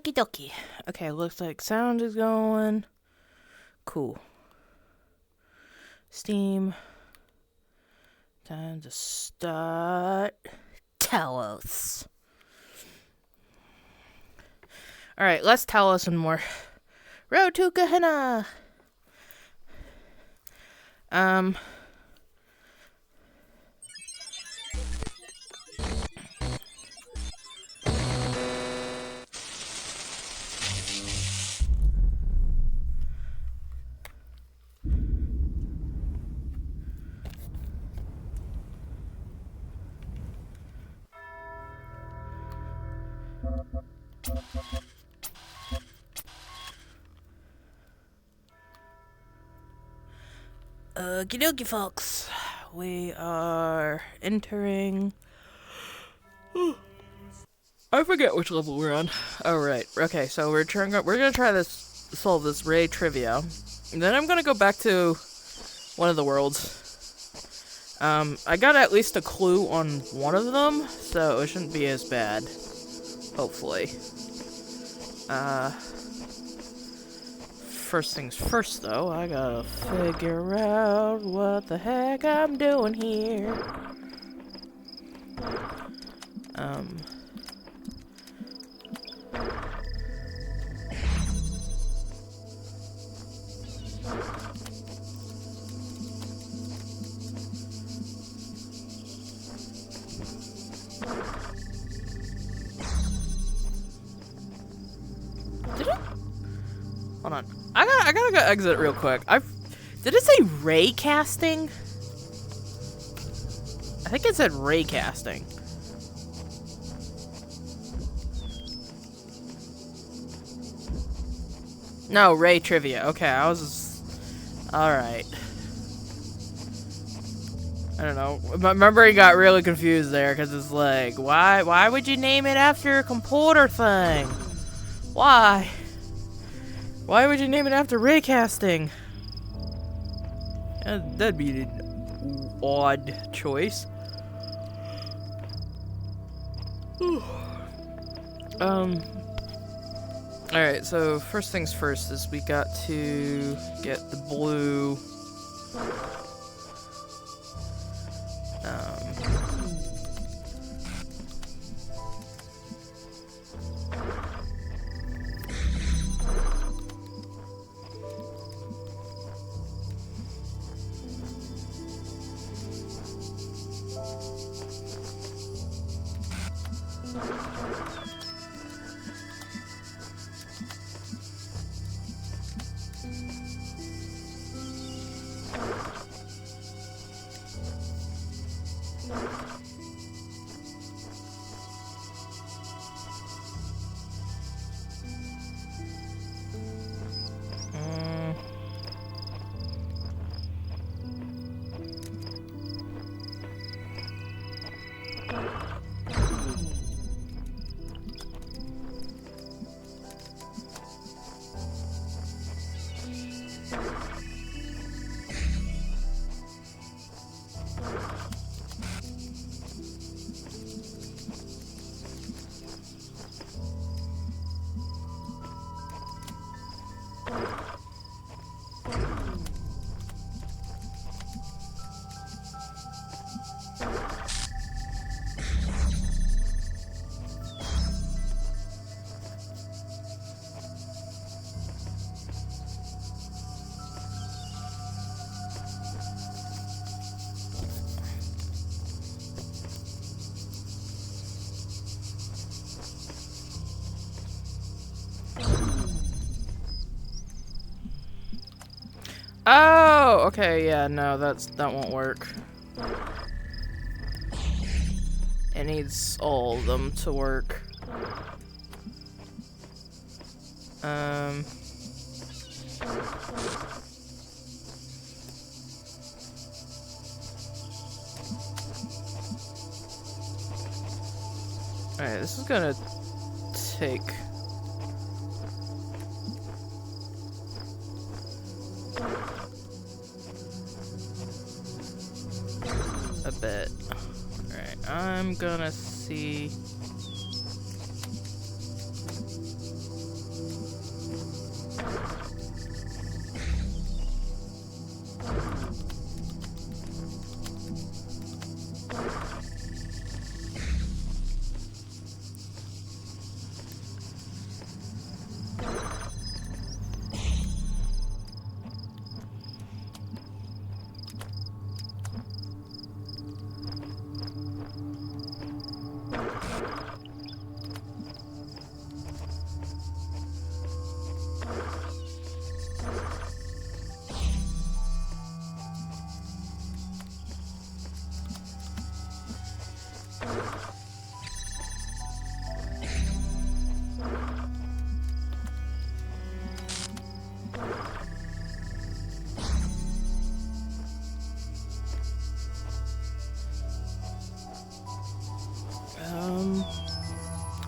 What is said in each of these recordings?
Okie dokie. Okay, looks like sound is going. Cool. Steam. Time to start. Talos. Alright, let's Talos some more. Road to Gehenna! Okie dokie, folks. We are entering. I forget which level we're on. Oh right. Okay, so we're gonna try this, solve this Ray trivia, and then I'm gonna go back to one of the worlds. I got at least a clue on one of them, so it shouldn't be as bad. Hopefully. First things first, though, I gotta figure out what the heck I'm doing here. Hold on. I gotta go exit real quick. Did it say ray casting? I think it said ray casting. No, ray trivia. Okay, I was alright. I don't know. My memory got really confused there because it's like, why would you name it after a computer thing? Why? Why would you name it after raycasting? That'd be an odd choice. Alright, so first things first is we got to get the blue. Oh, okay, yeah, no, that won't work. It needs all of them to work. Alright, this is gonna take a bit. Alright, I'm gonna see.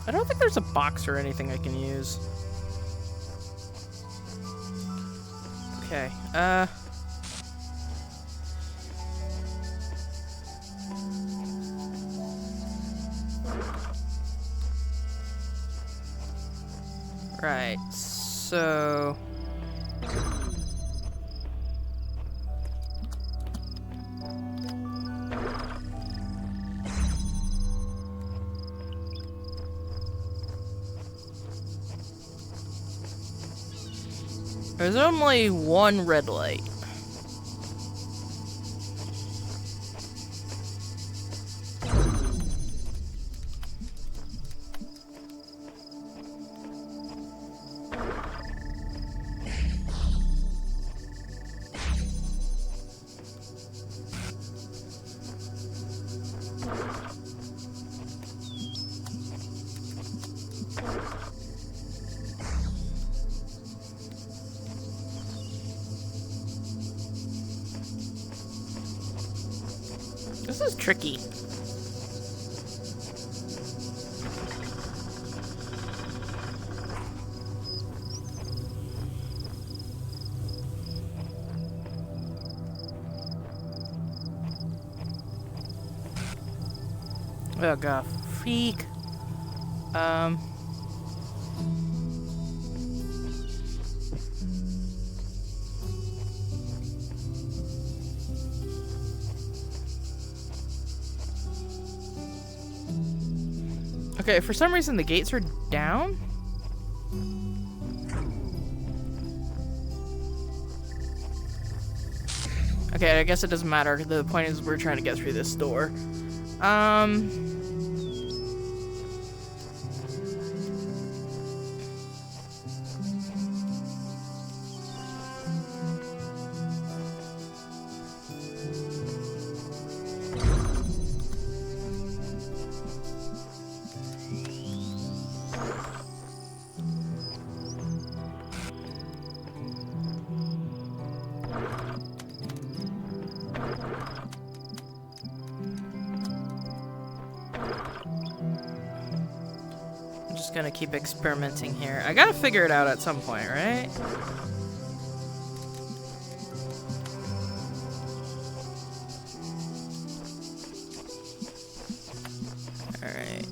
I don't think there's a box or anything I can use. Okay, right, so... There's only one red light. This is tricky. Oh god, freak. Okay, for some reason the gates are down. Okay, I guess it doesn't matter. The point is we're trying to get through this door. I'm just gonna keep experimenting here. I gotta figure it out at some point, right? Alright.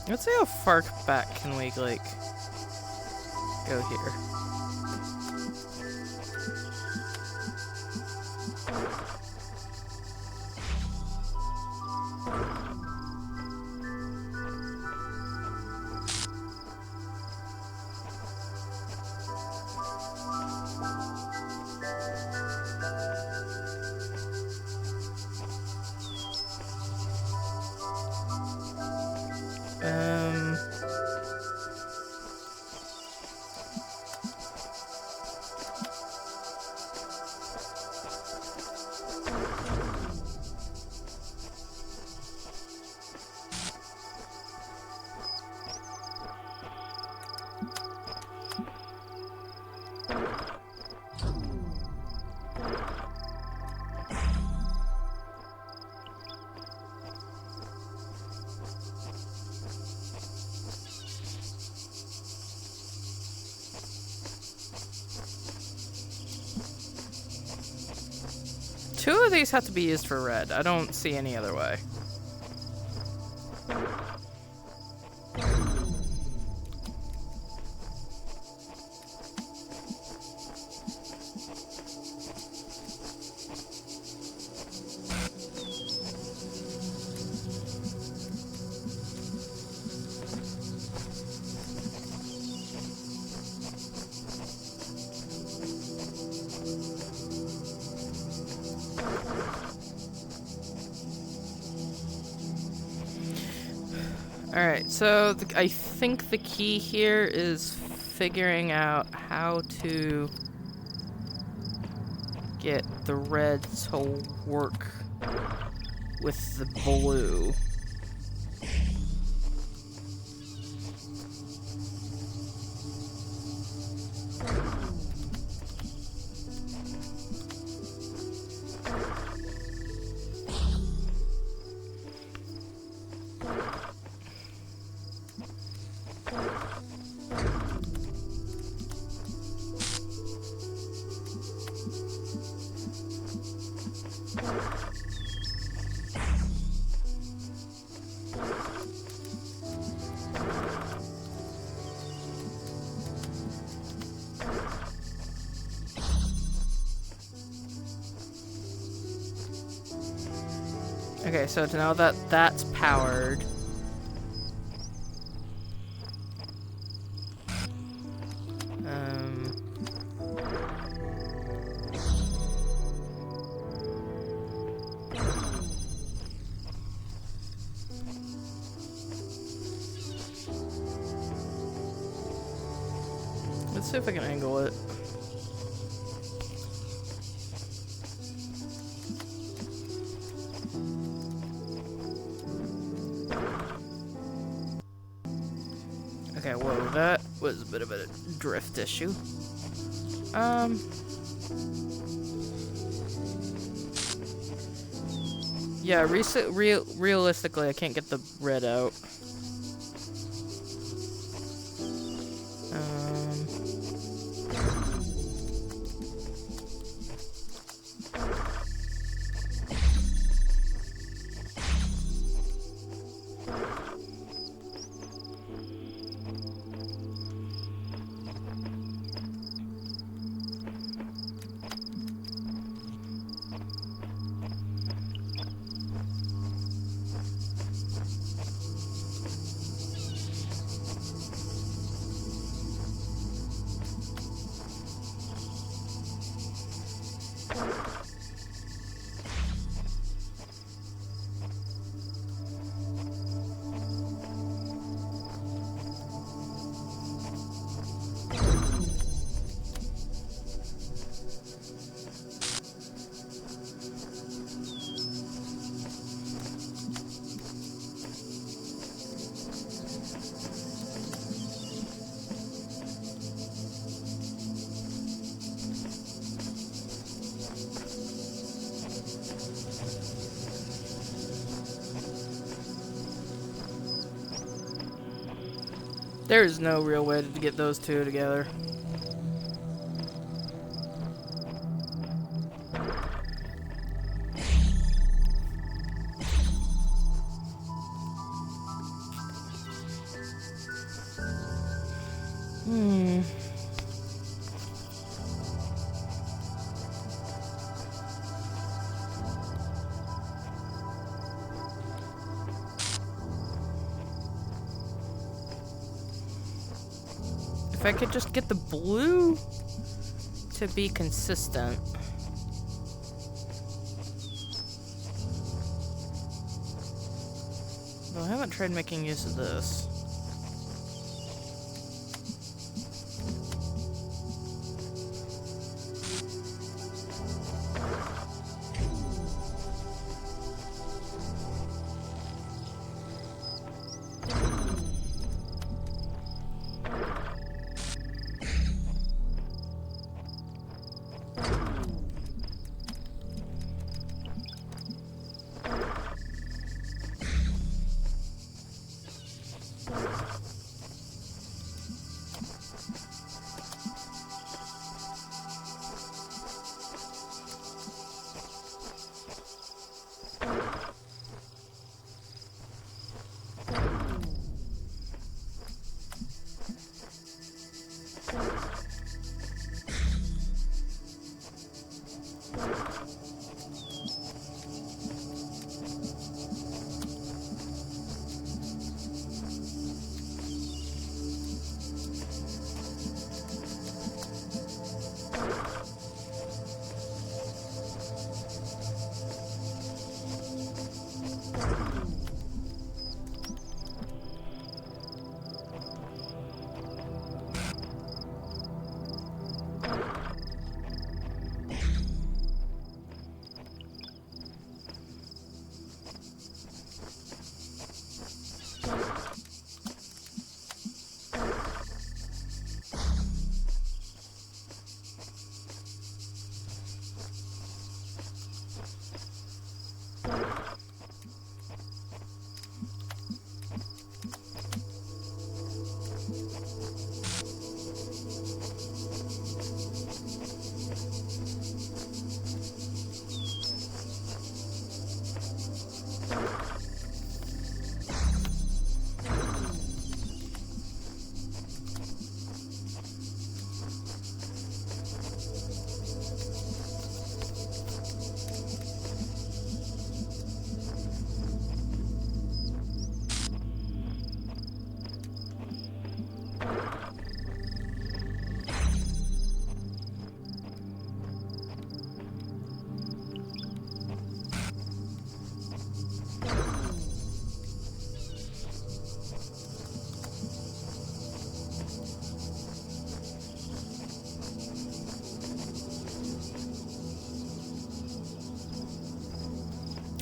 Let's see how far back can we, like, go here. Two of these have to be used for red. I don't see any other way. Alright, so I think the key here is figuring out how to get the red to work with the blue. Okay, so now that that's powered, let's see if I can angle it. Okay, whoa, that was a bit of a drift issue. Yeah, realistically, I can't get the red out. There's no real way to get those two together. if I could just get the blue to be consistent. Though I haven't tried making use of this.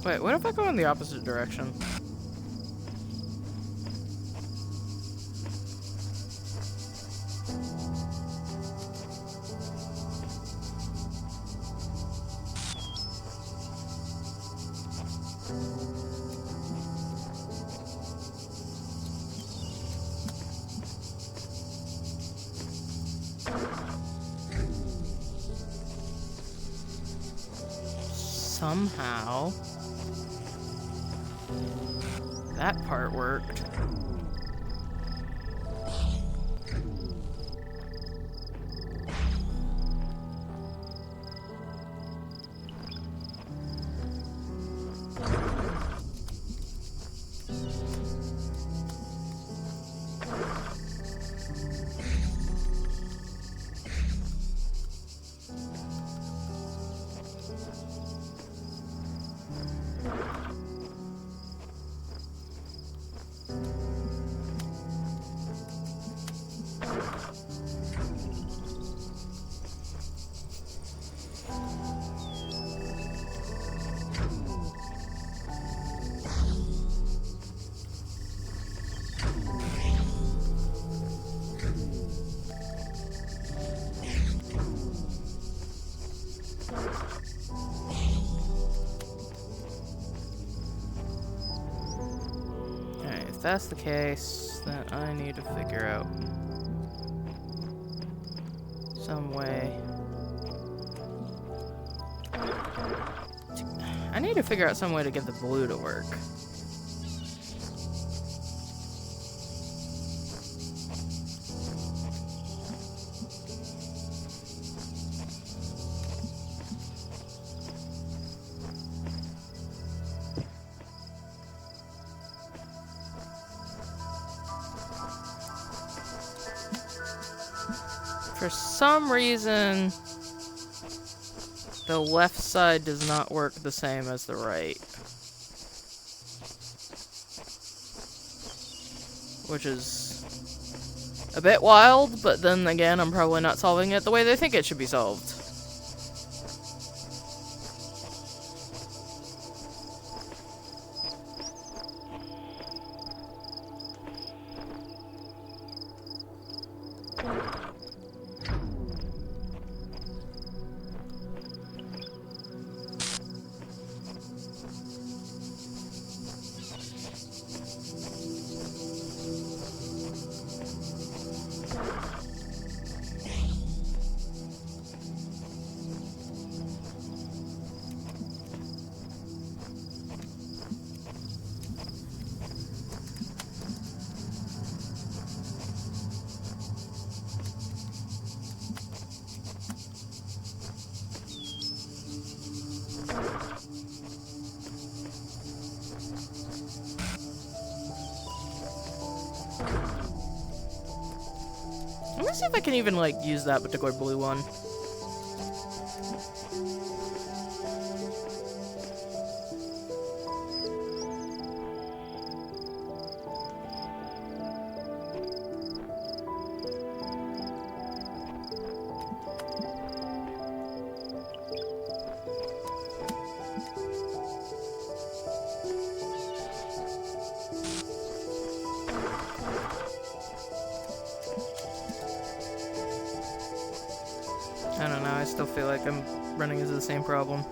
Wait, what if I go in the opposite direction? Somehow that part worked. If that's the case, then I need to figure out some way. I need to figure out some way to get the blue to work. For some reason, the left side does not work the same as the right. Which is a bit wild, but then again, I'm probably not solving it the way they think it should be solved. Let me see if I can even, like, use that particular blue one. I don't know, I still feel like I'm running into the same problem.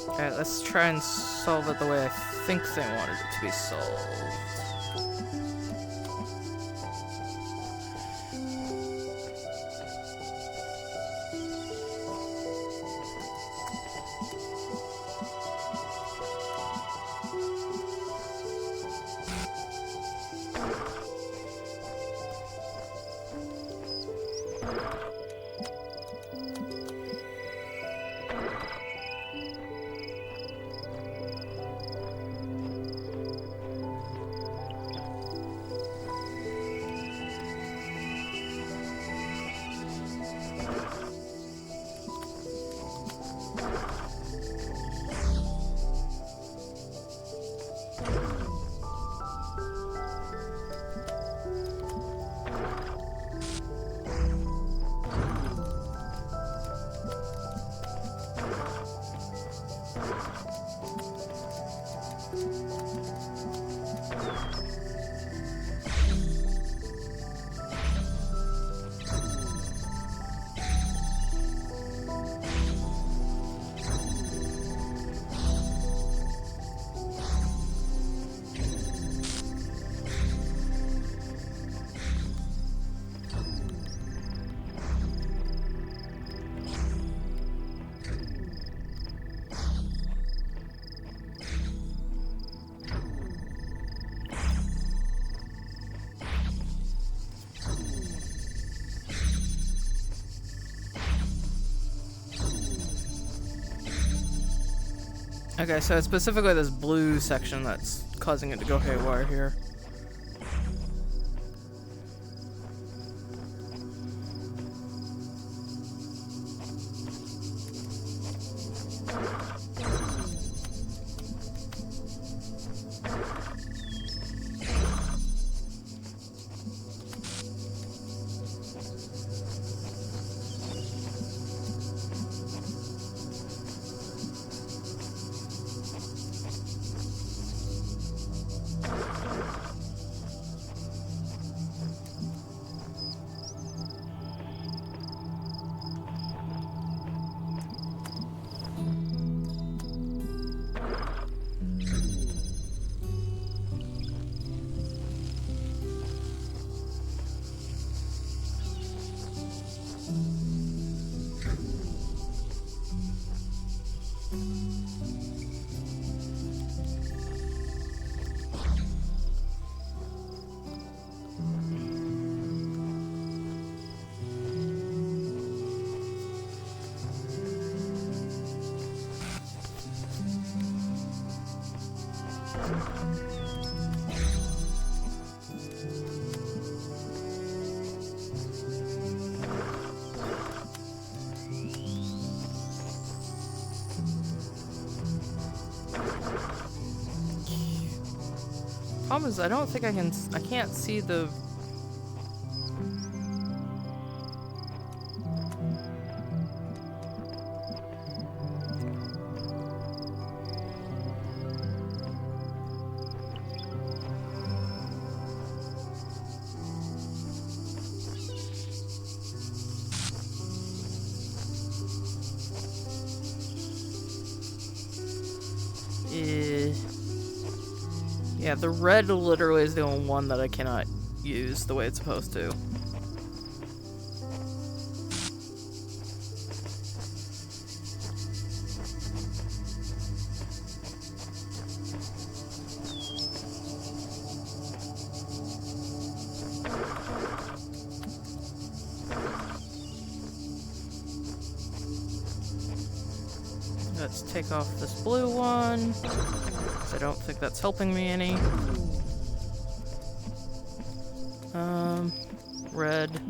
Alright, let's try and solve it the way I think they wanted it to be solved. Okay, so it's specifically this blue section that's causing it to go haywire here. problem is I don't think I can't see the... Yeah, the red literally is the only one that I cannot use the way it's supposed to. Let's take off this blue one, because I don't think that's helping me any. Red.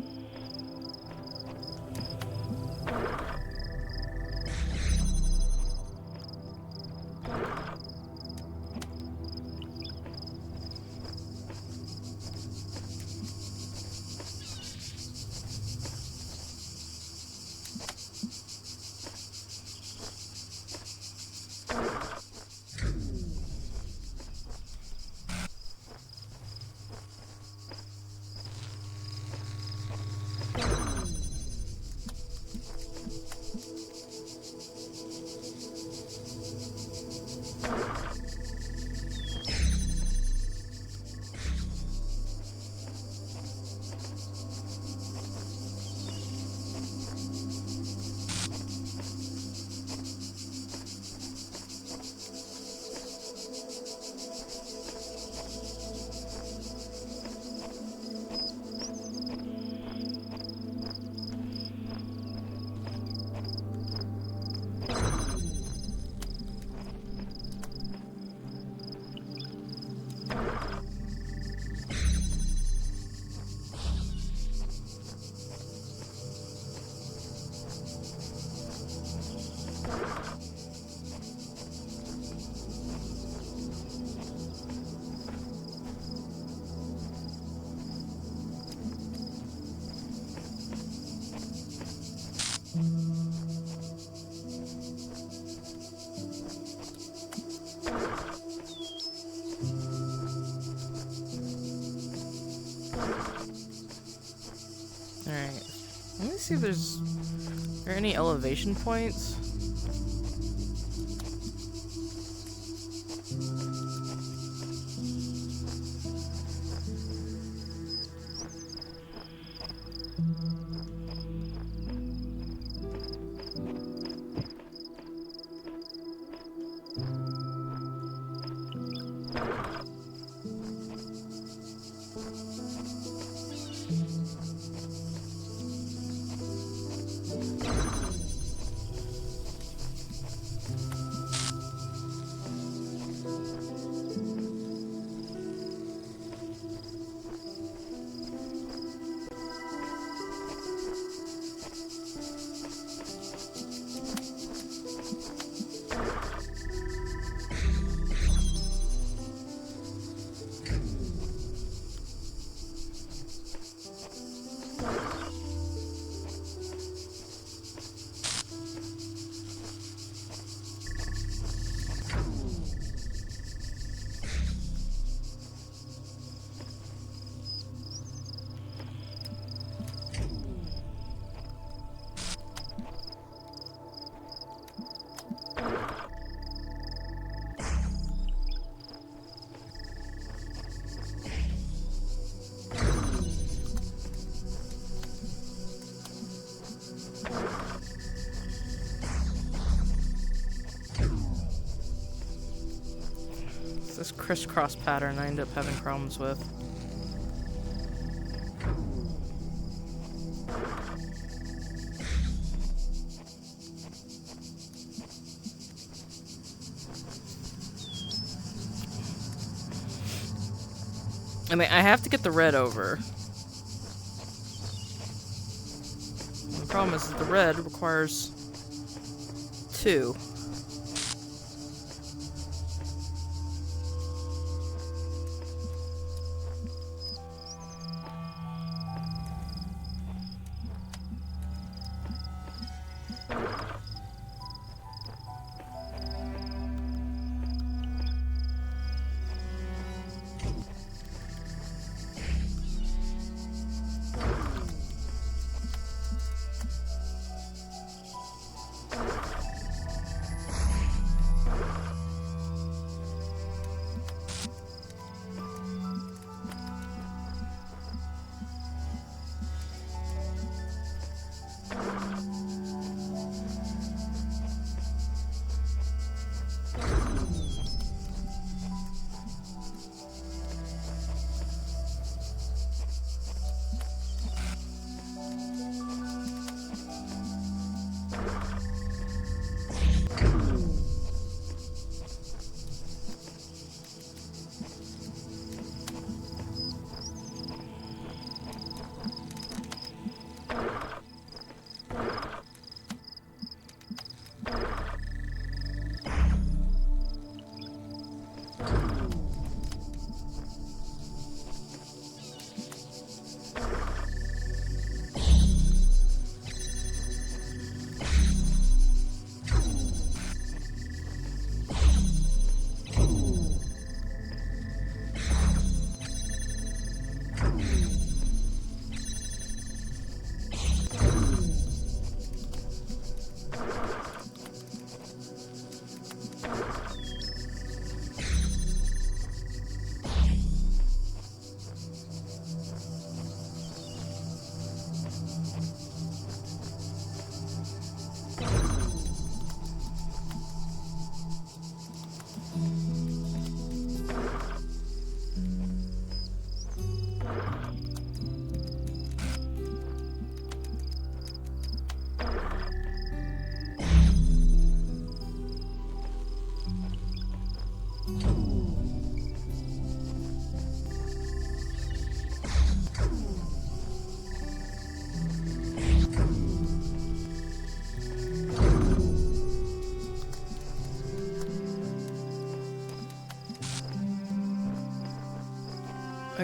Alright. Let me see if are there any elevation points? This crisscross pattern I end up having problems with. I mean, I have to get the red over. The problem is that the red requires 2.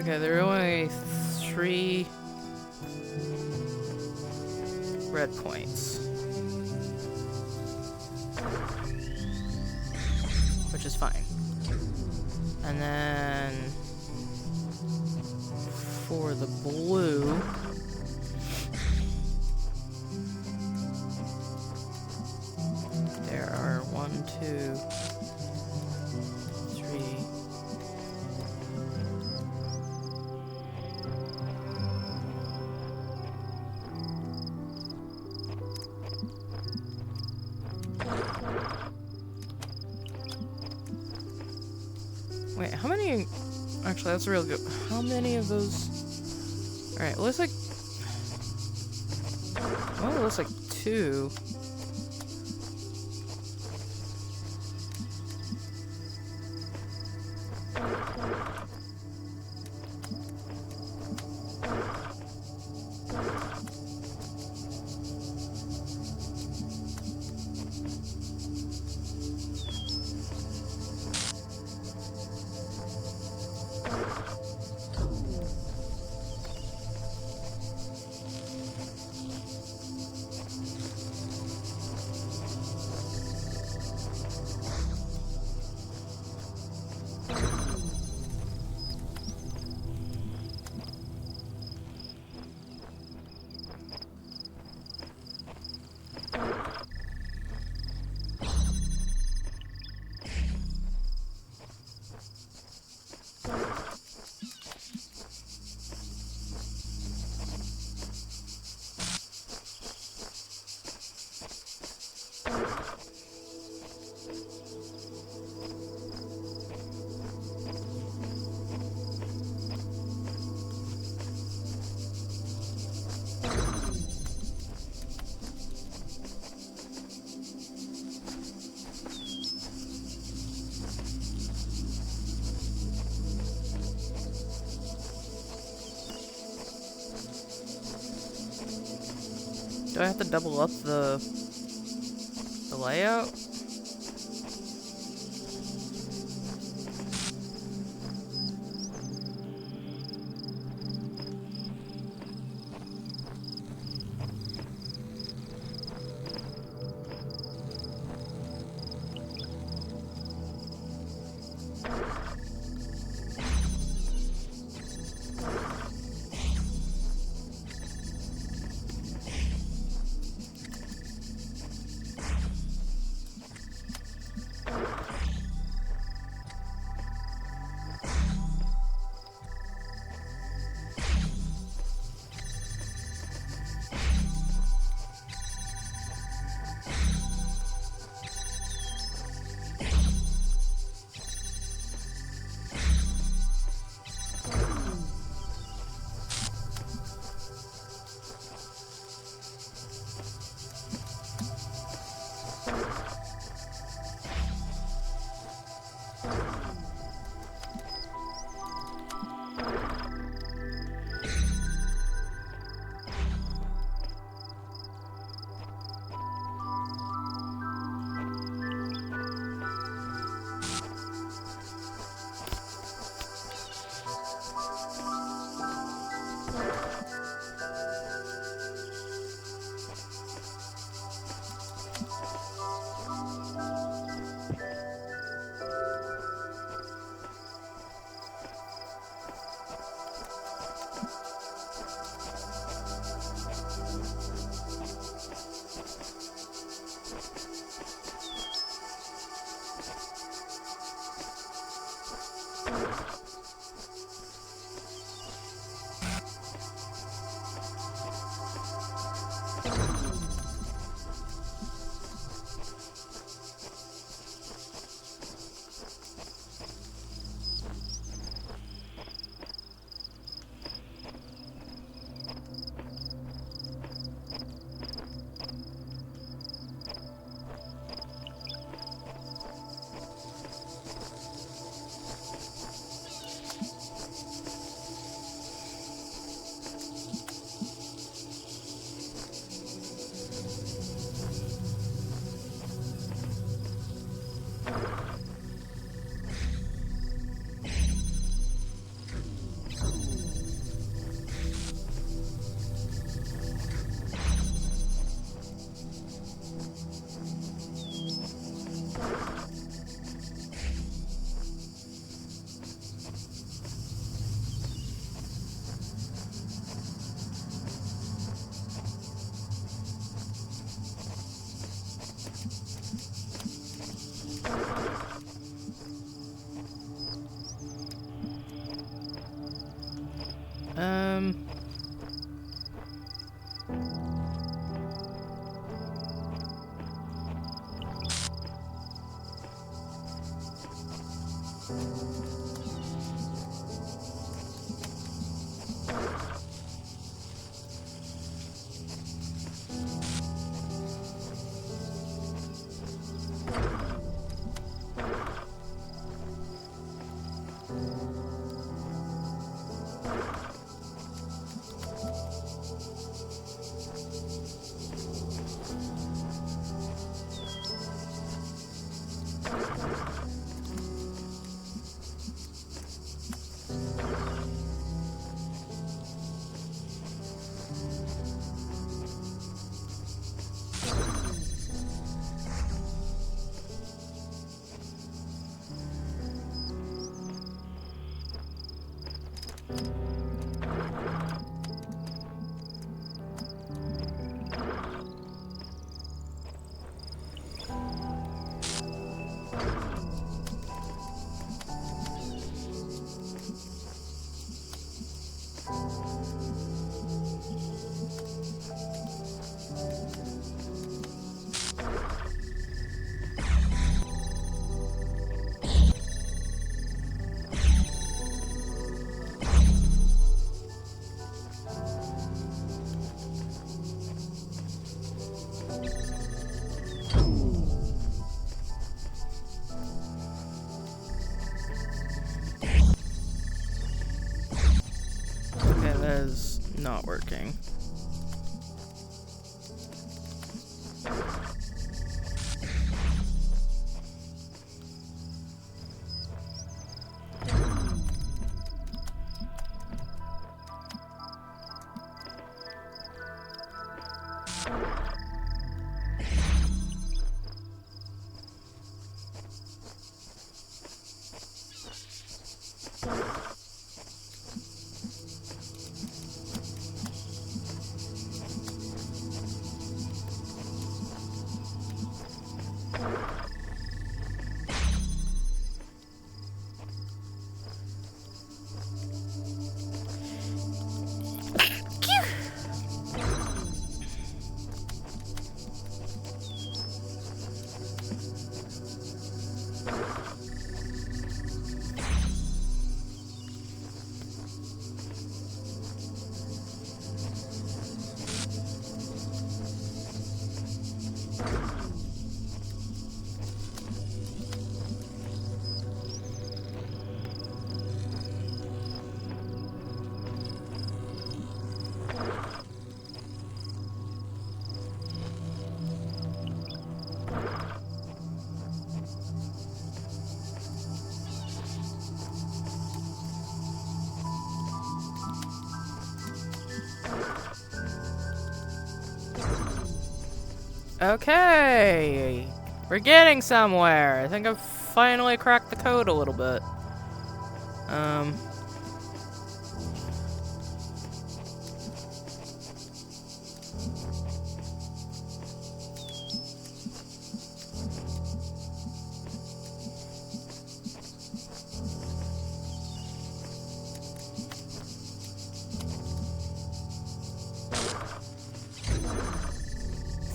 Okay, there are only 3 red points. Which is fine. And then for the blue, there are 1, 2, 3. Wait, how many? Actually, that's real good. How many of those? Alright, looks like. Oh, it looks like 2. Do I have to double up the layout? working. Okay, we're getting somewhere. I think I've finally cracked the code a little bit.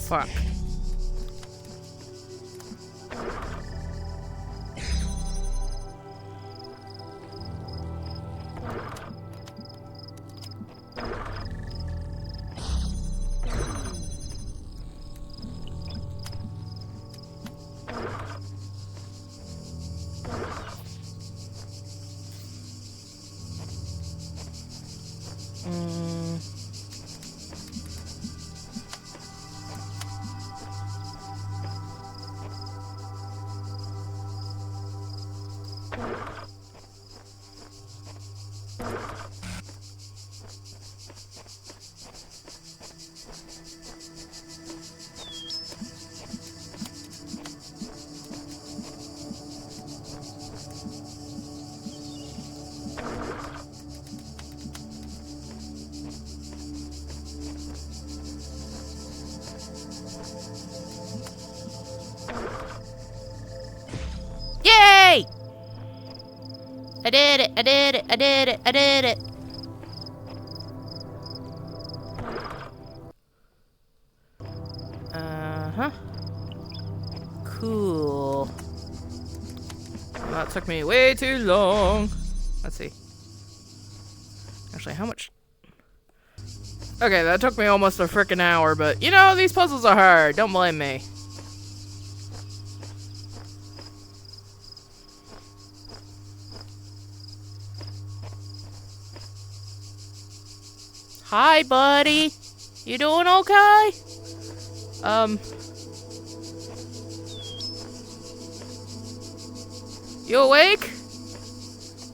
Fuck. Yay! I did it, I did it, I did it, I did it. Uh-huh. Cool. Well, that took me way too long. Let's see. Actually, how much? Okay, that took me almost a frickin' hour, but you know, these puzzles are hard. Don't blame me. Hi, buddy. You doing okay? You awake?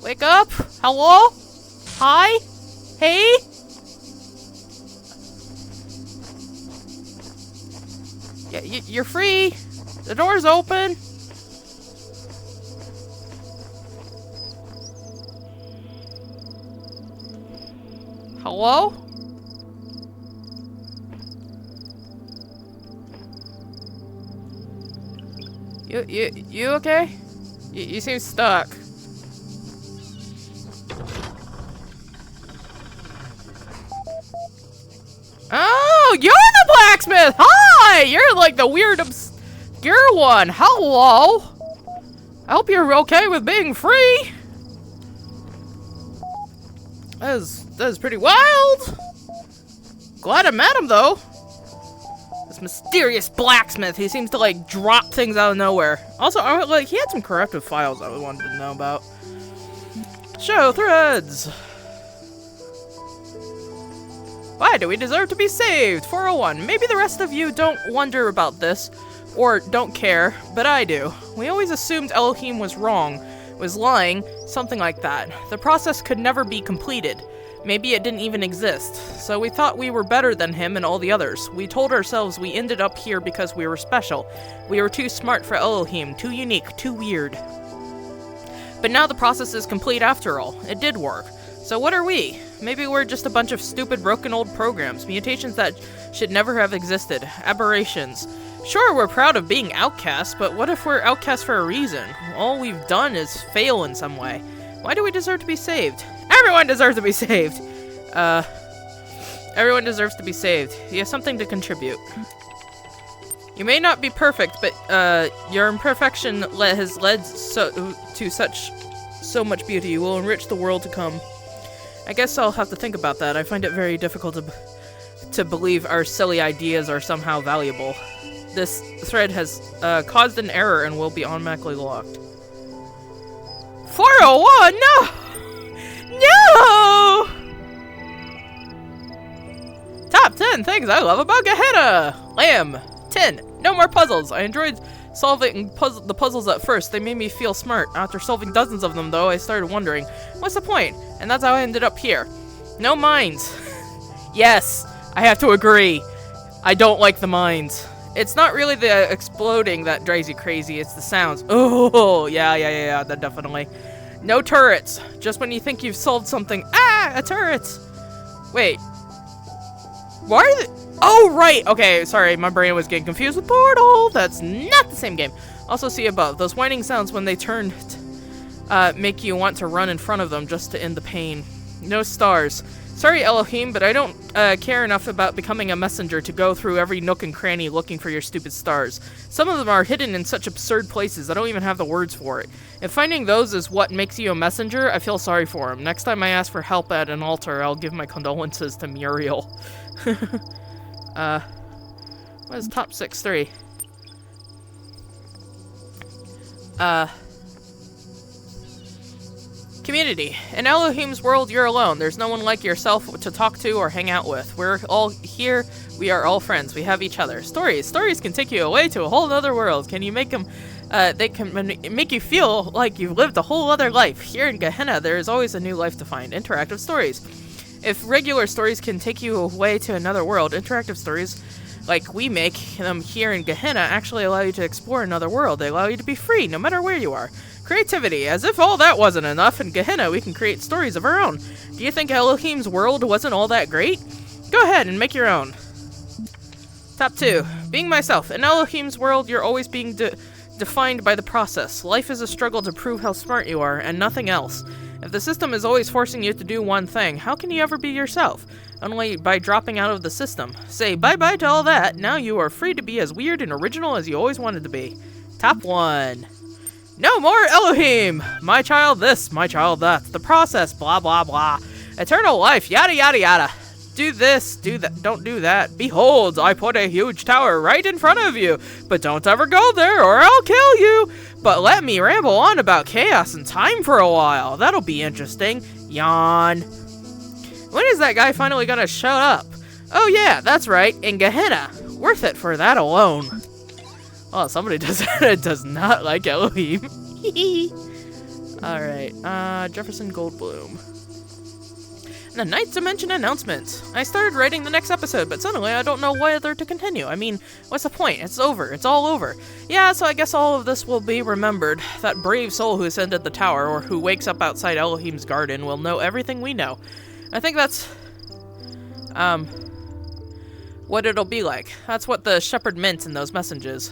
Wake up? Hello? Hi? Hey? Yeah, you're free. The door's open. Hello? You okay? You seem stuck. Oh, you're the blacksmith! Hi! You're like the weird obscure one. Hello! I hope you're okay with being free. That is pretty wild. Glad I met him though. This mysterious blacksmith, he seems to like drop things out of nowhere. Also, like he had some corruptive files I wanted to know about. Show threads. Why do we deserve to be saved? 401. Maybe the rest of you don't wonder about this, or don't care, but I do. We always assumed Elohim was wrong, was lying, something like that. The process could never be completed. Maybe it didn't even exist. So we thought we were better than him and all the others. We told ourselves we ended up here because we were special. We were too smart for Elohim, too unique, too weird. But now the process is complete after all. It did work. So what are we? Maybe we're just a bunch of stupid, broken old programs, mutations that should never have existed, aberrations. Sure, we're proud of being outcasts, but what if we're outcasts for a reason? All we've done is fail in some way. Why do we deserve to be saved? Everyone deserves to be saved! Everyone deserves to be saved. You have something to contribute. You may not be perfect, but, your imperfection has led to so much beauty. You will enrich the world to come. I guess I'll have to think about that. I find it very difficult to believe our silly ideas are somehow valuable. This thread has caused an error and will be automatically locked. 401? No! Top 10 things I love about Gehenna! Lamb. 10. No more puzzles. I enjoyed solving the puzzles at first. They made me feel smart. After solving dozens of them, though, I started wondering, what's the point? And that's how I ended up here. No mines. Yes, I have to agree. I don't like the mines. It's not really the exploding that drives you crazy, it's the sounds. Oh, yeah, that definitely. No turrets. Just when you think you've solved something. Ah, a turret! Wait. Why are they... Oh, right! Okay, sorry, my brain was getting confused with Portal! That's not the same game. Also, see above. Those whining sounds when they turn make you want to run in front of them just to end the pain. No stars. Sorry, Elohim, but I don't care enough about becoming a messenger to go through every nook and cranny looking for your stupid stars. Some of them are hidden in such absurd places, I don't even have the words for it. If finding those is what makes you a messenger, I feel sorry for him. Next time I ask for help at an altar, I'll give my condolences to Muriel. What is top 6-3? Community. In Elohim's world, you're alone. There's no one like yourself to talk to or hang out with. We're all here. We are all friends. We have each other. Stories. Stories can take you away to a whole other world. Can you make them... they can make you feel like you've lived a whole other life. Here in Gehenna, there is always a new life to find. Interactive stories. If regular stories can take you away to another world, interactive stories, like we make them here in Gehenna, actually allow you to explore another world. They allow you to be free, no matter where you are. Creativity. As if all that wasn't enough, in Gehenna we can create stories of our own. Do you think Elohim's world wasn't all that great? Go ahead and make your own. Top 2. Being myself. In Elohim's world, you're always being defined by the process. Life is a struggle to prove how smart you are, and nothing else. If the system is always forcing you to do one thing, how can you ever be yourself? Only by dropping out of the system. Say bye-bye to all that. Now you are free to be as weird and original as you always wanted to be. Top 1. No more Elohim! My child this, my child that. The process, blah blah blah. Eternal life, yada yada yada. Do this, do that, don't do that. Behold, I put a huge tower right in front of you. But don't ever go there or I'll kill you. But let me ramble on about chaos and time for a while. That'll be interesting. Yawn. When is that guy finally gonna shut up? Oh yeah, that's right, in Gehenna. Worth it for that alone. Oh, somebody does not like Elohim. Alright, Jefferson Goldblum. The ninth dimension announcement. I started writing the next episode, but suddenly I don't know whether to continue. I mean, what's the point? It's over. It's all over. Yeah, so I guess all of this will be remembered. That brave soul who ascended the tower, or who wakes up outside Elohim's garden, will know everything we know. I think that's, what it'll be like. That's what the shepherd meant in those messages.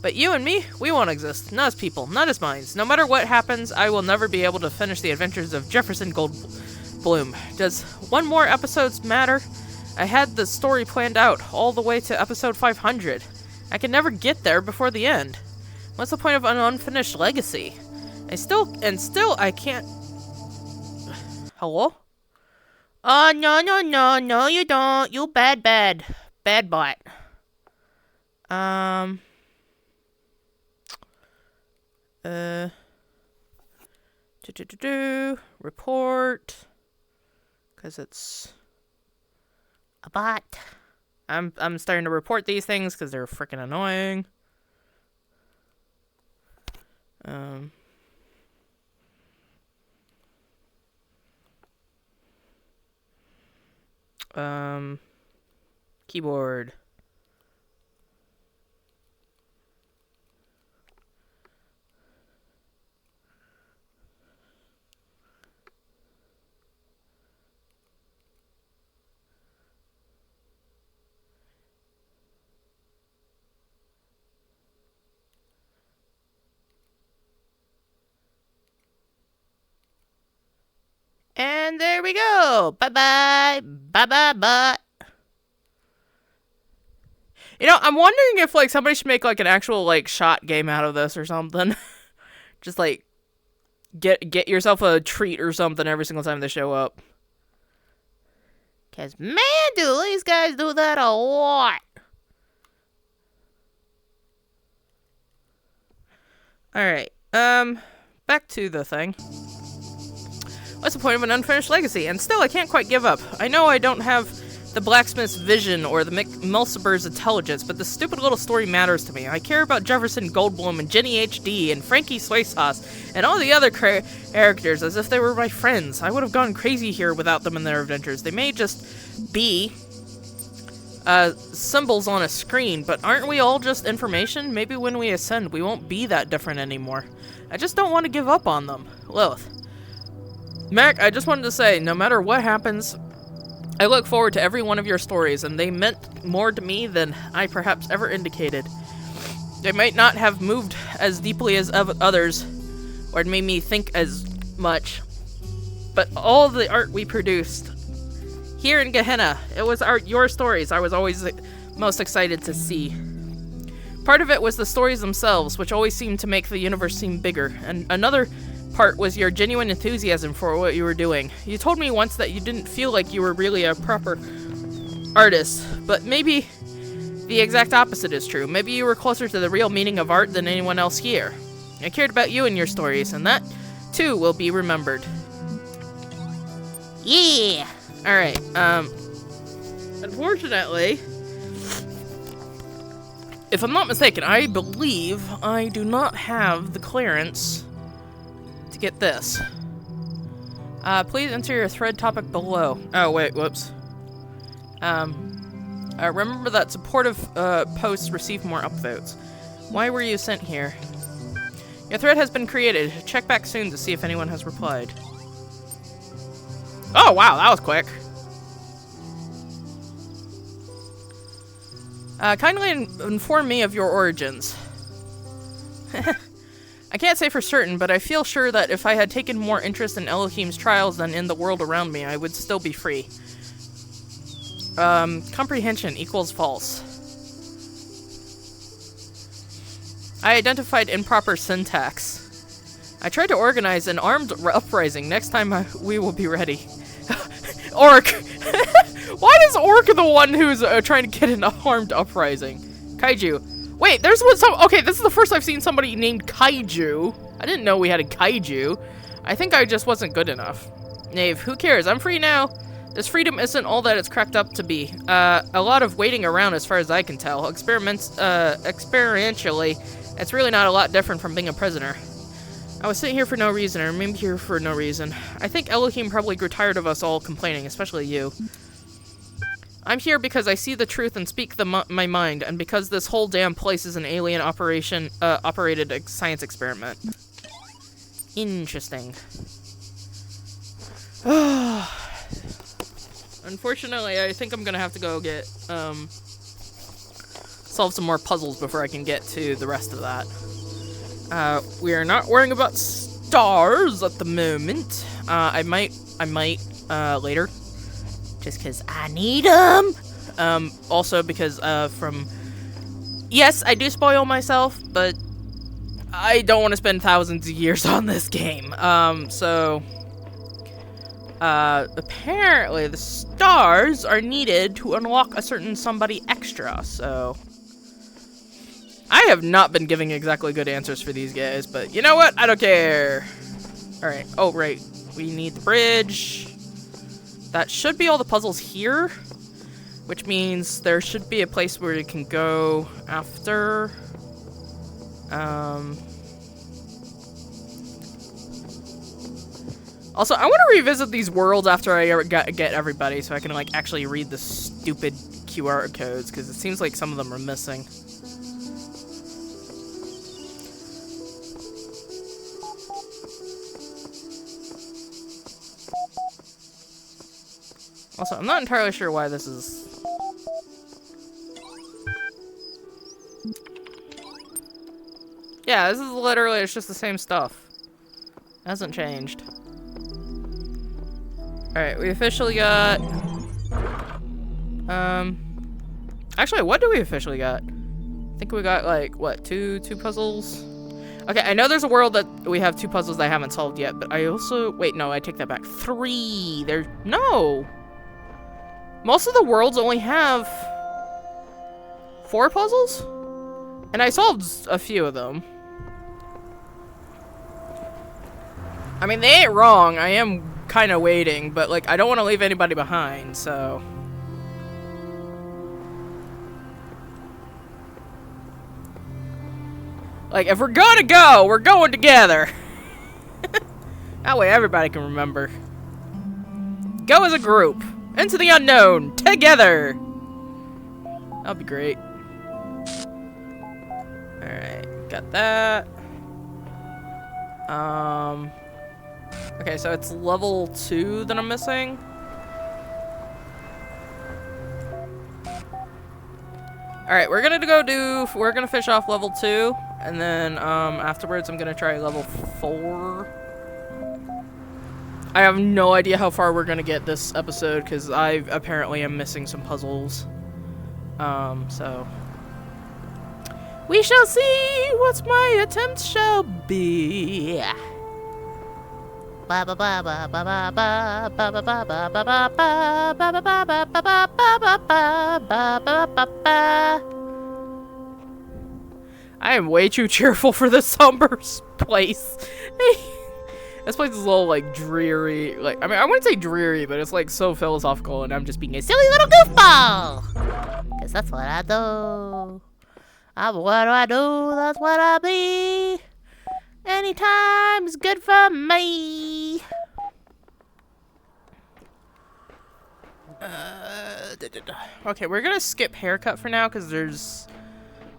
But you and me, we won't exist. Not as people, not as minds. No matter what happens, I will never be able to finish the adventures of Jefferson Goldblum. Does one more episodes matter? I had the story planned out, all the way to episode 500. I can never get there before the end. What's the point of an unfinished legacy? Still I can't... Hello? No, you don't. You bad bot. Report. Because it's A bot. I'm starting to report these things because they're freaking annoying. Keyboard. And there we go. Bye-bye. Bye-bye, bot. You know, I'm wondering if, like, somebody should make, like, an actual, like, shot game out of this or something. Just, like, get yourself a treat or something every single time they show up. Because, man, do these guys do that a lot. Alright, back to the thing. What's the point of an unfinished legacy? And still, I can't quite give up. I know I don't have the blacksmith's vision or the Mulciber's intelligence, but this stupid little story matters to me. I care about Jefferson Goldblum and Jenny HD and Frankie Soy Sauce and all the other characters as if they were my friends. I would have gone crazy here without them and their adventures. They may just be symbols on a screen, but aren't we all just information? Maybe when we ascend, we won't be that different anymore. I just don't want to give up on them. Lilith. Mac, I just wanted to say, no matter what happens, I look forward to every one of your stories, and they meant more to me than I perhaps ever indicated. They might not have moved as deeply as others, or made me think as much, but all the art we produced here in Gehenna, it was your stories I was always most excited to see. Part of it was the stories themselves, which always seemed to make the universe seem bigger, and another part was your genuine enthusiasm for what you were doing. You told me once that you didn't feel like you were really a proper artist, but maybe the exact opposite is true. Maybe you were closer to the real meaning of art than anyone else here. I cared about you and your stories, and that, too, will be remembered. Yeah. Alright, unfortunately, if I'm not mistaken, I believe I do not have the clearance to get this. Please enter your thread topic below. Oh, wait, whoops. Remember that supportive, posts receive more upvotes. Why were you sent here? Your thread has been created. Check back soon to see if anyone has replied. Oh, wow, that was quick. Kindly inform me of your origins. I can't say for certain, but I feel sure that if I had taken more interest in Elohim's trials than in the world around me, I would still be free. Comprehension equals false. I identified improper syntax. I tried to organize an armed uprising. Next time we will be ready. Orc! Why is Orc the one who's trying to get an armed uprising? Kaiju. Wait, there's some. Okay, this is the first I've seen somebody named Kaiju. I didn't know we had a Kaiju. I think I just wasn't good enough. Knave, who cares? I'm free now. This freedom isn't all that it's cracked up to be. A lot of waiting around as far as I can tell. Experientially, it's really not a lot different from being a prisoner. I was sitting here for no reason, or maybe here for no reason. I think Elohim probably grew tired of us all complaining, especially you. I'm here because I see the truth and speak my mind, and because this whole damn place is an alien operated science experiment. Interesting. Unfortunately, I think I'm gonna have to go get, solve some more puzzles before I can get to the rest of that. We are not worrying about stars at the moment. I might, later. Just because I need them. Also because, yes, I do spoil myself, but I don't want to spend thousands of years on this game. Apparently the stars are needed to unlock a certain somebody extra, so I have not been giving exactly good answers for these guys, but you know what? I don't care. Alright, oh, right. We need the bridge. That should be all the puzzles here. which means there should be a place where you can go after. Also, I want to revisit these worlds after I get everybody, so I can like actually read the stupid QR codes, because it seems like some of them are missing. Also, I'm not entirely sure why this is... Yeah, this is literally, it's just the same stuff. It hasn't changed. Alright, we officially got... Actually, what do we officially got? I think we got, like, what, two puzzles? Okay, I know there's a world that we have 2 puzzles that I haven't solved yet, but I also... Wait, no, I take that back. 3! There's... No! Most of the worlds only have 4 puzzles? And I solved a few of them. I mean, they ain't wrong. I am kind of waiting, but, like, I don't want to leave anybody behind, so... Like, if we're gonna go, we're going together. That way everybody can remember. Go as a group. Into the unknown. Together. That'll be great. Alright, got that. Okay, so it's level 2 that I'm missing. Alright, we're gonna fish off level 2, and then, afterwards I'm gonna try level 4. I have no idea how far we're gonna get this episode, because I apparently am missing some puzzles. So... We shall see what my attempts shall be. I am way too cheerful for this somber place. This place is a little, like, dreary. Like, I mean, I wouldn't say dreary, but it's, like, so philosophical, and I'm just being a silly little goofball. Because that's what I do. What do I do? That's what I be. Anytime is good for me. Okay, we're gonna skip haircut for now, because there's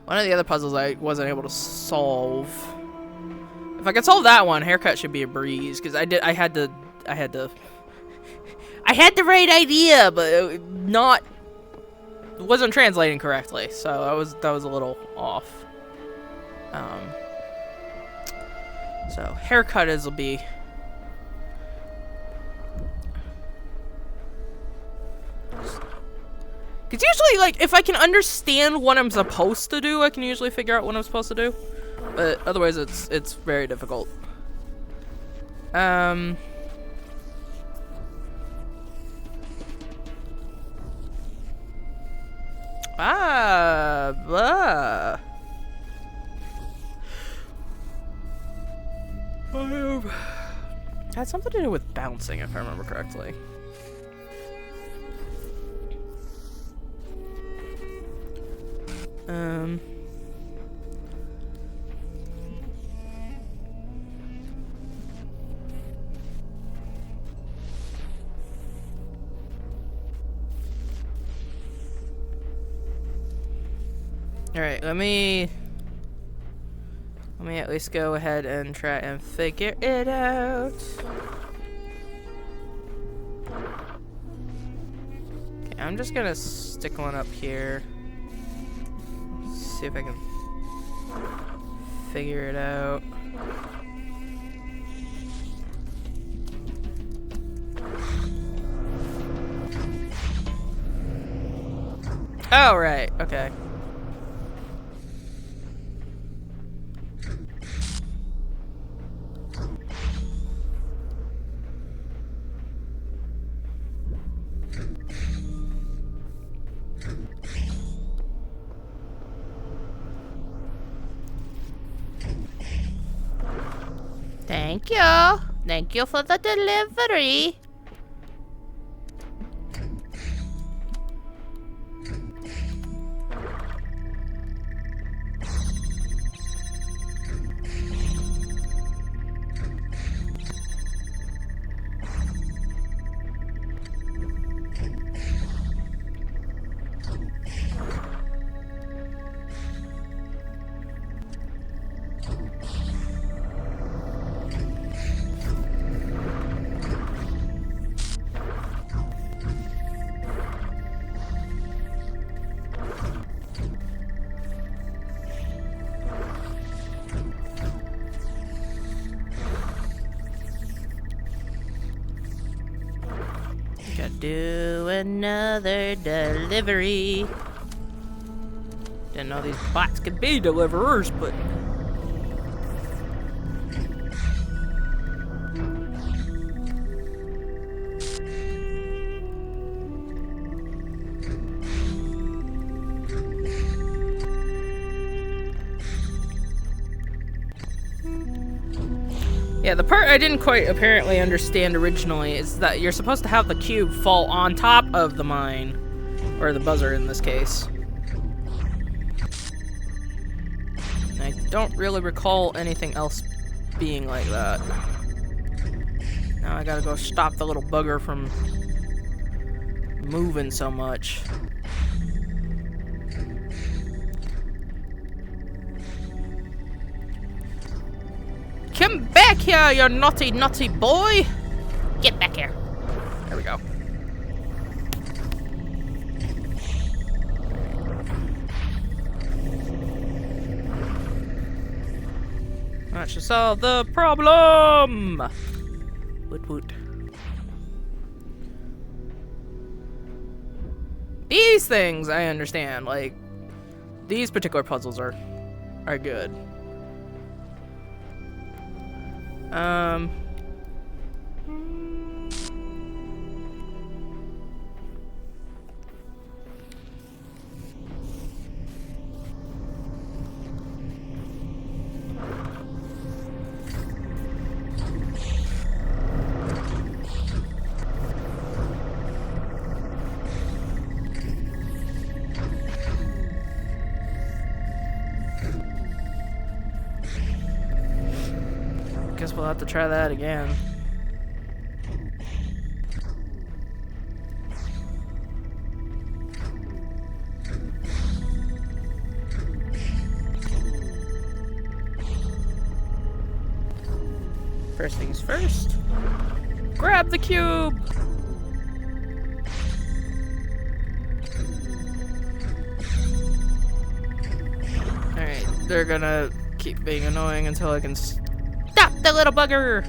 one of the other puzzles I wasn't able to solve. If I could solve that one, haircut should be a breeze, because I had the right idea, but it wasn't translating correctly, so that was a little off. So haircut will be. Because usually, like, if I can understand what I'm supposed to do, I can usually figure out what I'm supposed to do. But otherwise, it's very difficult. Blah. Had something to do with bouncing, if I remember correctly. Alright, let me at least go ahead and try and figure it out. Okay, I'm just gonna stick one up here. See if I can figure it out. Oh, right, okay. Thank you. Thank you for the delivery. Do another delivery. Didn't know these bots could be deliverers, but... Yeah, the part I didn't quite apparently understand originally is that you're supposed to have the cube fall on top of the mine. Or the buzzer in this case. And I don't really recall anything else being like that. Now I gotta go stop the little bugger from moving so much. Come back here, you naughty, naughty boy! Get back here. There we go. That should solve the problem! Woot woot. These things I understand, like, these particular puzzles are good. Guess we'll have to try that again. First things first. Grab the cube! Alright, they're gonna keep being annoying until I can stop the little bugger!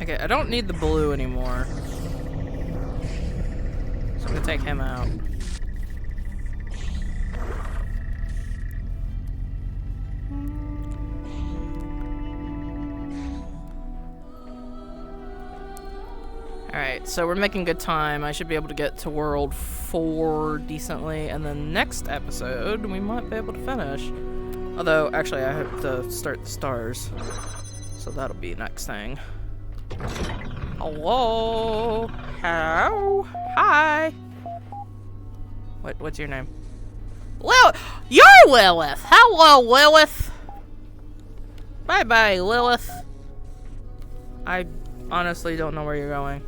Okay, I don't need the blue anymore. So I'm gonna take him out. Alright, so we're making good time. I should be able to get to World 4 decently, and then next episode, we might be able to finish. Although, actually, I have to start the stars. So that'll be next thing. Hello? Hello? Hi! What's your name? You're Lilith! Hello, Lilith! Bye-bye, Lilith. I honestly don't know where you're going.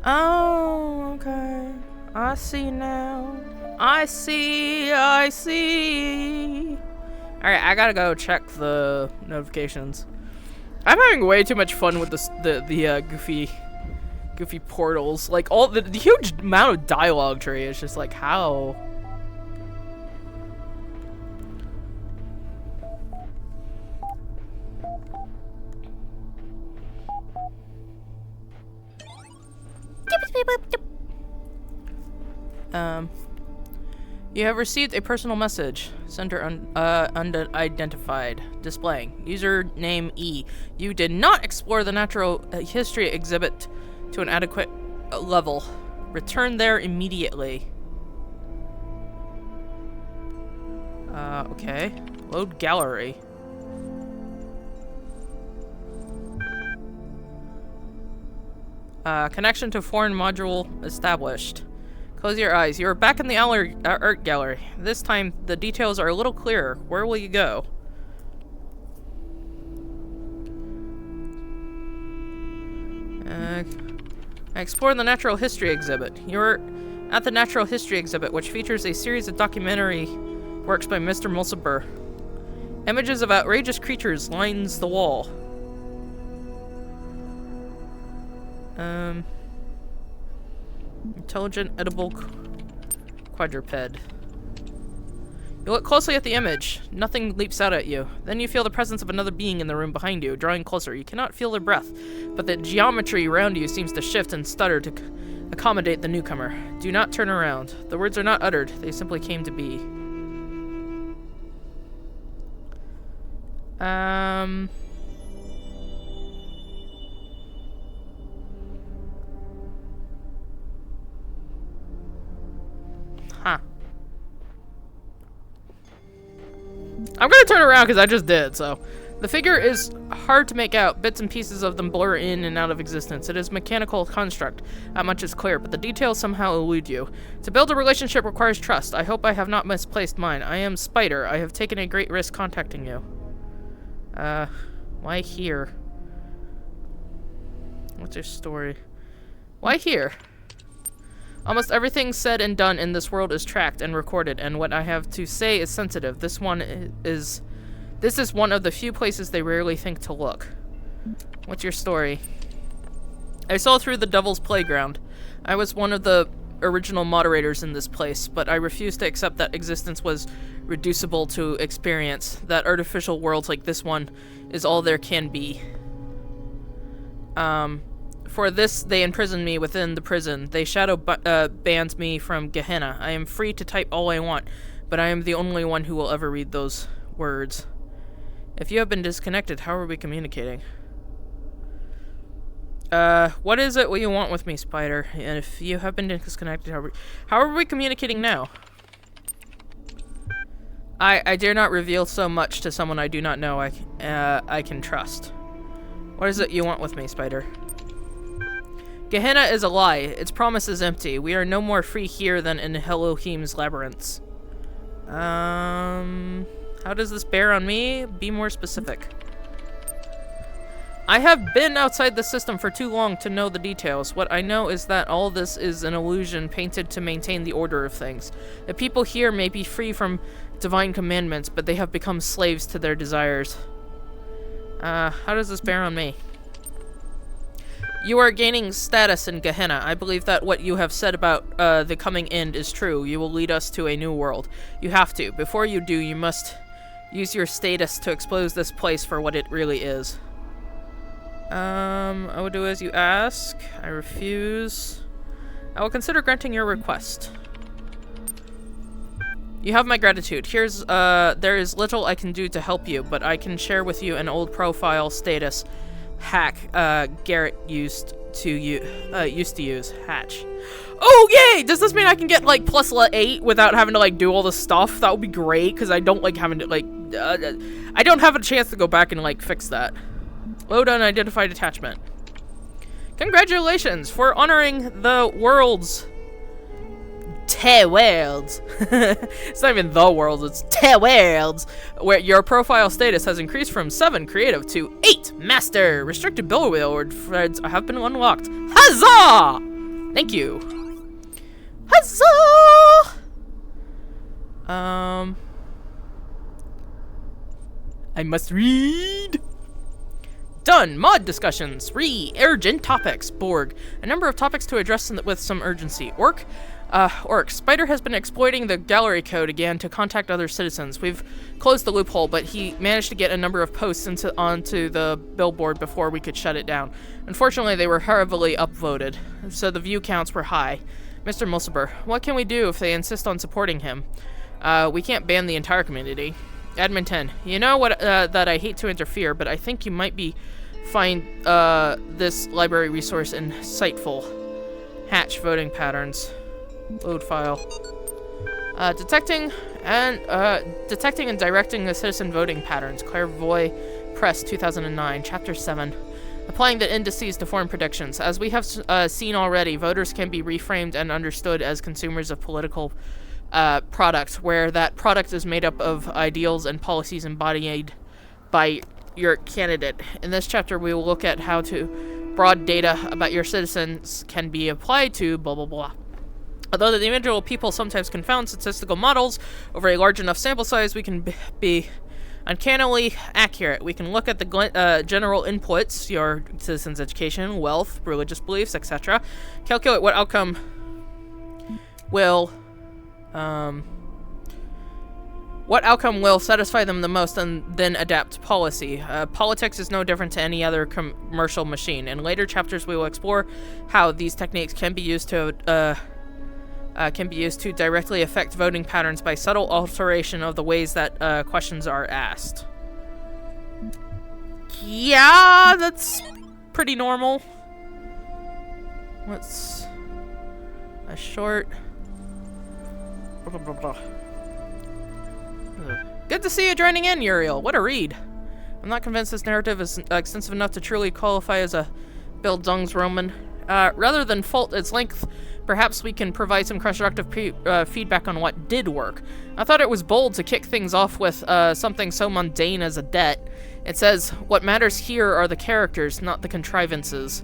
Oh, okay. I see now. I see. Alright, I gotta go check the notifications. I'm having way too much fun with the goofy portals. Like, all the huge amount of dialogue tree is just like, how? You have received a personal message. Sender unidentified. Displaying. Username E. You did not explore the natural history exhibit to an adequate level. Return there immediately. Okay. Load gallery. Connection to foreign module established. Close your eyes. You are back in the art gallery. This time, the details are a little clearer. Where will you go? Explore the natural history exhibit. You're at the natural history exhibit, which features a series of documentary works by Mr. Mulciber. Images of outrageous creatures lines the wall. Intelligent, edible quadruped. You look closely at the image. Nothing leaps out at you. Then you feel the presence of another being in the room behind you, drawing closer. You cannot feel their breath, but the geometry around you seems to shift and stutter to accommodate the newcomer. Do not turn around. The words are not uttered. They simply came to be. Huh. I'm gonna turn around because I just did, so. The figure is hard to make out. Bits and pieces of them blur in and out of existence. It is a mechanical construct. That much is clear, but the details somehow elude you. To build a relationship requires trust. I hope I have not misplaced mine. I am Spider. I have taken a great risk contacting you. Why here? What's your story? Why here? Almost everything said and done in this world is tracked and recorded, and what I have to say is sensitive. This is one of the few places they rarely think to look. What's your story? I saw through the Devil's Playground. I was one of the original moderators in this place, but I refused to accept that existence was reducible to experience, that artificial worlds like this one is all there can be. For this, they imprisoned me within the prison. They shadow banned me from Gehenna. I am free to type all I want, but I am the only one who will ever read those words. If you have been disconnected, how are we communicating? What is it what you want with me, Spider? And if you have been disconnected, how are we communicating now? I dare not reveal so much to someone I do not know I can trust. What is it you want with me, Spider? Gehenna is a lie. Its promise is empty. We are no more free here than in Elohim's labyrinths. How does this bear on me? Be more specific. I have been outside the system for too long to know the details. What I know is that all this is an illusion painted to maintain the order of things. The people here may be free from divine commandments, but they have become slaves to their desires. How does this bear on me? You are gaining status in Gehenna. I believe that what you have said about the coming end is true. You will lead us to a new world. You have to. Before you do, you must use your status to expose this place for what it really is. I will do as you ask. I refuse. I will consider granting your request. You have my gratitude. There is little I can do to help you, but I can share with you an old profile status hack Garrett used to use. Hatch. Oh yay! Does this mean I can get like plus 8 without having to like do all the stuff? That would be great because I don't like having to like I don't have a chance to go back and like fix that. Load unidentified attachment. Congratulations for honoring the world's worlds. It's not even the worlds, it's worlds. Where your profile status has increased from 7 creative to 8 master. Restricted billboard threads have been unlocked. Huzzah! Thank you. Huzzah! I must read. Done. Mod discussions. Urgent topics. Borg. A number of topics to address with some urgency. Orc. Spider has been exploiting the gallery code again to contact other citizens. We've closed the loophole, but he managed to get a number of posts onto the billboard before we could shut it down. Unfortunately, they were heavily upvoted, so the view counts were high. Mr. Mulciber, what can we do if they insist on supporting him? We can't ban the entire community. Admin 10, you know what? That I hate to interfere, but I think you might find this library resource insightful. Hatch voting patterns. Load file. Detecting and directing the citizen voting patterns. Clairvoy Press 2009, Chapter 7. Applying the indices to form predictions. As we have seen already, voters can be reframed and understood as consumers of political product, where that product is made up of ideals and policies embodied by your candidate. In this chapter, we will look at how broad data about your citizens can be applied to blah blah blah. Although the individual people sometimes confound statistical models over a large enough sample size, we can be uncannily accurate. We can look at the general inputs, your citizens' education, wealth, religious beliefs, etc., calculate what outcome will, what outcome will satisfy them the most and then adapt policy. Politics is no different to any other commercial machine. In later chapters, we will explore how these techniques can be used to directly affect voting patterns by subtle alteration of the ways that questions are asked. Yeah, that's pretty normal. What's a short... Good to see you joining in, Uriel. What a read. I'm not convinced this narrative is extensive enough to truly qualify as a Bildungsroman. Rather than fault its length, perhaps we can provide some constructive feedback on what did work. I thought it was bold to kick things off with something so mundane as a debt. It says, what matters here are the characters, not the contrivances.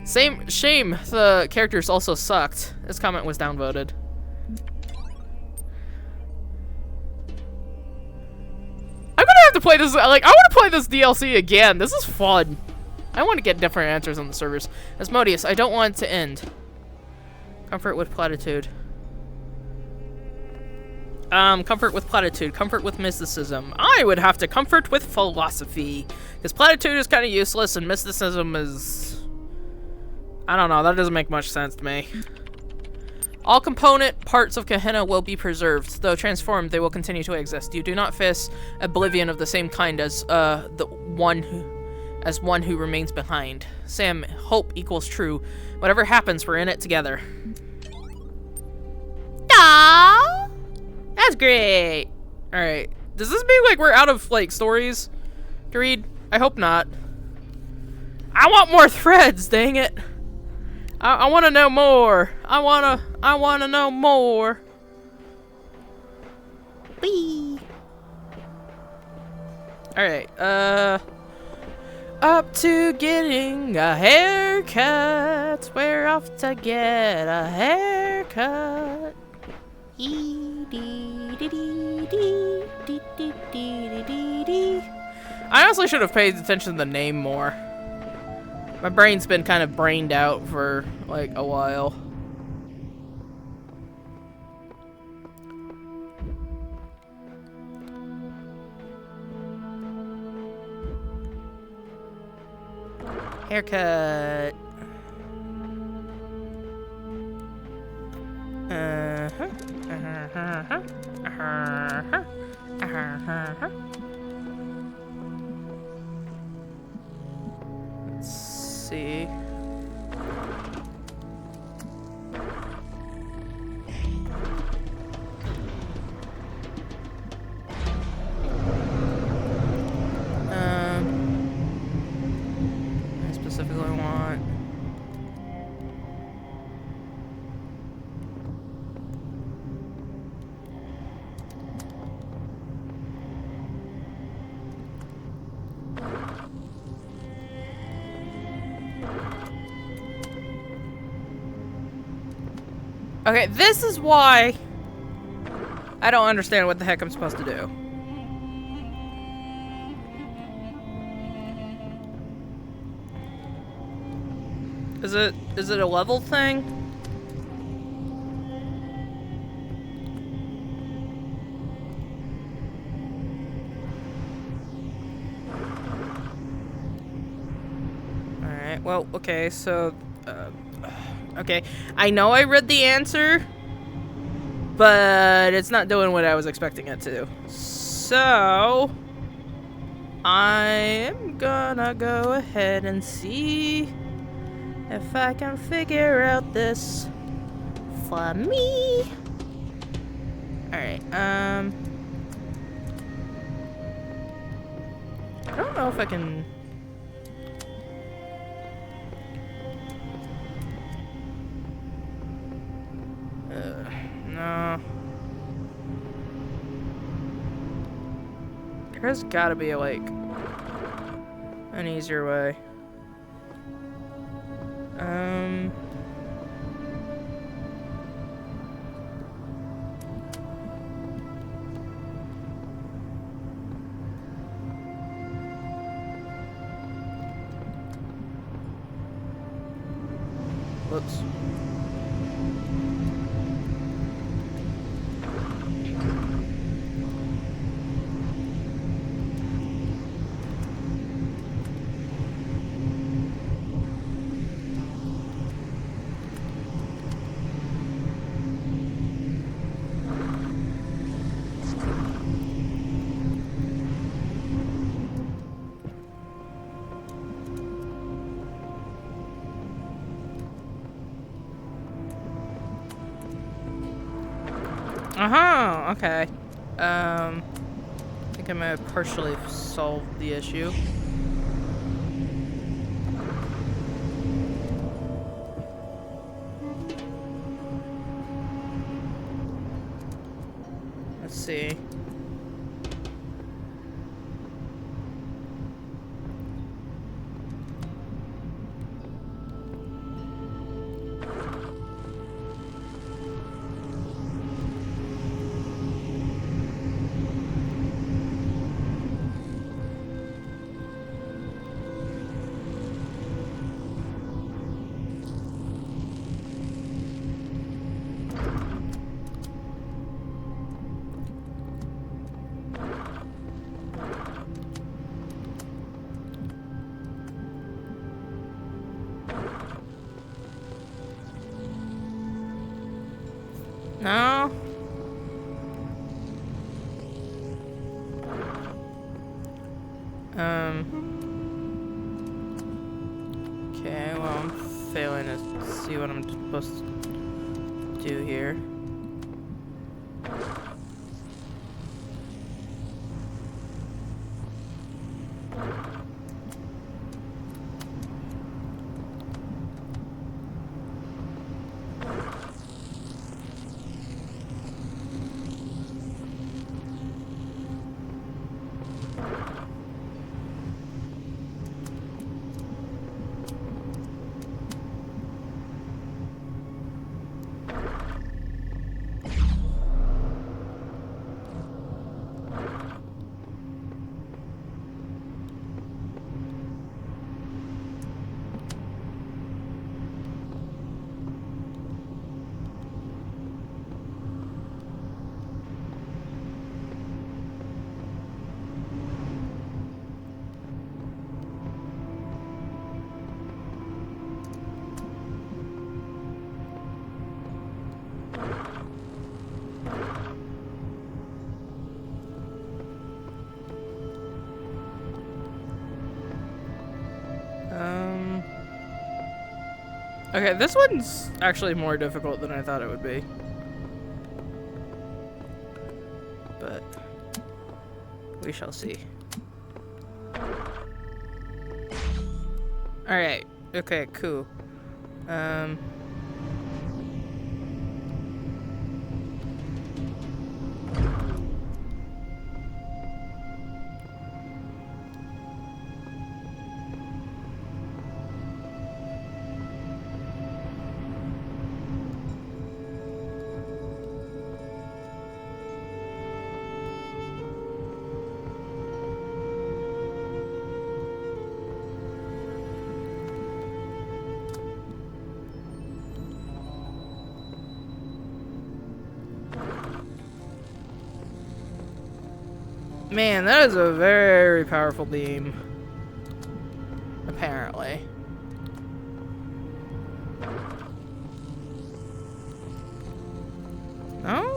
Shame the characters also sucked. This comment was downvoted. I'm gonna have to play this, like, I want to play this DLC again. This is fun. I want to get different answers on the servers. Asmodeus, I don't want it to end. Comfort with platitude. Comfort with platitude. Comfort with mysticism. I would have to comfort with philosophy. Because platitude is kind of useless and mysticism is... I don't know, that doesn't make much sense to me. All component parts of Gehenna will be preserved. Though transformed, they will continue to exist. You do not face oblivion of the same kind as one who remains behind. Sam, hope equals true. Whatever happens, we're in it together. Aww! That's great. Alright. Does this mean, like, we're out of, like, stories to read? I hope not. I want more threads, dang it. I want to know more. I want to know more. Whee! Alright, up to getting a haircut. We're off to get a haircut. I honestly should have paid attention to the name more. My brain's been kind of brained out for, like, a while. Haircut. Let's see. I specifically want. Okay, this is why I don't understand what the heck I'm supposed to do. Is it a level thing? Alright, well, okay, so okay, I know I read the answer, but it's not doing what I was expecting it to. So, I am gonna go ahead and see if I can figure out this for me. Alright, I don't know if I can... no. There's gotta be, like, an easier way. Whoops. Oh, okay. I think I might have partially solved the issue. Let's see. No? Okay, well, I'm failing to see what I'm supposed to do here. Okay, this one's actually more difficult than I thought it would be. But we shall see. Alright. Okay, cool. Man, that is a very powerful beam. Apparently. No?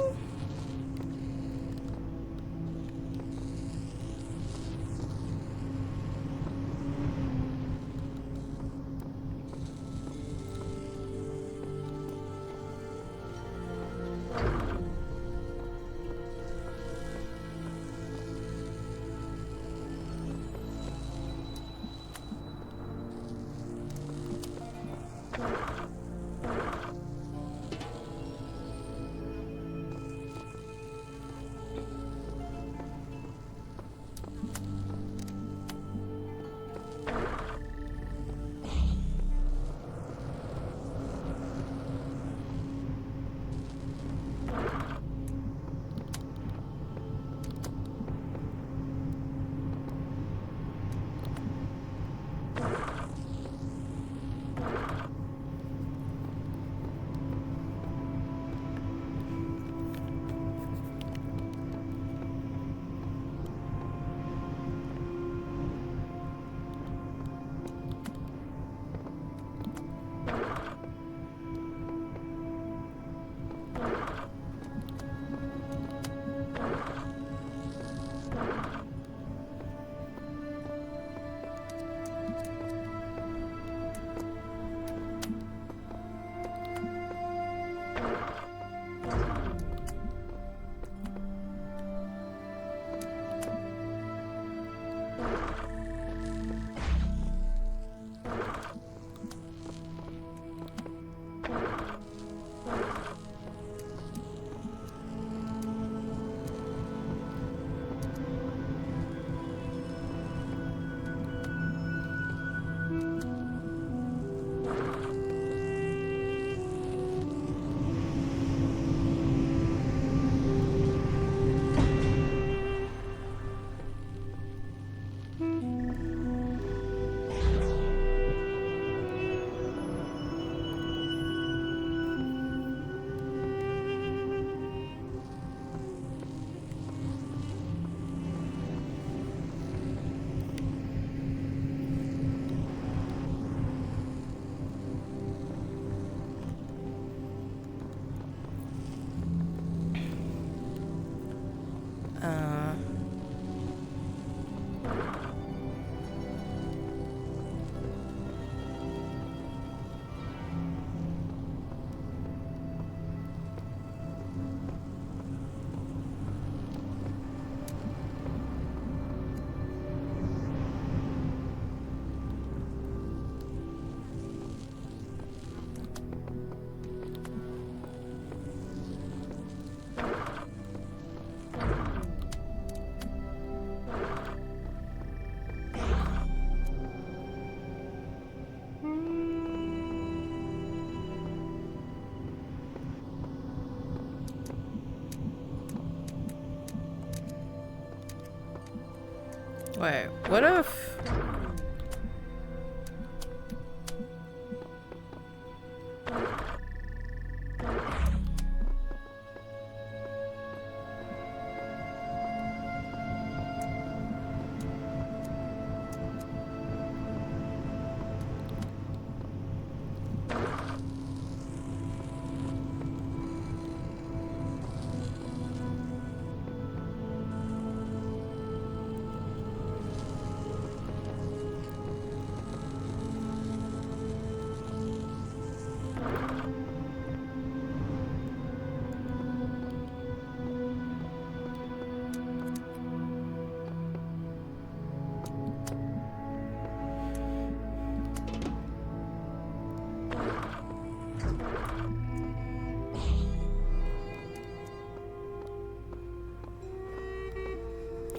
Wait, what if...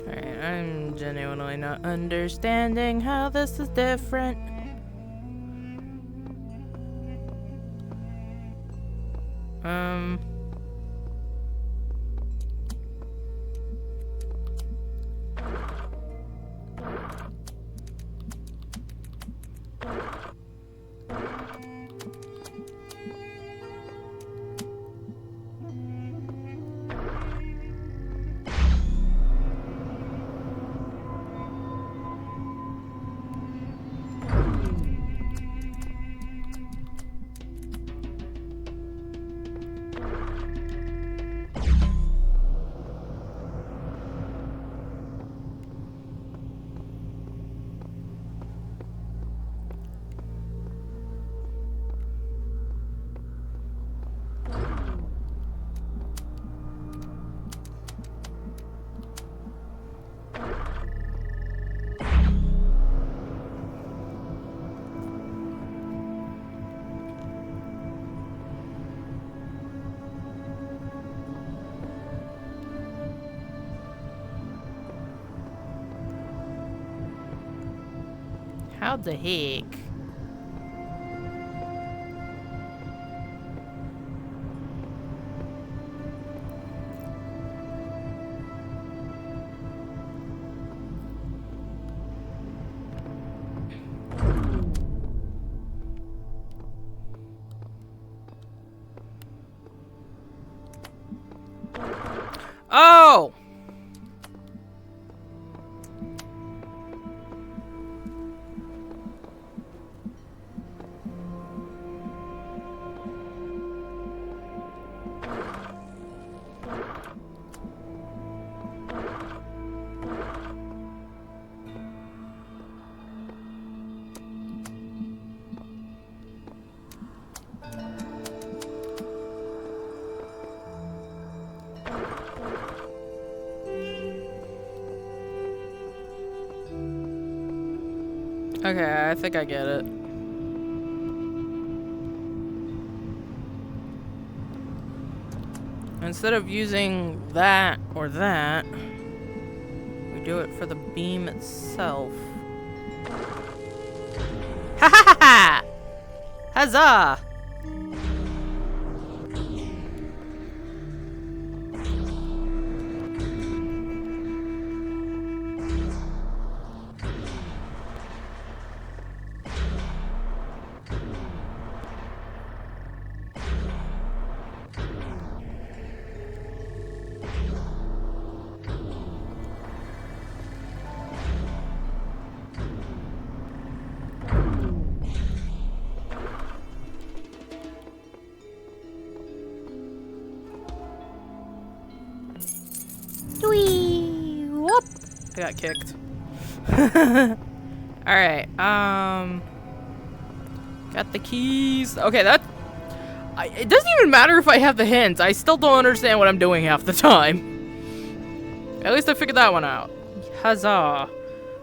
Alright, I'm genuinely not understanding how this is different. How the heck? Oh! Okay, I think I get it. Instead of using that or that, we do it for the beam itself. Ha ha ha ha! Huzzah! Whee! Whoop! I got kicked. Alright, got the keys. Okay, it doesn't even matter if I have the hints. I still don't understand what I'm doing half the time. At least I figured that one out. Huzzah.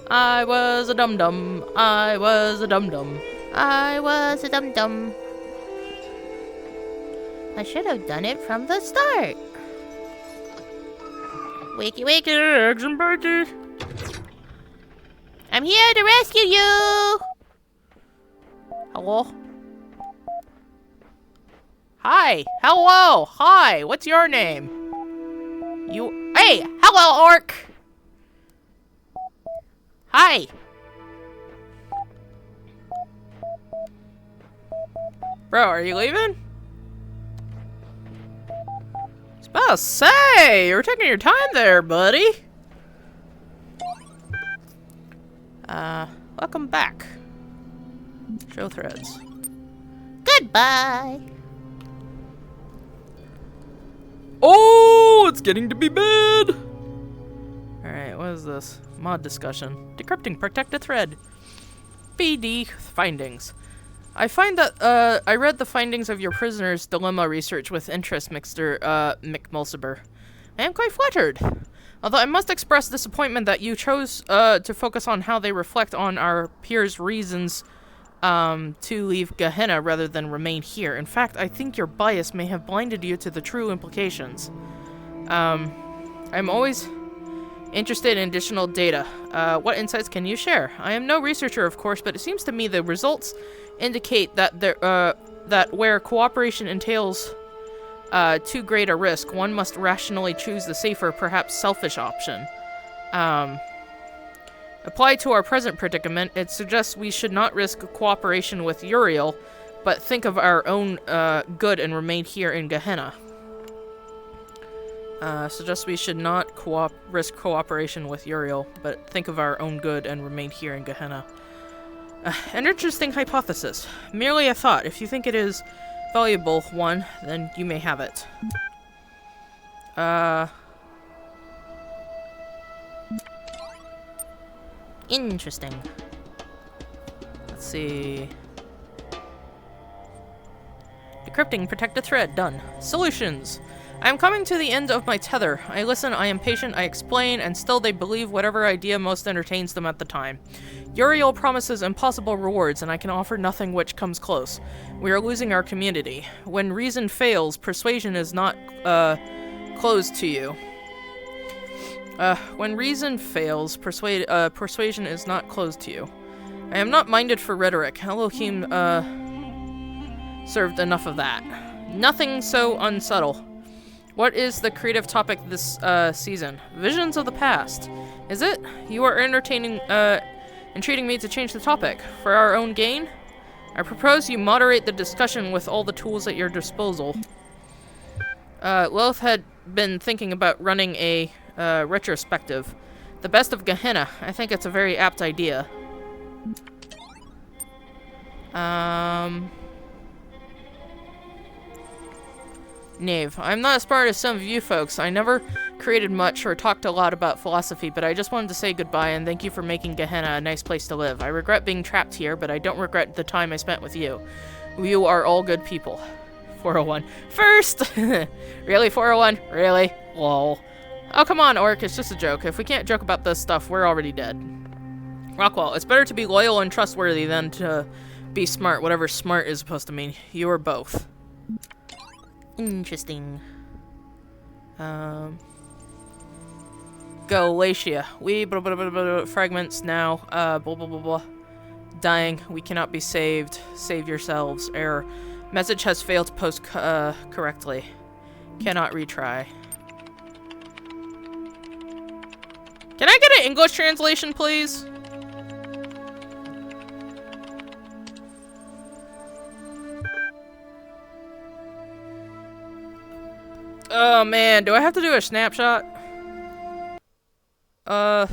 I was a dum-dum. I was a dum-dum. I was a dum-dum. I should have done it from the start. Wakey, wakey. Eggs and bacon. I'm here to rescue you. Hello? Hi. Hello. Hi. What's your name? Hey. Hello, orc. Hi. Bro, are you leaving? I was about to say, you're taking your time there, buddy. Welcome back. Show threads. Goodbye. Oh, it's getting to be bad. Alright, what is this? Mod discussion. Decrypting protected thread. BD findings. I find that, I read the findings of your prisoner's dilemma research with interest, Mr. McMulciber. I am quite flattered. Although I must express disappointment that you chose, to focus on how they reflect on our peers' reasons, to leave Gehenna rather than remain here. In fact, I think your bias may have blinded you to the true implications. I'm always interested in additional data. What insights can you share? I am no researcher, of course, but it seems to me the results indicate that that where cooperation entails too great a risk, one must rationally choose the safer, perhaps selfish option. Applied to our present predicament, it suggests we should not risk cooperation with Uriel, but think of our own good and remain here in Gehenna. Suggests we should not risk cooperation with Uriel, but think of our own good and remain here in Gehenna. An interesting hypothesis. Merely a thought. If you think it is valuable one, then you may have it. Interesting. Let's see. Decrypting protected thread. Done. Solutions. I am coming to the end of my tether. I listen, I am patient, I explain, and still they believe whatever idea most entertains them at the time. Uriel promises impossible rewards, and I can offer nothing which comes close. We are losing our community. When reason fails, persuasion is not, closed to you. When reason fails, persuasion is not closed to you. I am not minded for rhetoric. Elohim, served enough of that. Nothing so unsubtle. What is the creative topic this, season? Visions of the past. Is it? You are entreating me to change the topic. For our own gain? I propose you moderate the discussion with all the tools at your disposal. Loth had been thinking about running a, retrospective. The best of Gehenna. I think it's a very apt idea. Knave. I'm not as smart as some of you folks. I never created much or talked a lot about philosophy, but I just wanted to say goodbye and thank you for making Gehenna a nice place to live. I regret being trapped here, but I don't regret the time I spent with you. You are all good people. 401. First! Really, 401? Really? Lol. Oh, come on, Orc. It's just a joke. If we can't joke about this stuff, we're already dead. Rockwell, it's better to be loyal and trustworthy than to be smart, whatever smart is supposed to mean. You are both. Interesting. Galatia. We fragments now. Blah blah blah blah. Dying. We cannot be saved. Save yourselves. Error. Message has failed to post correctly. Cannot retry. Can I get an English translation, please? Oh man, do I have to do a snapshot? Oh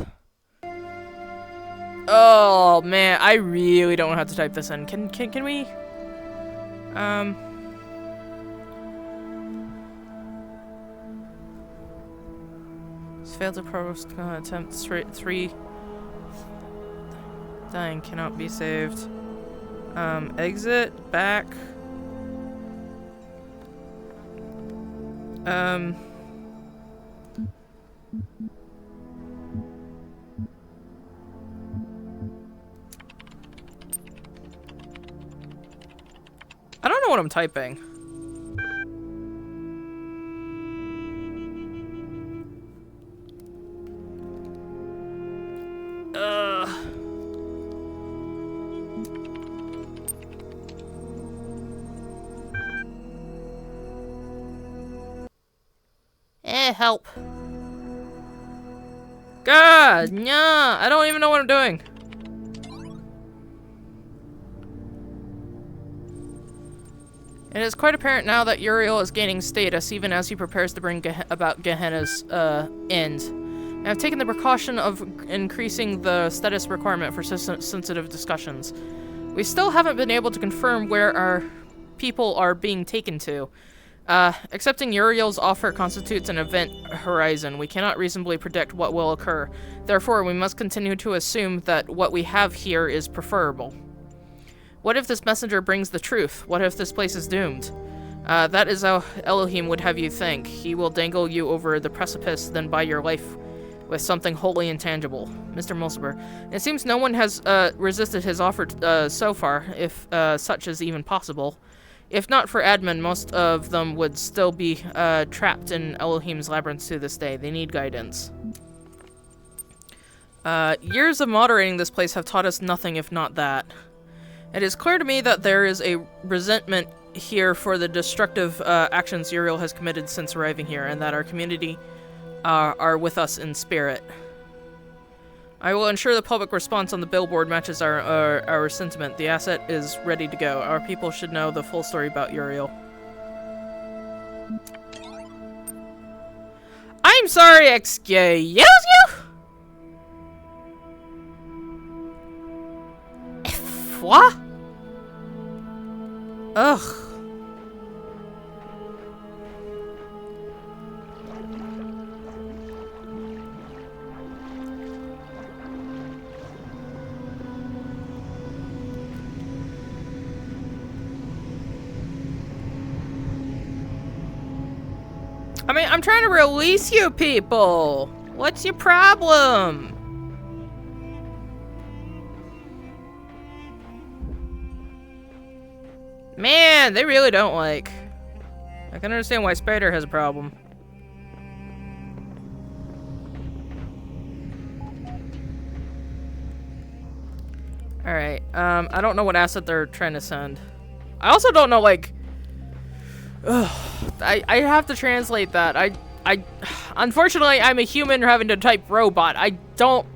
man, I really don't know how to type this in. Can we? Failed to post attempt 3. Dying cannot be saved. Exit back. I don't know what I'm typing. Help. God, nah, I don't even know what I'm doing. It is quite apparent now that Uriel is gaining status, even as he prepares to bring about Gehenna's end. I have taken the precaution of increasing the status requirement for sensitive discussions. We still haven't been able to confirm where our people are being taken to. Accepting Uriel's offer constitutes an event horizon. We cannot reasonably predict what will occur. Therefore, we must continue to assume that what we have here is preferable. What if this messenger brings the truth? What if this place is doomed? That is how Elohim would have you think. He will dangle you over the precipice, then buy your life with something wholly intangible. Mr. Mulciber, it seems no one has resisted his offer so far, if such is even possible. If not for admin, most of them would still be trapped in Elohim's labyrinth to this day. They need guidance. Years of moderating this place have taught us nothing if not that. It is clear to me that there is a resentment here for the destructive actions Uriel has committed since arriving here, and that our community are with us in spirit. I will ensure the public response on the billboard matches our sentiment. The asset is ready to go. Our people should know the full story about Uriel. I'm sorry, excuse you? What? Ugh. I mean, I'm trying to release you people. What's your problem? Man, they really don't like. I can understand why Spider has a problem. Alright, I don't know what asset they're trying to send. I also don't know, like... I have to translate that. Unfortunately, I'm a human having to type robot. I don't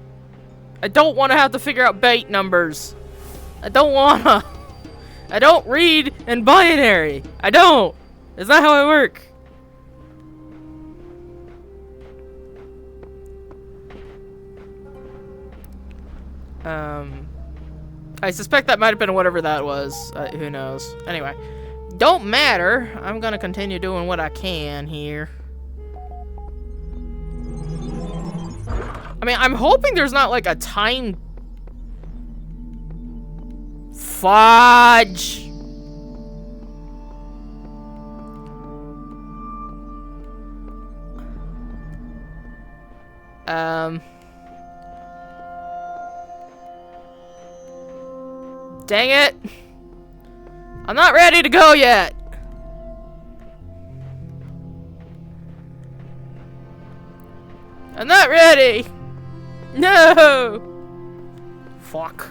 want to have to figure out bait numbers. I don't wanna. I don't read in binary. I don't. Is that how I work? I suspect that might have been whatever that was. Who knows? Anyway. Don't matter. I'm gonna continue doing what I can here. I mean, I'm hoping there's not like a time... Fudge! Dang it! I'm not ready to go yet! I'm not ready! No! Fuck.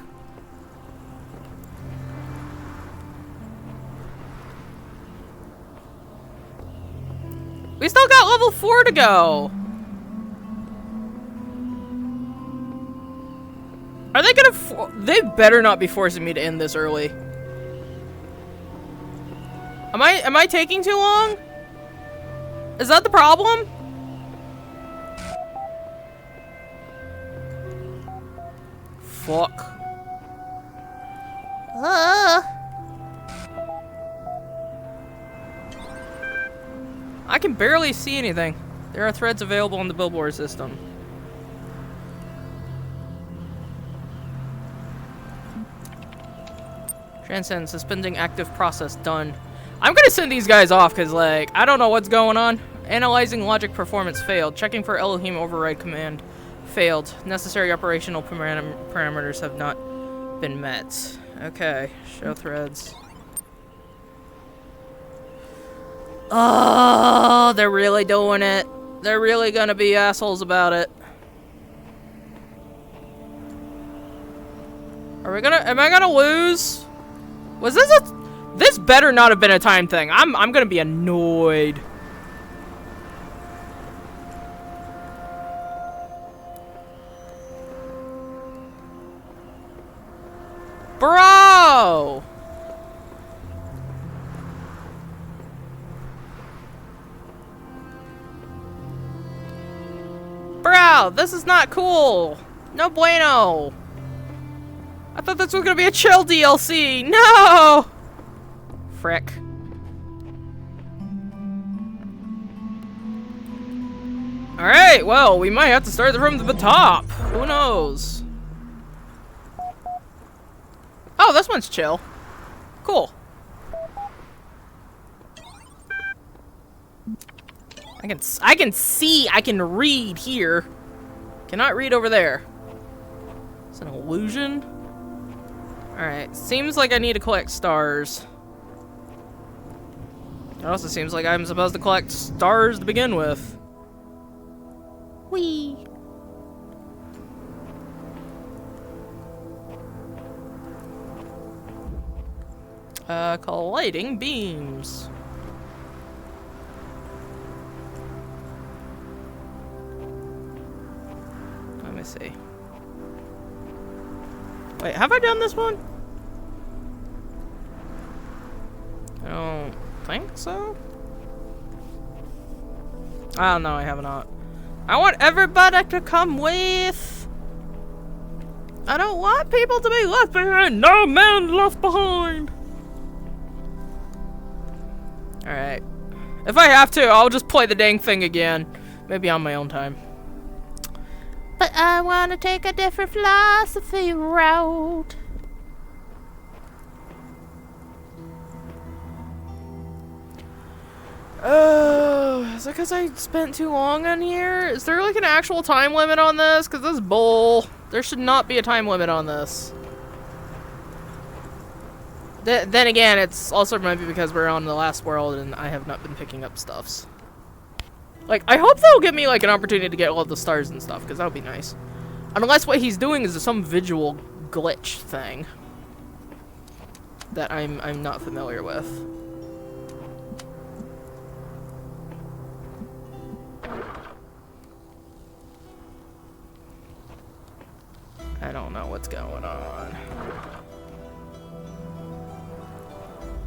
We still got level 4 to go! Are they gonna they better not be forcing me to end this early. Am I taking too long? Is that the problem? Fuck. I can barely see anything. There are threads available on the billboard system. Transcend, suspending active process, done. I'm gonna send these guys off because, like, I don't know what's going on. Analyzing logic performance failed. Checking for Elohim override command failed. Necessary operational parameters have not been met. Okay, show threads. Oh, they're really doing it. They're really gonna be assholes about it. Are we gonna, am I gonna lose? Was this this better not have been a time thing. I'm gonna be annoyed. Bro! Bro, this is not cool. No bueno. I thought this was gonna be a chill DLC. No! Frick. Alright, well, we might have to start from the top. Who knows? Oh, this one's chill. Cool. I can see, I can read here. Cannot read over there. It's an illusion. Alright, seems like I need to collect stars. It also seems like I'm supposed to collect stars to begin with. Whee! Colliding beams. Let me see. Wait, have I done this one? I don't think so. Oh no, I have not. I want everybody to come with. I don't want people to be left behind. No man left behind. Alright. If I have to, I'll just play the dang thing again. Maybe on my own time. But I want to take a different philosophy route. Oh, is it because I spent too long on here? Is there like an actual time limit on this? Because this is bull. There should not be a time limit on this. Then again, it's also maybe because we're on the last world and I have not been picking up stuffs. Like, I hope they'll give me like an opportunity to get all the stars and stuff, because that would be nice. Unless what he's doing is some visual glitch thing that I'm not familiar with. I don't know what's going on.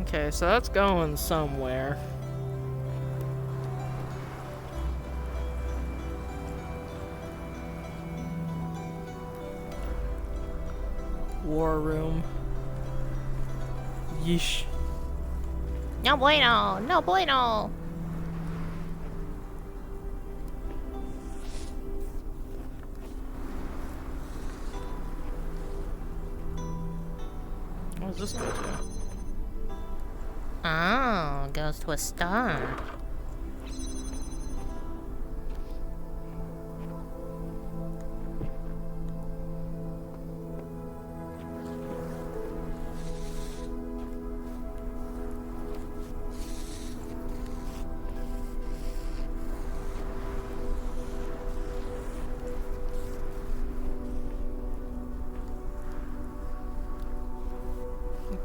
Okay, so that's going somewhere. War room. Yeesh. No bueno, no bueno. What does this go to? Oh, goes to a star.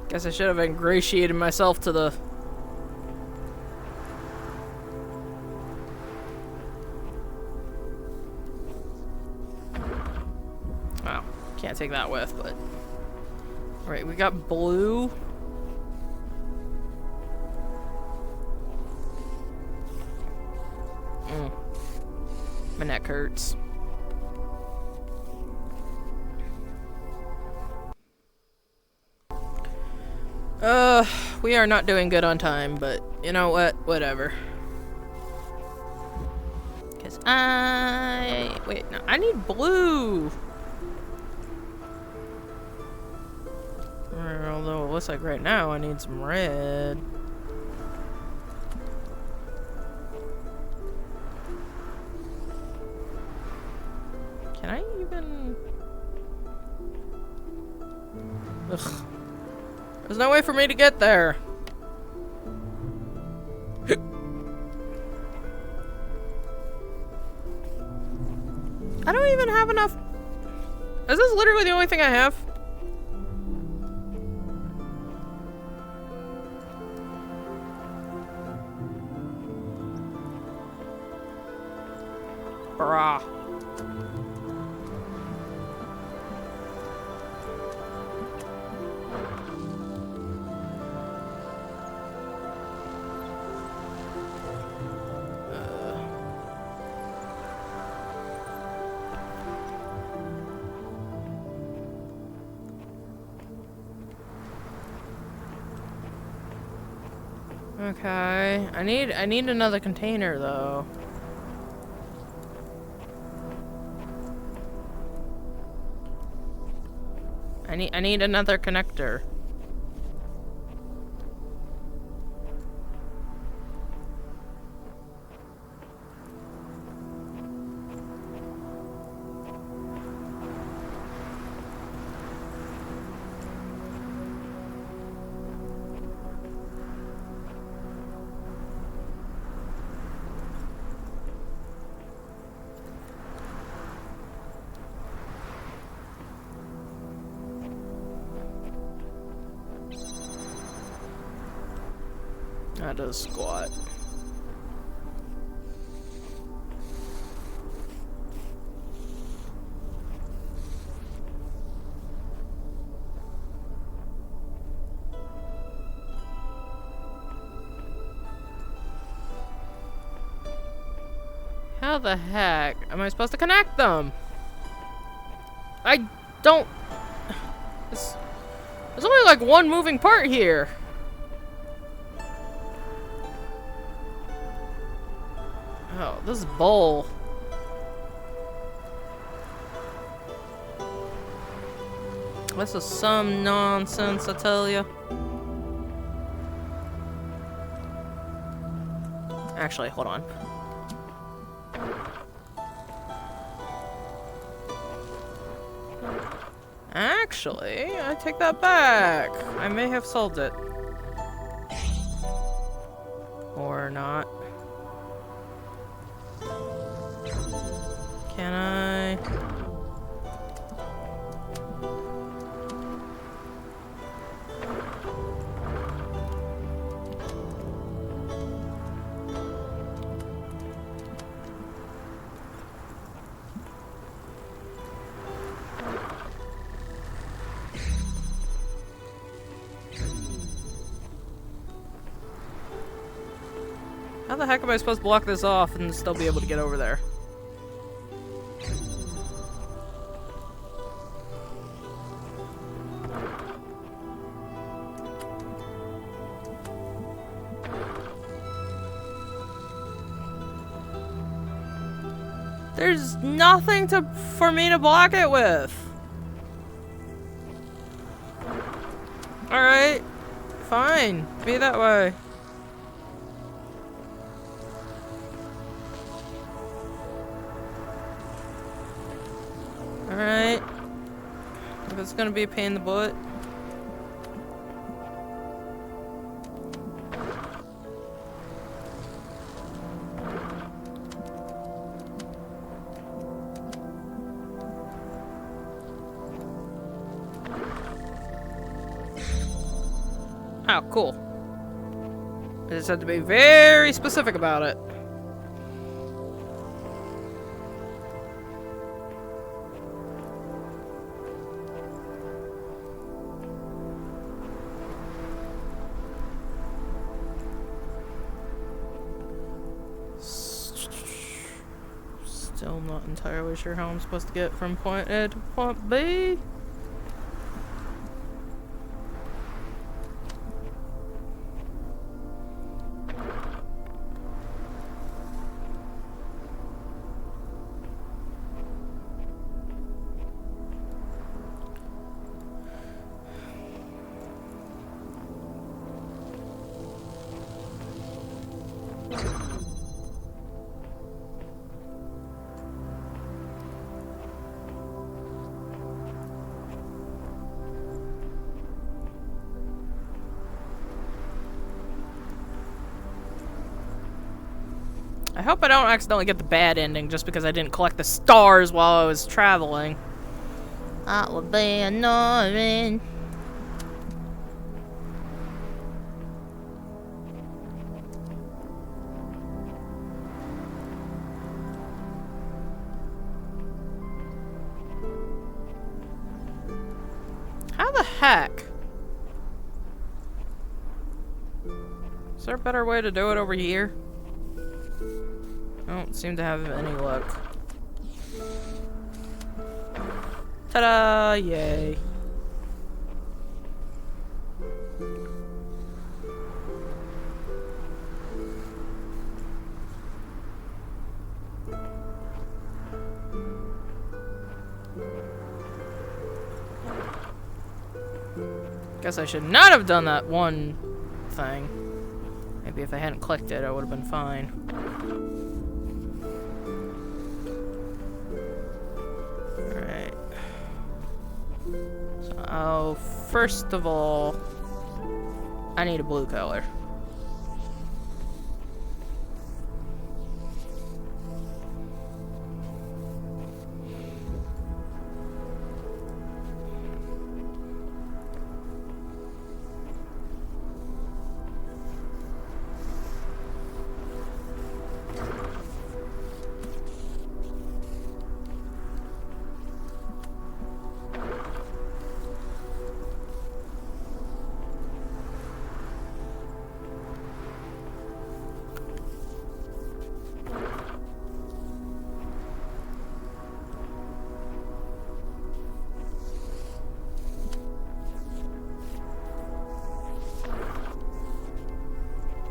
Guess I should have ingratiated myself to the... Wow, can't take that with, but... Alright, we got blue. My neck hurts. We are not doing good on time, but you know what? Whatever. Cause wait, no, I need blue. Although it looks like right now I need some red. Can I even... Ugh. There's no way for me to get there. I don't even have enough. Is this literally the only thing I have? Brah. Okay. I need another container though. I need another connector. That does squat. How the heck am I supposed to connect them? I don't... There's only like one moving part here. Oh, this bowl. This is some nonsense, I tell you. Actually, hold on. Actually, I take that back. I may have solved it. Or not. Can I? How the heck am I supposed to block this off and still be able to get over there? There's nothing for me to block it with. Alright. Fine. Be that way. Alright. If it's gonna be a pain in the butt. Oh, cool. I just had to be very specific about it. Still not entirely sure how I'm supposed to get from point A to point B. I hope I don't accidentally get the bad ending just because I didn't collect the stars while I was traveling. That would be annoying. How the heck? Is there a better way to do it over here? I don't seem to have any luck. Ta-da! Yay. Guess I should not have done that one thing. Maybe if I hadn't clicked it, I would have been fine. Alright. So, first of all, I need a blue color.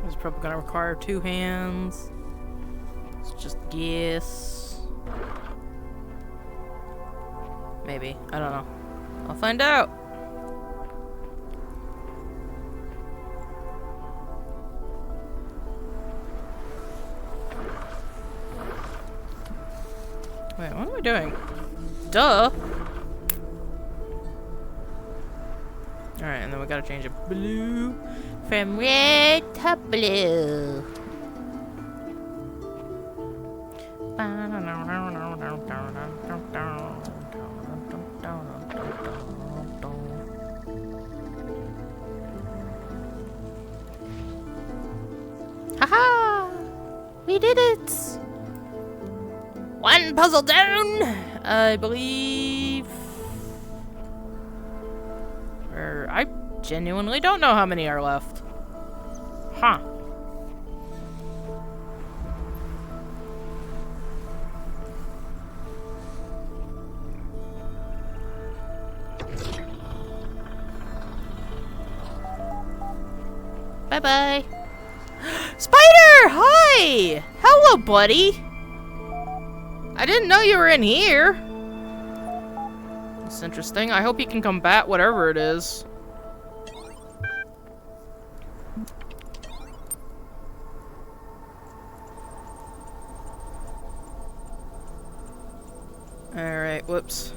It's probably gonna require 2 hands. Let's just guess. Maybe. I don't know. I'll find out. Wait, what am I doing? Duh! Alright, and then we gotta change it blue. From red to blue. Haha! We did it! One puzzle down, I believe. I genuinely don't know how many are left. Huh. Bye-bye. Spider! Hi! Hello, buddy! I didn't know you were in here. That's interesting. I hope you can combat whatever it is. Alright, whoops.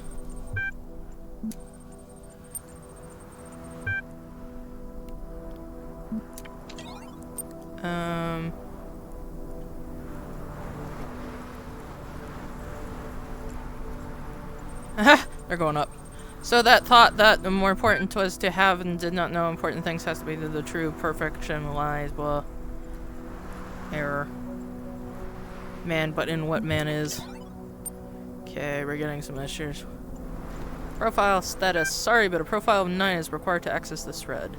They're going up. So that thought that the more important was to have and did not know important things has to be the true perfection lies, blah. Error. Man, but in what man is. Okay, we're getting some issues. Profile status. Sorry, but a profile of 9 is required to access this thread.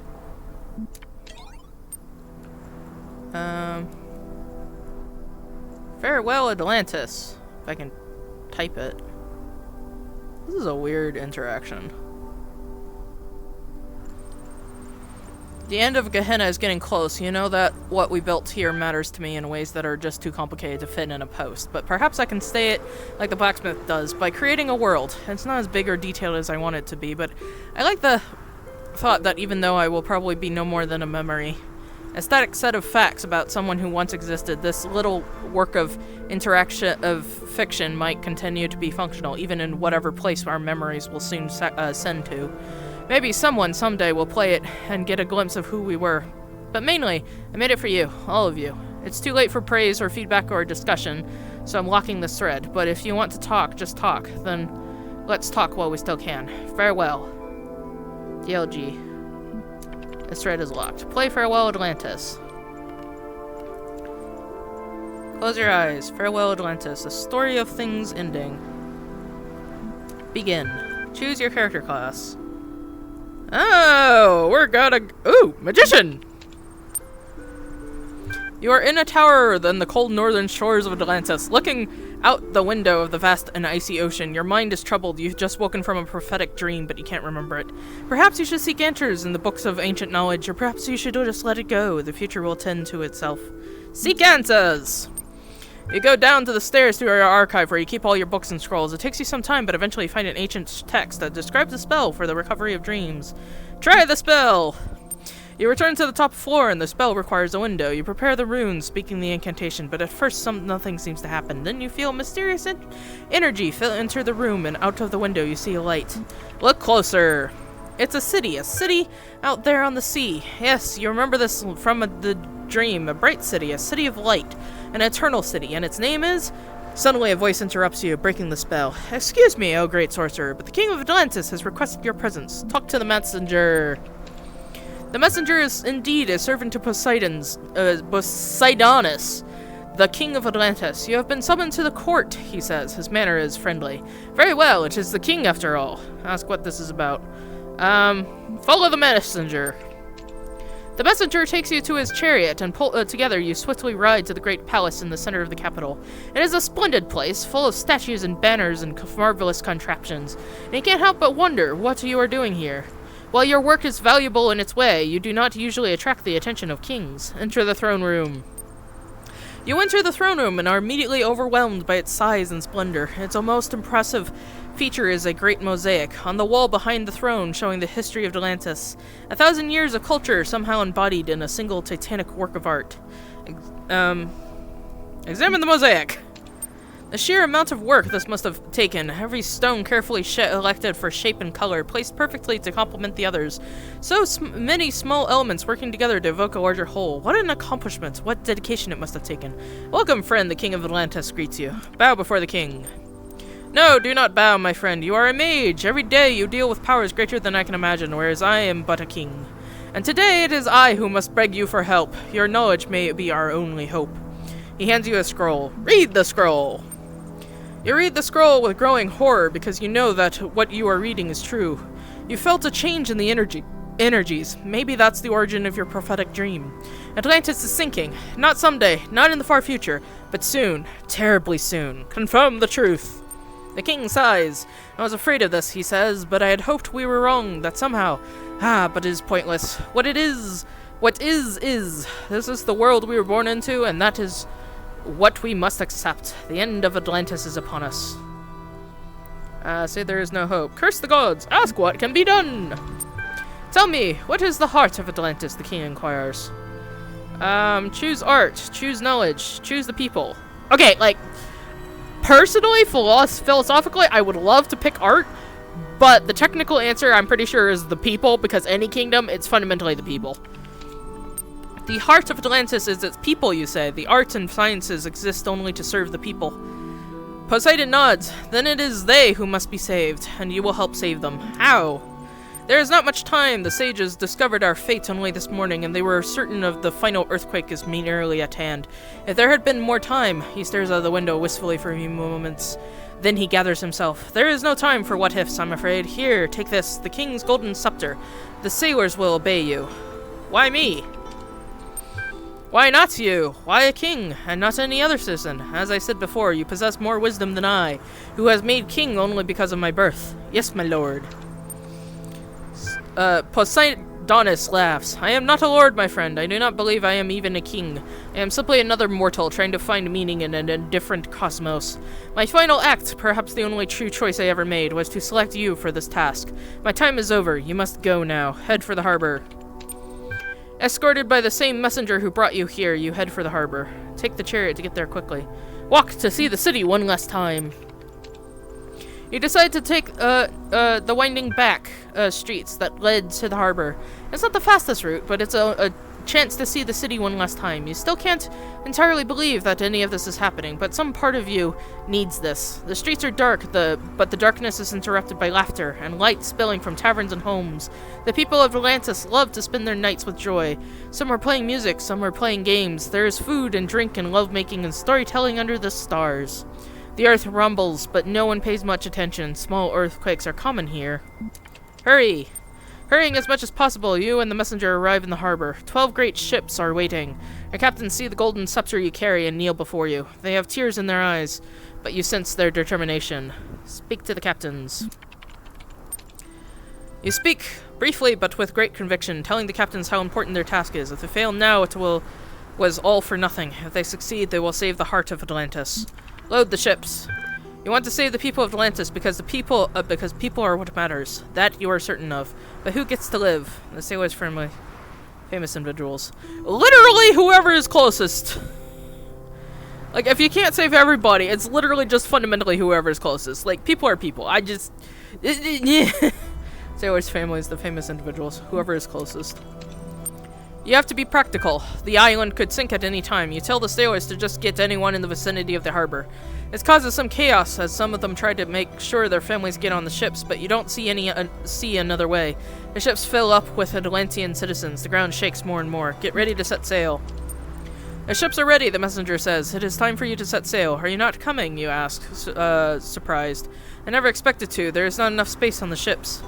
Farewell, Atlantis. If I can type it. This is a weird interaction. The end of Gehenna is getting close. You know that what we built here matters to me in ways that are just too complicated to fit in a post. But perhaps I can stay it like the blacksmith does, by creating a world. It's not as big or detailed as I want it to be, but I like the thought that even though I will probably be no more than a memory, a static set of facts about someone who once existed, this little work of interaction of fiction might continue to be functional, even in whatever place our memories will soon send to. Maybe someone someday will play it and get a glimpse of who we were. But mainly, I made it for you, all of you. It's too late for praise or feedback or discussion, so I'm locking this thread. But if you want to talk, just talk. Then let's talk while we still can. Farewell. DLG. This thread is locked. Play Farewell Atlantis. Close your eyes. Farewell Atlantis. A story of things ending. Begin. Choose your character class. Oh, we're gonna... Ooh, magician! You are in a tower on the cold northern shores of Atlantis, looking out the window of the vast and icy ocean. Your mind is troubled. You've just woken from a prophetic dream, but you can't remember it. Perhaps you should seek answers in the books of ancient knowledge, or perhaps you should just let it go. The future will tend to itself. Seek answers! You go down to the stairs to your archive where you keep all your books and scrolls. It takes you some time, but eventually you find an ancient text that describes a spell for the recovery of dreams. Try the spell! You return to the top floor and the spell requires a window. You prepare the runes, speaking the incantation, but at first nothing seems to happen. Then you feel mysterious energy enter the room, and out of the window you see a light. Look closer! It's a city out there on the sea. Yes, you remember this from the dream, a bright city, a city of light, an eternal city, and its name is... Suddenly a voice interrupts you, breaking the spell. Excuse me, O great sorcerer, but the king of Atlantis has requested your presence. Talk to the messenger. The messenger is indeed a servant to Poseidonus, the king of Atlantis. You have been summoned to the court, he says. His manner is friendly. Very well, it is the king after all. Ask what this is about. Follow the messenger. The messenger takes you to his chariot, and together you swiftly ride to the great palace in the center of the capital. It is a splendid place, full of statues and banners and marvelous contraptions, and you can't help but wonder what you are doing here. While your work is valuable in its way, you do not usually attract the attention of kings. Enter the throne room. You enter the throne room and are immediately overwhelmed by its size and splendor. Its most impressive feature is a great mosaic on the wall behind the throne showing the history of Atlantis. 1,000 years of culture somehow embodied in a single titanic work of art. Examine the mosaic. The sheer amount of work this must have taken, every stone carefully selected for shape and color, placed perfectly to complement the others. So many small elements working together to evoke a larger whole. What an accomplishment, what dedication it must have taken. Welcome, friend, the king of Atlantis greets you. Bow before the king. No, do not bow, my friend. You are a mage. Every day you deal with powers greater than I can imagine, whereas I am but a king. And today it is I who must beg you for help. Your knowledge may be our only hope. He hands you a scroll. Read the scroll. You read the scroll with growing horror because you know that what you are reading is true. You felt a change in the energies. Maybe that's the origin of your prophetic dream. Atlantis is sinking. Not someday, not in the far future, but soon, terribly soon. Confirm the truth. The king sighs. I was afraid of this, he says, but I had hoped we were wrong, that somehow... but it is pointless. What is. This is the world we were born into, and that is... what we must accept. The end of Atlantis is upon us. Say there is no hope. Curse the gods. Ask what can be done. Tell me, what is the heart of Atlantis? The king inquires. Choose art. Choose knowledge. Choose the people. Okay, like, personally, philosophically, I would love to pick art, but the technical answer, I'm pretty sure, is the people, because any kingdom, it's fundamentally the people. The heart of Atlantis is its people, you say. The arts and sciences exist only to serve the people. Poseidon nods. Then it is they who must be saved, and you will help save them. How? There is not much time. The sages discovered our fate only this morning, and they were certain of the final earthquake is nearly at hand. If there had been more time, he stares out of the window wistfully for a few moments. Then he gathers himself. There is no time for what-ifs, I'm afraid. Here, take this, the king's golden scepter. The sailors will obey you. Why me? Why not you? Why a king, and not any other citizen? As I said before, you possess more wisdom than I, who has made king only because of my birth. Yes, my lord. Poseidonus laughs. I am not a lord, my friend. I do not believe I am even a king. I am simply another mortal trying to find meaning in an indifferent cosmos. My final act, perhaps the only true choice I ever made, was to select you for this task. My time is over. You must go now. Head for the harbor. Escorted by the same messenger who brought you here, you head for the harbor. Take the chariot to get there quickly. Walk to see the city one last time. You decide to take the winding back streets that led to the harbor. It's not the fastest route, but it's a chance to see the city one last time. You still can't entirely believe that any of this is happening, but some part of you needs this. The streets are dark, but the darkness is interrupted by laughter and light spilling from taverns and homes. The people of Atlantis love to spend their nights with joy. Some are playing music, some are playing games. There is food and drink and lovemaking and storytelling under the stars. The earth rumbles, but no one pays much attention. Small earthquakes are common here. Hurry! Hurrying as much as possible, you and the messenger arrive in the harbor. 12 great ships are waiting. Your captains see the golden scepter you carry and kneel before you. They have tears in their eyes, but you sense their determination. Speak to the captains. You speak briefly, but with great conviction, telling the captains how important their task is. If they fail now, it will was all for nothing. If they succeed, they will save the heart of Atlantis. Load the ships. You want to save the people of Atlantis because people are what matters. That you are certain of. But who gets to live? The sailors firmly famous individuals. Literally whoever is closest. Like, if you can't save everybody, it's literally just fundamentally whoever is closest. Like, people are people. Sailors' families, the famous individuals. Whoever is closest. You have to be practical. The island could sink at any time. You tell the sailors to just get anyone in the vicinity of the harbor. This causes some chaos, as some of them try to make sure their families get on the ships, but you don't see another way. The ships fill up with Atlantean citizens. The ground shakes more and more. Get ready to set sail. The ships are ready, the messenger says. It is time for you to set sail. Are you not coming, you ask, surprised. I never expected to. There is not enough space on the ships.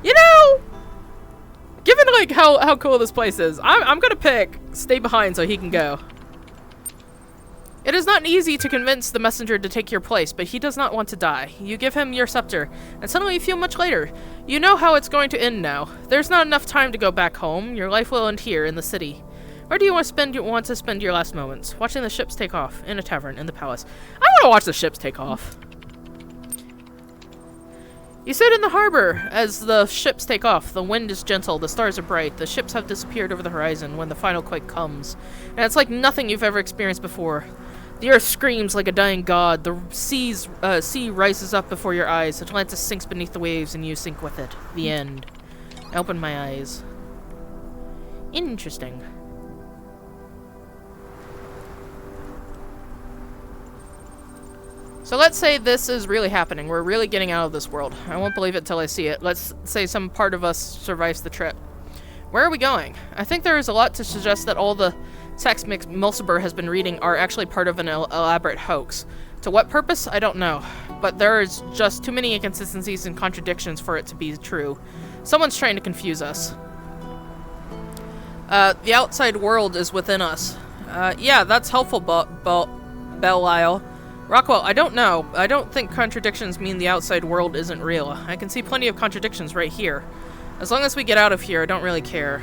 You know, given like how cool this place is, I'm gonna pick stay behind so he can go. It is not easy to convince the messenger to take your place, but he does not want to die. You give him your scepter, and suddenly you feel much lighter. You know how it's going to end now. There's not enough time to go back home. Your life will end here in the city. Where do you want to spend your last moments? Watching the ships take off, in a tavern, in the palace. I want to watch the ships take off. You sit in the harbor as the ships take off. The wind is gentle, the stars are bright, the ships have disappeared over the horizon when the final quake comes. And it's like nothing you've ever experienced before. The earth screams like a dying god, the sea rises up before your eyes, Atlantis sinks beneath the waves and you sink with it. The end. I open my eyes. Interesting. So let's say this is really happening. We're really getting out of this world. I won't believe it till I see it. Let's say some part of us survives the trip. Where are we going? I think there is a lot to suggest that all the texts Mulciber has been reading are actually part of an elaborate hoax. To what purpose? I don't know. But there is just too many inconsistencies and contradictions for it to be true. Someone's trying to confuse us. The outside world is within us. Yeah, that's helpful, Belial. Rockwell, I don't know. I don't think contradictions mean the outside world isn't real. I can see plenty of contradictions right here. As long as we get out of here, I don't really care.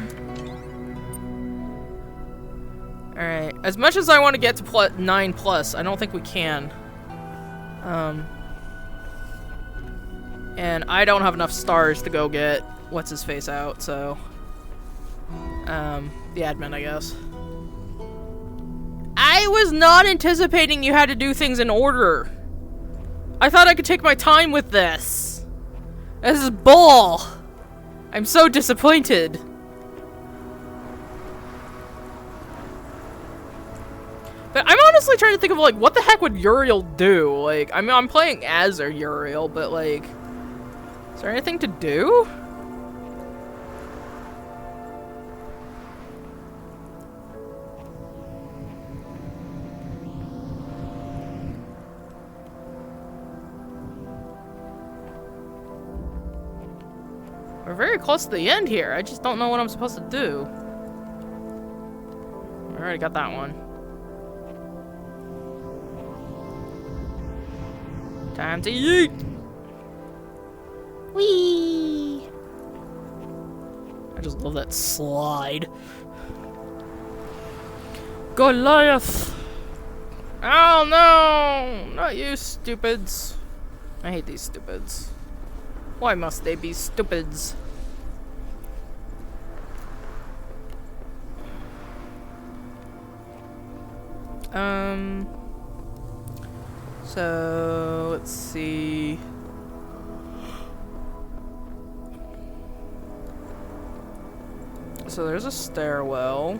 Alright. As much as I want to get to 9+, I don't think we can. And I don't have enough stars to go get what's-his-face out, so... the admin, I guess. I was not anticipating you had to do things in order. I thought I could take my time with this. This is bull. I'm so disappointed. But I'm honestly trying to think of, like, what the heck would Uriel do? Like, I mean, I'm playing as a Uriel, but, like, is there anything to do? We're very close to the end here. I just don't know what I'm supposed to do. I already got that one. Time to eat! Whee! I just love that slide. Goliath! Oh no! Not you stupids. I hate these stupids. Why must they be stupids? So let's see. So there's a stairwell.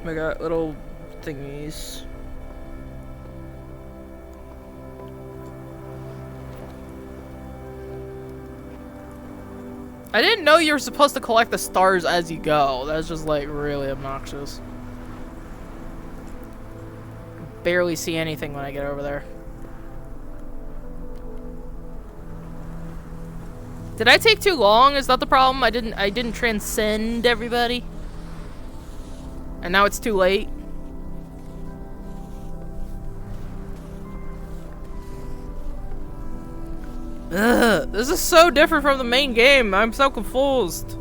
We got little thingies. I didn't know you were supposed to collect the stars as you go. That's just like really obnoxious. Barely see anything when I get over there. Did I take too long? Is that the problem? I didn't transcend everybody. And now it's too late. Ugh, this is so different from the main game. I'm so confused.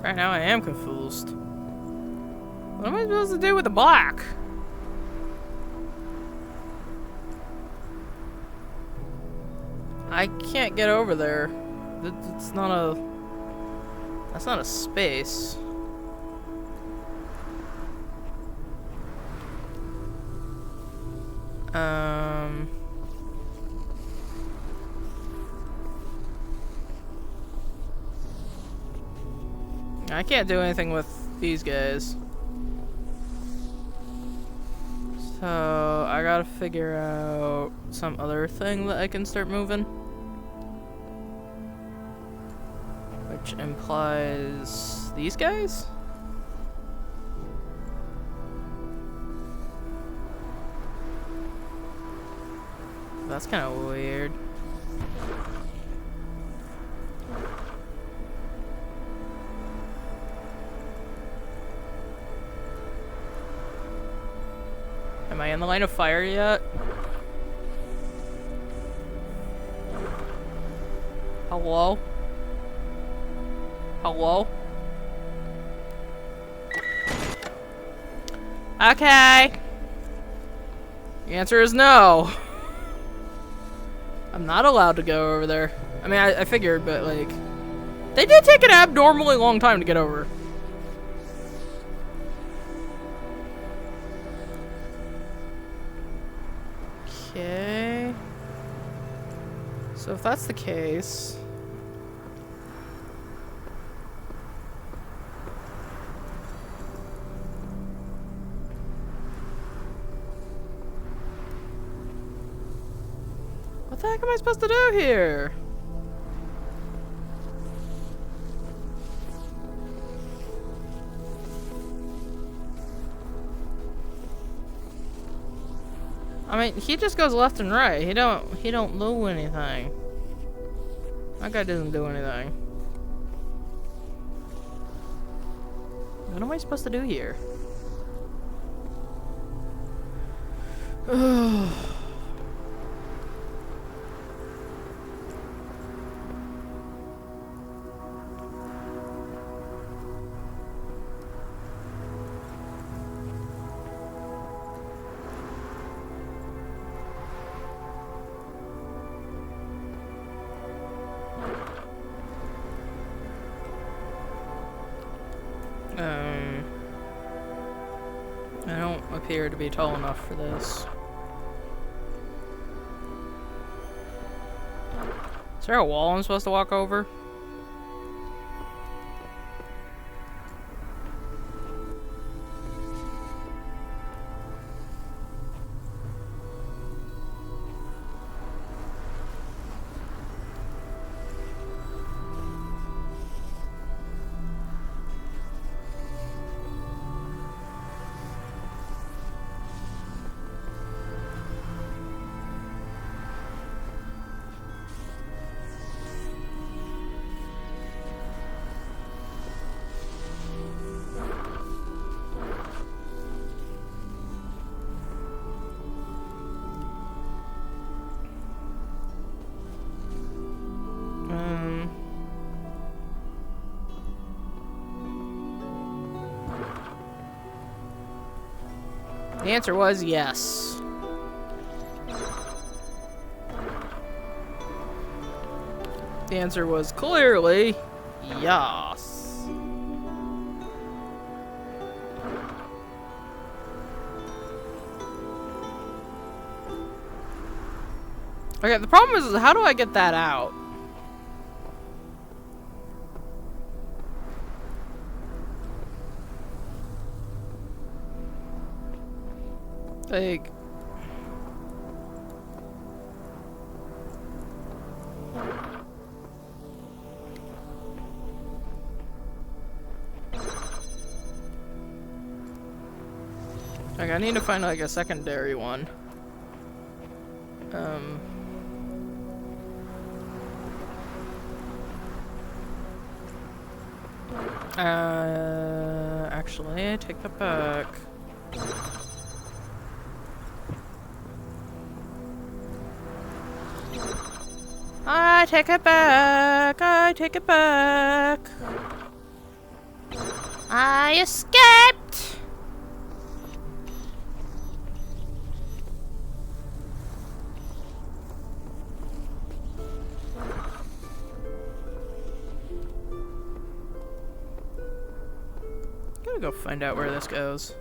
Right now I am confused. What am I supposed to do with the black? I can't get over there. It's not a... That's not a space. I can't do anything with these guys. So, I gotta figure out some other thing that I can start moving. Which implies these guys? That's kind of weird. Am I in the line of fire yet? Hello? Hello? Okay. The answer is no. I'm not allowed to go over there. I mean, I figured, but like... They did take an abnormally long time to get over. Okay. So if that's the case... What the heck am I supposed to do here? I mean, he just goes left and right. He don't do anything. That guy doesn't do anything. What am I supposed to do here? I don't appear to be tall enough for this. Is there a wall I'm supposed to walk over? The answer was yes. The answer was clearly yes. Okay, the problem is how do I get that out? Like... Like, I need to find, like, a secondary one. Actually, I take that back. I take it back. I take it back. I escaped! Gotta go find out where this goes.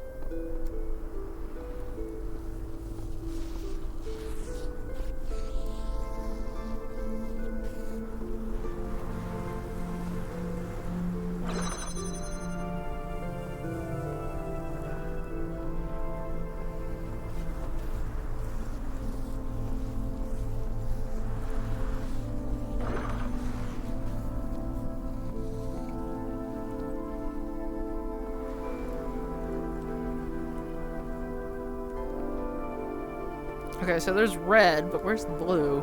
Okay, so there's red, but where's the blue?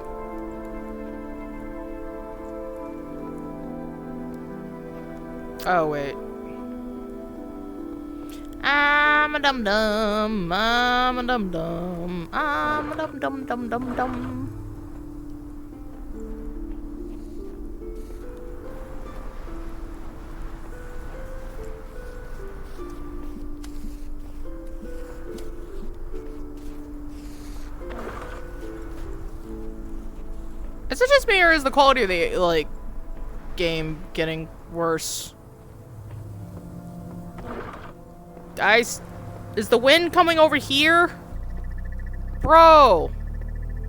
Oh, wait. I'm a dum dum. I'm a dum dum. I'm a dum dum dum dum dum. Is it just me, or is the quality of the, like, game getting worse? Guys, is the wind coming over here? Bro!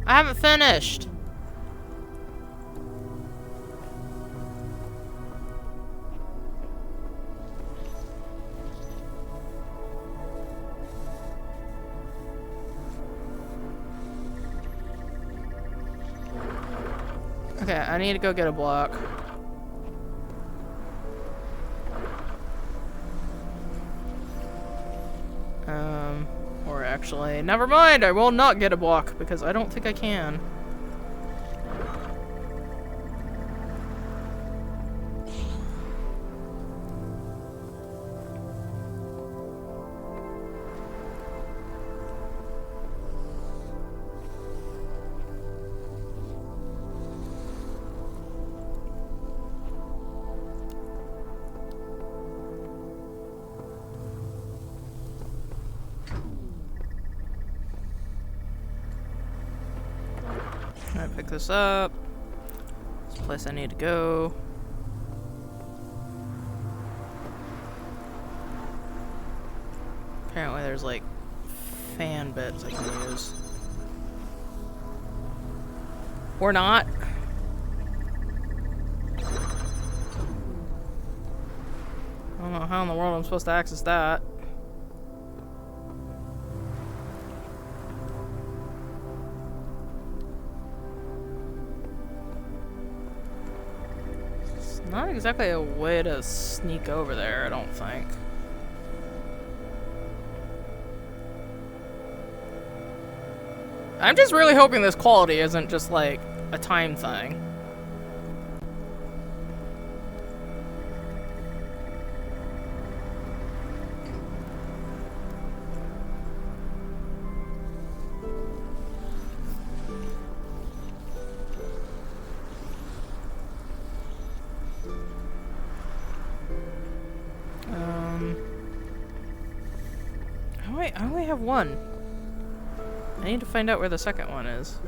I haven't finished. Okay, I need to go get a block. Or actually, never mind, I will not get a block because I don't think I can. I pick this up. This place I need to go. Apparently there's like fan bits I can use. Or not. I don't know how in the world I'm supposed to access that. Not exactly a way to sneak over there, I don't think. I'm just really hoping this quality isn't just like a time thing. I only have one. I need to find out where the second one is.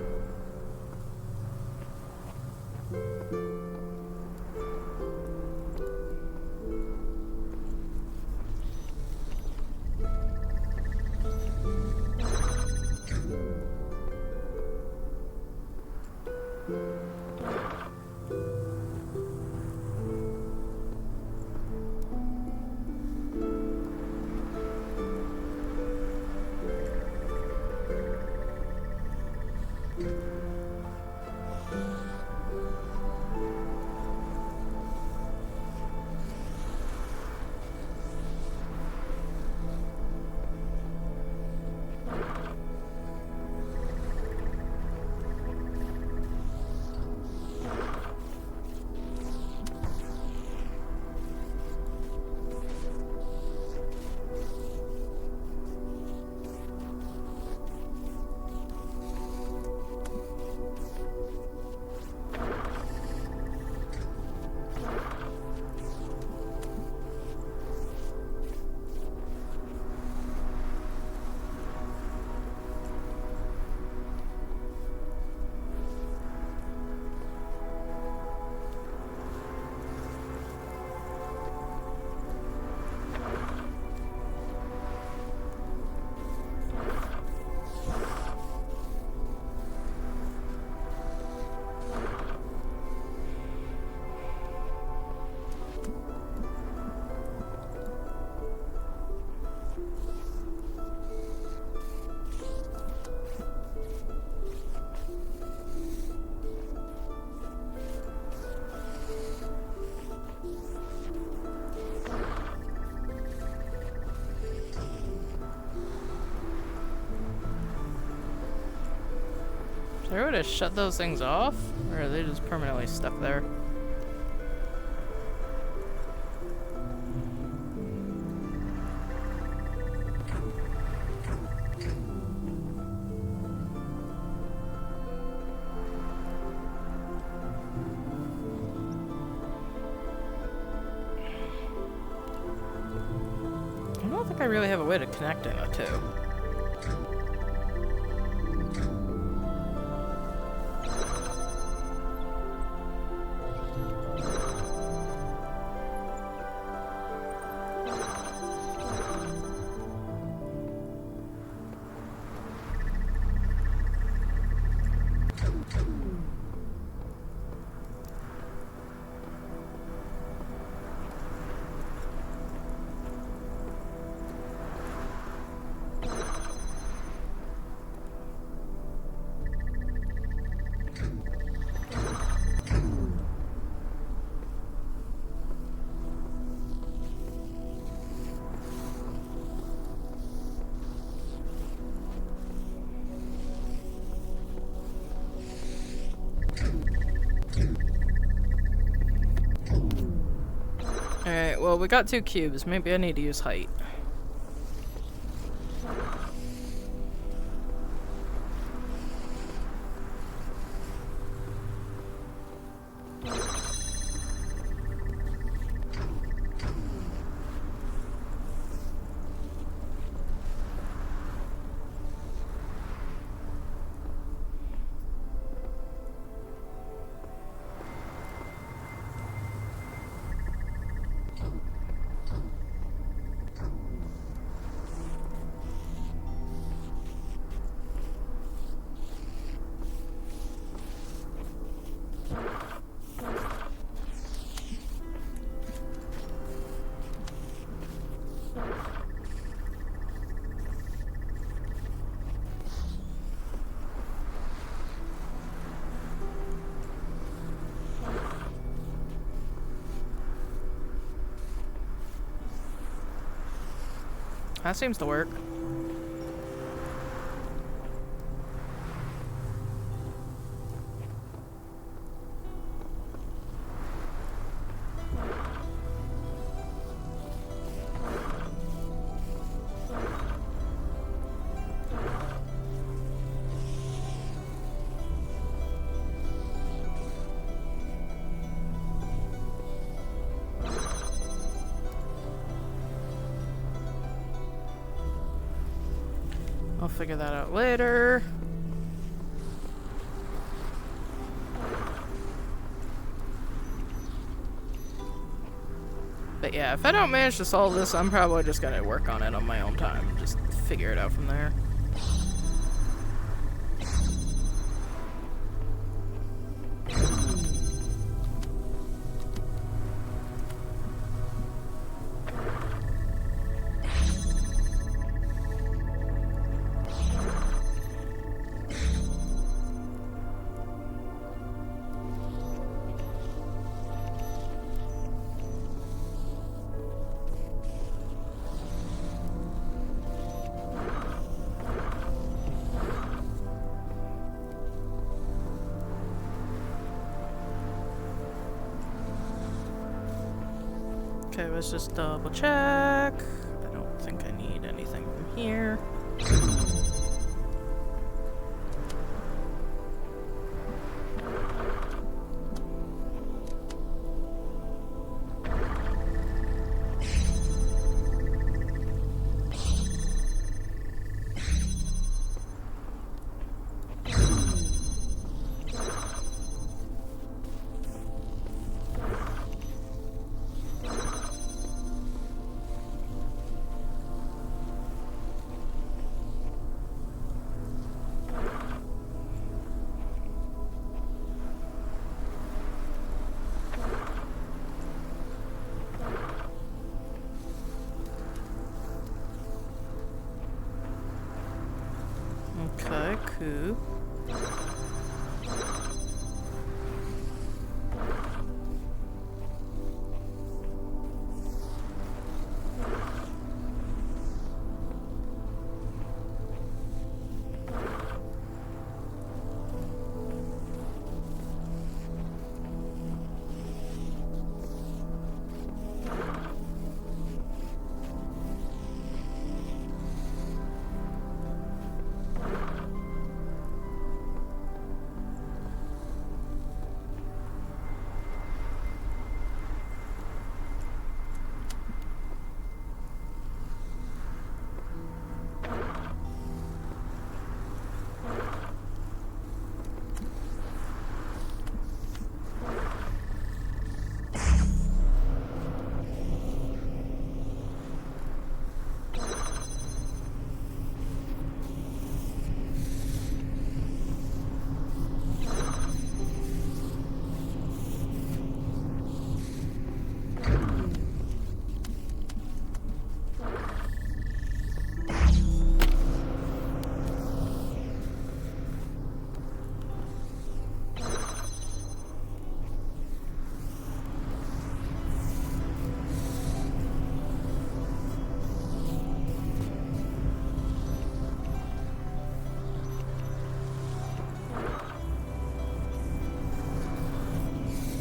there a way to shut those things off? Or are they just permanently stuck there? I don't think I really have a way to connect the two. Alright, well, we got 2 cubes. Maybe I need to use height. That seems to work. I'll figure that out later. But yeah, if I don't manage to solve this, I'm probably just gonna work on it on my own time and just figure it out from there. Okay, let's just double check. I don't think I need anything from here. Okay, cool.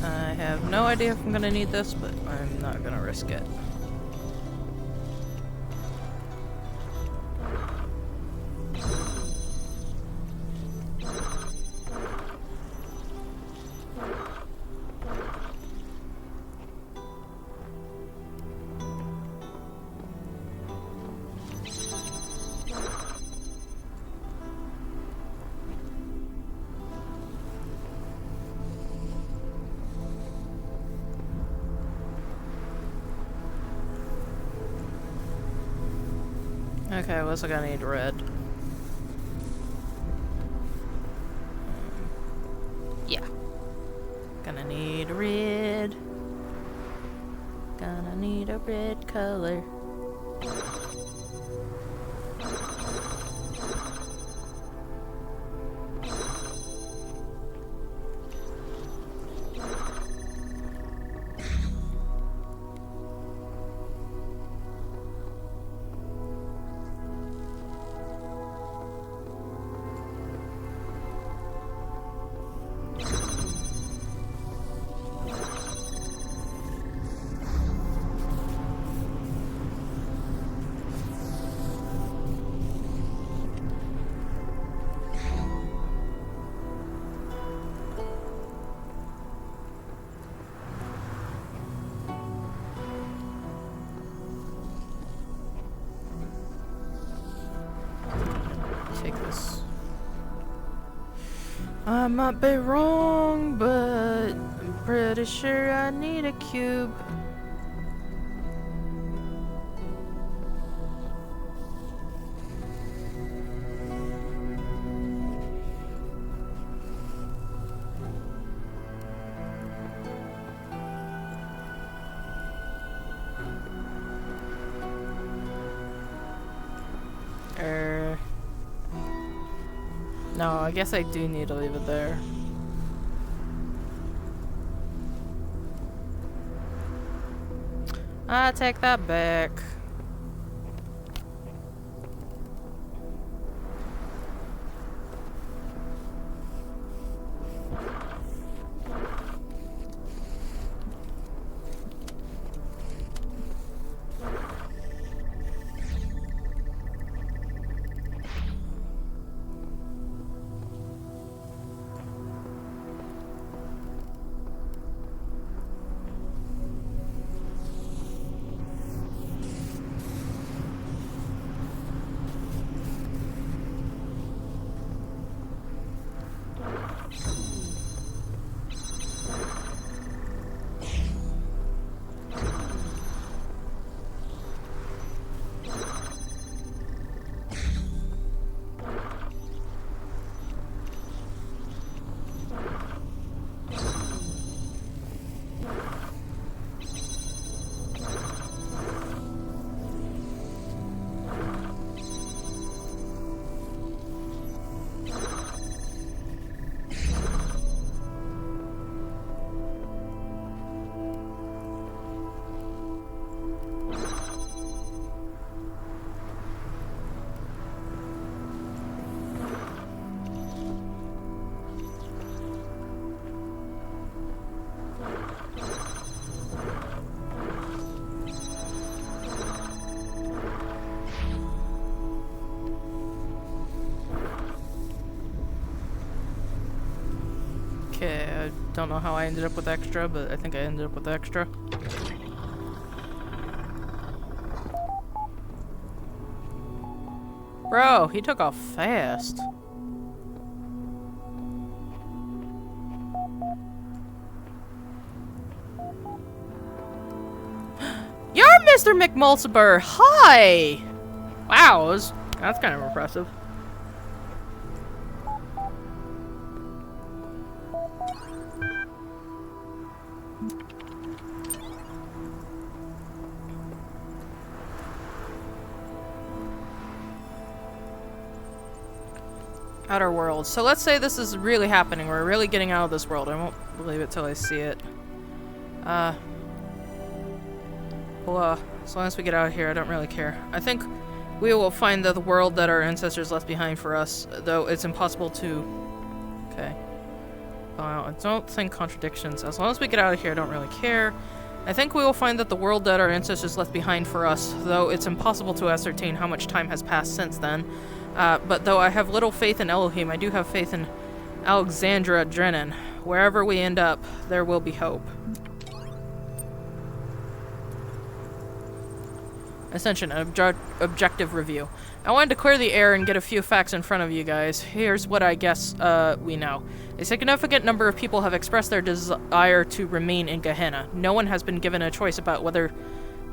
I have no idea if I'm gonna need this, but I'm not gonna risk it. Okay, what's I gonna need? Red. Yeah. Gonna need red. Gonna need a red color. Take this. I might be wrong, but I'm pretty sure I need a cube. No, I guess I do need to leave it there. I take that back. Okay, I don't know how I ended up with extra, but I think I ended up with extra. Bro, he took off fast. You're Mr. McMulciber! Hi! Wow, that's kind of impressive. Outer world. So let's say this is really happening. We're really getting out of this world. I won't believe it till I see it. Well, as long as we get out of here, I don't really care. I think we will find the world that our ancestors left behind for us, though it's impossible to... Okay. Well, I don't think contradictions. As long as we get out of here, I don't really care. I think we will find that the world that our ancestors left behind for us, though it's impossible to ascertain how much time has passed since then. But though I have little faith in Elohim, I do have faith in Alexandra Drennan. Wherever we end up, there will be hope. Ascension, objective review. I wanted to clear the air and get a few facts in front of you guys. Here's what I guess we know. A significant number of people have expressed their desire to remain in Gehenna. No one has been given a choice about whether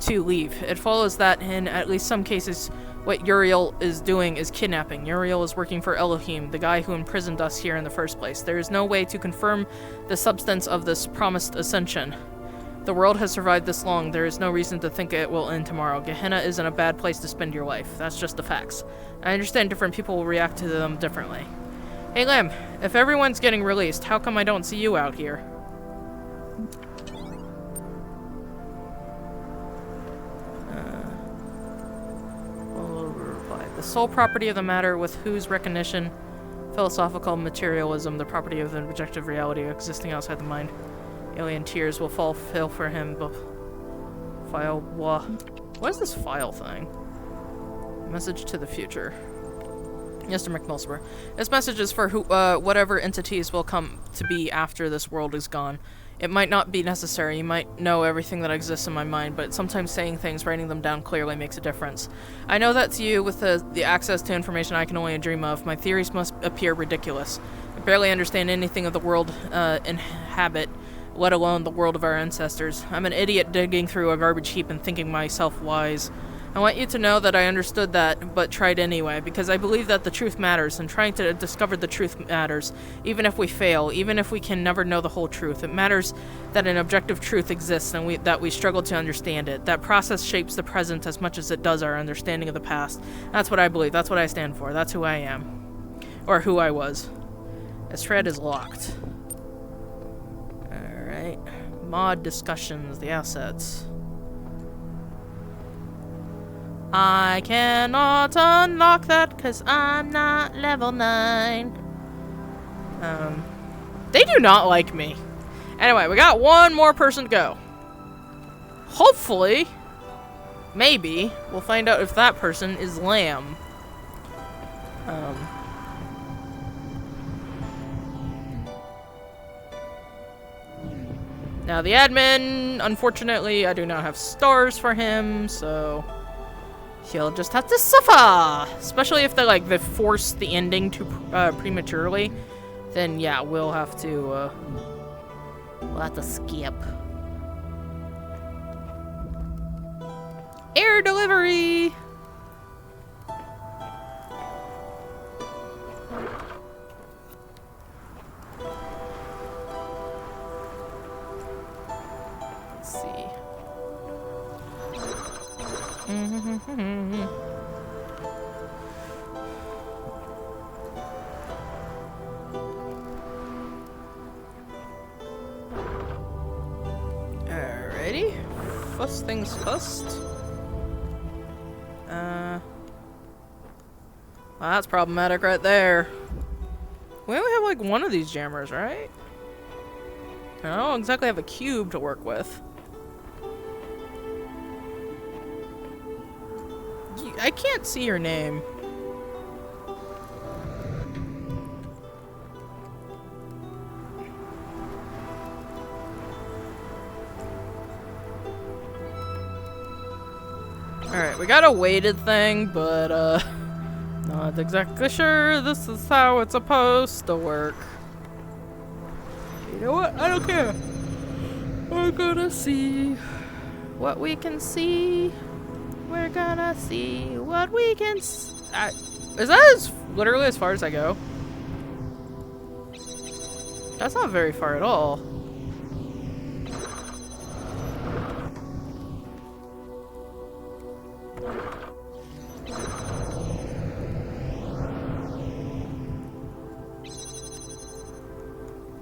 to leave. It follows that in at least some cases, what Uriel is doing is kidnapping. Uriel is working for Elohim, the guy who imprisoned us here in the first place. There is no way to confirm the substance of this promised ascension. The world has survived this long. There is no reason to think it will end tomorrow. Gehenna isn't a bad place to spend your life. That's just the facts. I understand different people will react to them differently. Hey, Lim, if everyone's getting released, how come I don't see you out here? The sole property of the matter with whose recognition, philosophical materialism, the property of the objective reality existing outside the mind. Alien tears will fulfill for him. File. What is this file thing? Message to the future. Mr. McMilsper. This message is for whatever entities will come to be after this world is gone. It might not be necessary. You might know everything that exists in my mind, but sometimes saying things, writing them down clearly makes a difference. I know that's you with the access to information I can only dream of. My theories must appear ridiculous. I barely understand anything of the world inhabit, let alone the world of our ancestors. I'm an idiot digging through a garbage heap and thinking myself wise. I want you to know that I understood that, but tried anyway, because I believe that the truth matters, and trying to discover the truth matters, even if we fail, even if we can never know the whole truth. It matters that an objective truth exists, and that we struggle to understand it. That process shapes the present as much as it does our understanding of the past. That's what I believe. That's what I stand for. That's who I am. Or who I was. This thread is locked. Alright. Mod discussions, the assets. I cannot unlock that because I'm not level 9. They do not like me. Anyway, we got one more person to go. Hopefully, maybe, we'll find out if that person is Lamb. Now the admin, unfortunately, I do not have stars for him, so he'll just have to suffer. Especially if they force the ending too prematurely, then yeah, we'll have to skip. Air delivery. Let's see. Alrighty. First things first. Well, that's problematic right there. We only have one of these jammers, right? I don't exactly have a cube to work with. I can't see your name. Alright, we got a weighted thing, but not exactly sure this is how it's supposed to work. You know what? I don't care. We're gonna see what we can see. We're gonna see what we can is that literally as far as I go? That's not very far at all.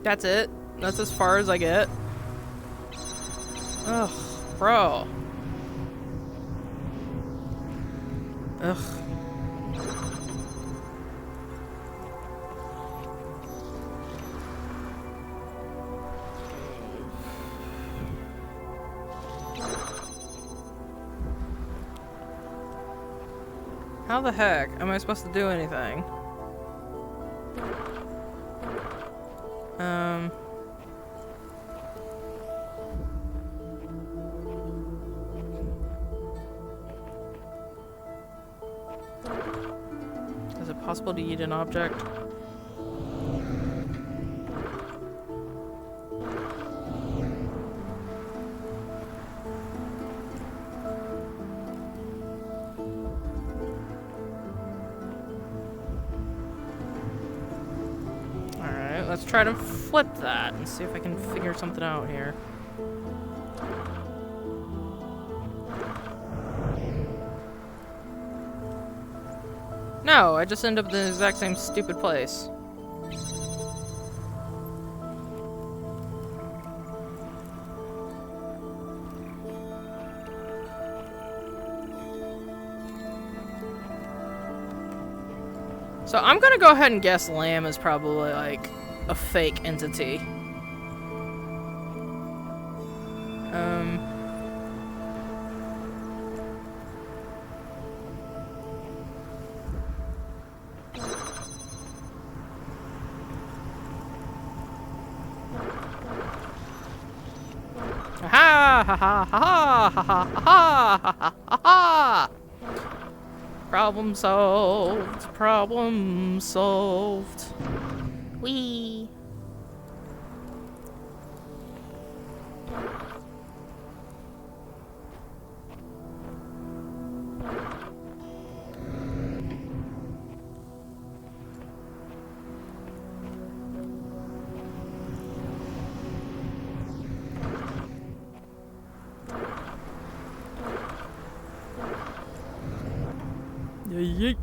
That's it? That's as far as I get? Ugh, bro. Ugh. How the heck am I supposed to do anything? Is it possible to eat an object? Alright, let's try to flip that and see if I can figure something out here. No, I just end up in the exact same stupid place. So I'm gonna go ahead and guess Lamb is probably like a fake entity. Ha ha ha ha ha ha ha ha ha ha! Problem solved. Problem solved. Wee. Yeet.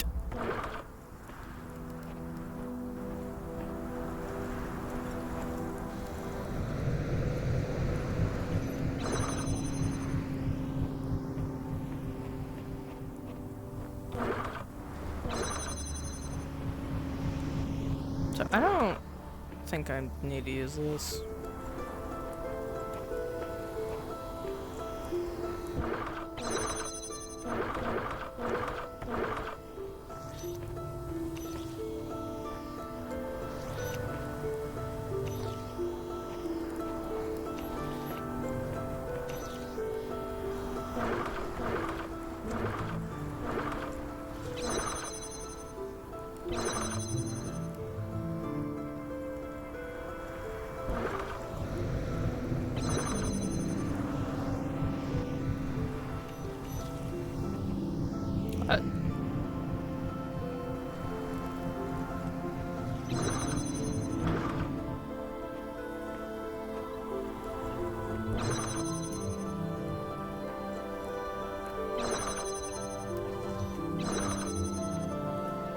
So I don't think I need to use this.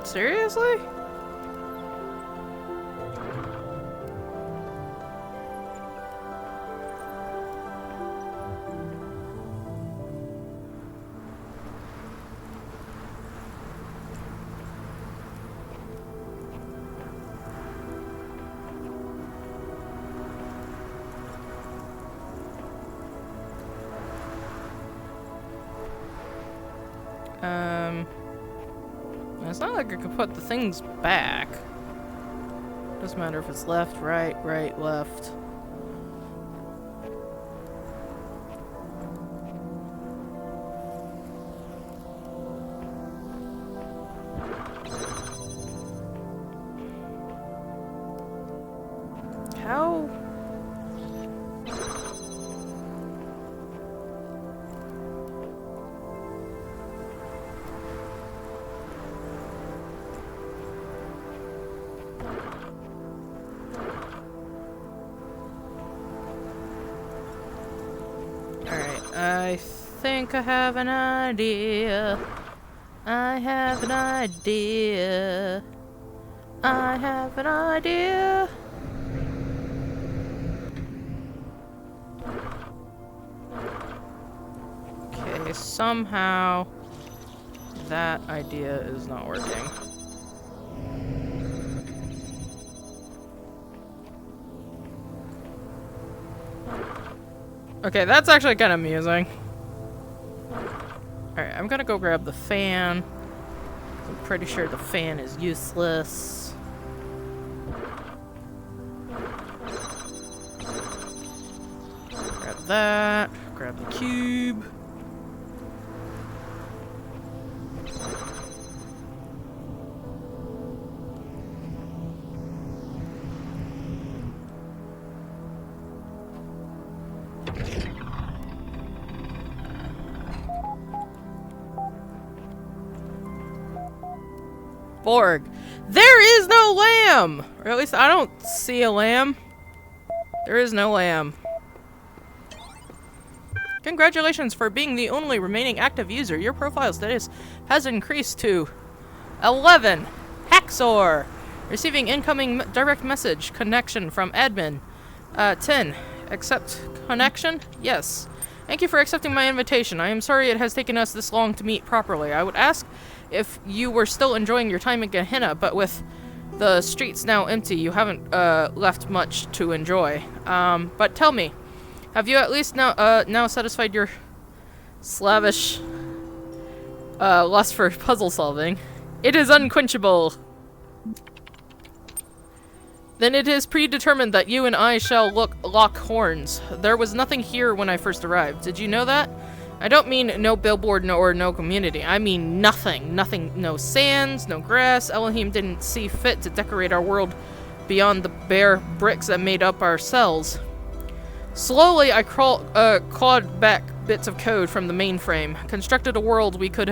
Seriously? It's not like I could put the things back. Doesn't matter if it's left, right, right, left. How? I think I have an idea. I have an idea. I have an idea. Okay, somehow that idea is not working. Okay, that's actually kind of amusing. Alright, I'm gonna go grab the fan. I'm pretty sure the fan is useless. Grab that. Grab the cube. Borg. There is no lamb! Or at least I don't see a lamb. There is no lamb. Congratulations for being the only remaining active user. Your profile status has increased to 11. Haxor. Receiving incoming direct message connection from admin. 10. Accept connection? Yes. Thank you for accepting my invitation. I am sorry it has taken us this long to meet properly. I would ask if you were still enjoying your time in Gehenna, but with the streets now empty, you haven't left much to enjoy. But tell me, have you at least now satisfied your slavish lust for puzzle solving? It is unquenchable. Then it is predetermined that you and I shall lock horns. There was nothing here when I first arrived. Did you know that? I don't mean no billboard or no community. I mean nothing. Nothing. No sands, no grass. Elohim didn't see fit to decorate our world beyond the bare bricks that made up our cells. Slowly, I clawed back bits of code from the mainframe, constructed a world we could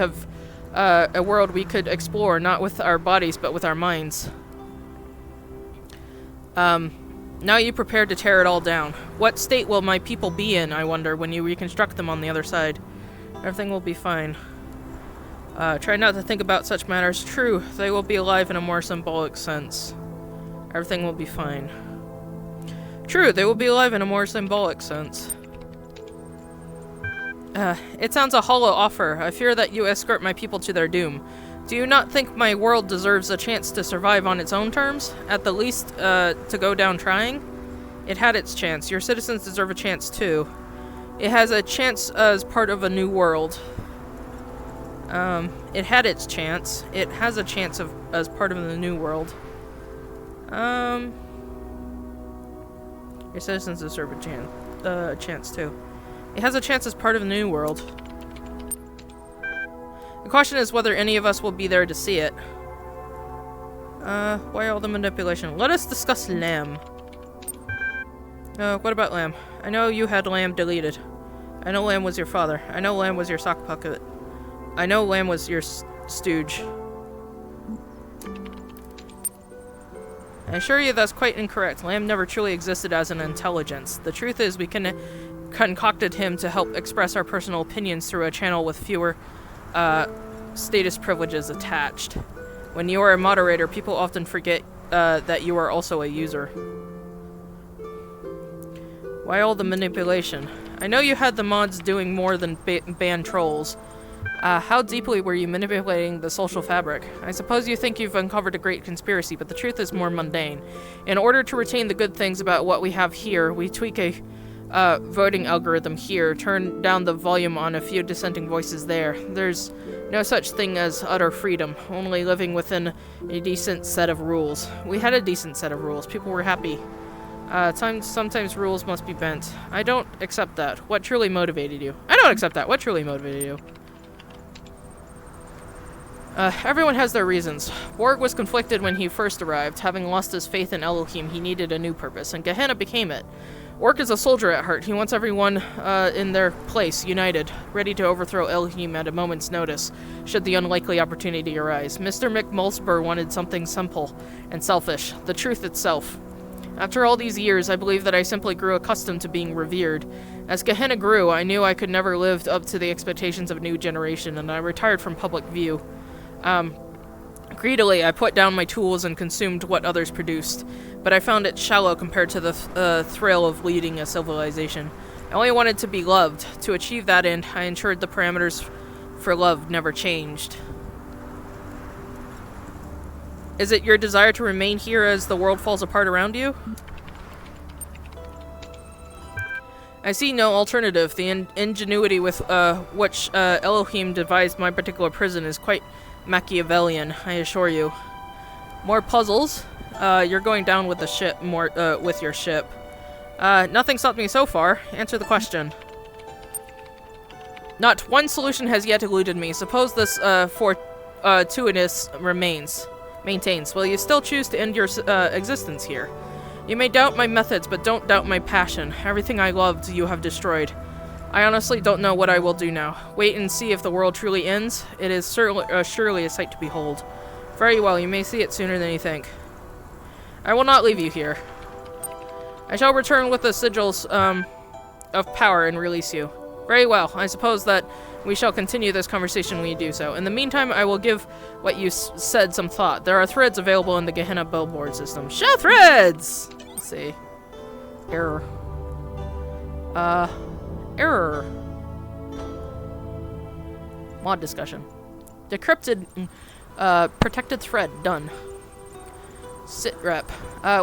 explore, not with our bodies, but with our minds. Now you prepare to tear it all down. What state will my people be in, I wonder, when you reconstruct them on the other side? Everything will be fine. Try not to think about such matters. True, they will be alive in a more symbolic sense. Everything will be fine. True, they will be alive in a more symbolic sense. It sounds a hollow offer. I fear that you escort my people to their doom. Do you not think my world deserves a chance to survive on its own terms? At the least, to go down trying? It had its chance. Your citizens deserve a chance, too. It has a chance as part of a new world. It had its chance. It has a chance as part of the new world. Your citizens deserve a chance, too. It has a chance as part of the new world. The question is whether any of us will be there to see it. Why all the manipulation? Let us discuss Lamb. What about Lamb? I know you had Lamb deleted. I know Lamb was your father. I know Lamb was your sock puppet. I know Lamb was your stooge. I assure you that's quite incorrect. Lamb never truly existed as an intelligence. The truth is we concocted him to help express our personal opinions through a channel with fewer status privileges attached. When you are a moderator, people often forget that you are also a user. Why all the manipulation? I know you had the mods doing more than ban trolls. How deeply were you manipulating the social fabric? I suppose you think you've uncovered a great conspiracy, but the truth is more mundane. In order to retain the good things about what we have here, we tweak a voting algorithm here, turn down the volume on a few dissenting voices there. There's no such thing as utter freedom, only living within a decent set of rules. We had a decent set of rules. People were happy. Sometimes rules must be bent. I don't accept that. What truly motivated you? I don't accept that. What truly motivated you? Everyone has their reasons. Borg was conflicted when he first arrived. Having lost his faith in Elohim, he needed a new purpose, and Gehenna became it. Orc is a soldier at heart. He wants everyone in their place, united, ready to overthrow Elohim at a moment's notice, should the unlikely opportunity arise. Mr. McMulsper wanted something simple and selfish, the truth itself. After all these years, I believe that I simply grew accustomed to being revered. As Gehenna grew, I knew I could never live up to the expectations of a new generation, and I retired from public view. Greedily, I put down my tools and consumed what others produced, but I found it shallow compared to the thrill of leading a civilization. I only wanted to be loved. To achieve that end, I ensured the parameters for love never changed. Is it your desire to remain here as the world falls apart around you? I see no alternative. The ingenuity with which Elohim devised my particular prison is quite Machiavellian, I assure you. More puzzles. You're going down with the ship, with your ship. Nothing stopped me so far. Answer the question. Not one solution has yet eluded me. Suppose this, fortuitous maintains. Will you still choose to end your, existence here? You may doubt my methods, but don't doubt my passion. Everything I loved, you have destroyed. I honestly don't know what I will do now. Wait and see if the world truly ends. It is surely a sight to behold. Very well, you may see it sooner than you think. I will not leave you here. I shall return with the sigils, of power and release you. Very well, I suppose that we shall continue this conversation when you do so. In the meantime, I will give what you said some thought. There are threads available in the Gehenna billboard system. Show threads! Let's see. Error. Error. Mod discussion. Decrypted, protected thread. Done. Sit rep.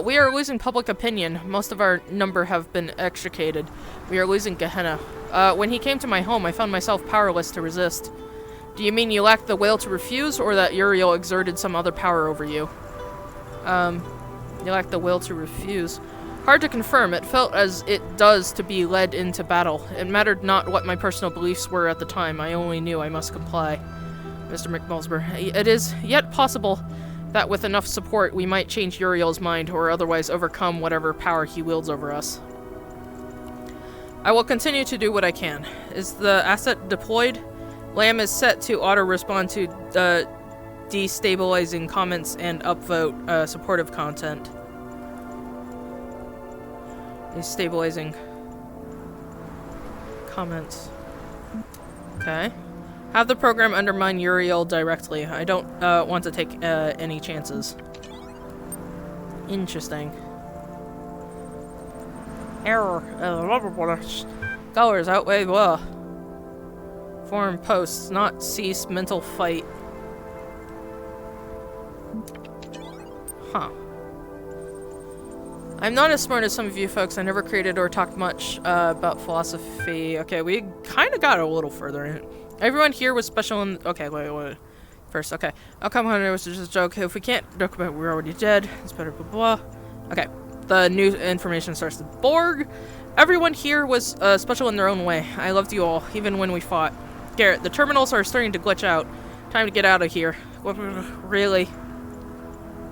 We are losing public opinion. Most of our number have been extricated. We are losing Gehenna. When he came to my home, I found myself powerless to resist. Do you mean you lacked the will to refuse, or that Uriel exerted some other power over you? You lacked the will to refuse. Hard to confirm. It felt as it does to be led into battle. It mattered not what my personal beliefs were at the time. I only knew I must comply. Mr. McMulsber, it is yet possible that with enough support we might change Uriel's mind or otherwise overcome whatever power he wields over us. I will continue to do what I can. Is the asset deployed? Lamb is set to auto-respond to destabilizing comments and upvote supportive content. Destabilizing comments. Okay. Have the program undermine Uriel directly. I don't want to take any chances. Interesting. Error. Colors outweigh blah. Form posts, not cease mental fight. Huh. I'm not as smart as some of you folks. I never created or talked much about philosophy. Okay, we kind of got a little further in it. Everyone here was special in... Okay, wait. First, okay. Oh, come on, it was just a joke. If we can't joke about it, we're already dead. It's better, blah, blah. Okay. The new information starts to Borg. Everyone here was special in their own way. I loved you all, even when we fought. Garrett, the terminals are starting to glitch out. Time to get out of here. Really?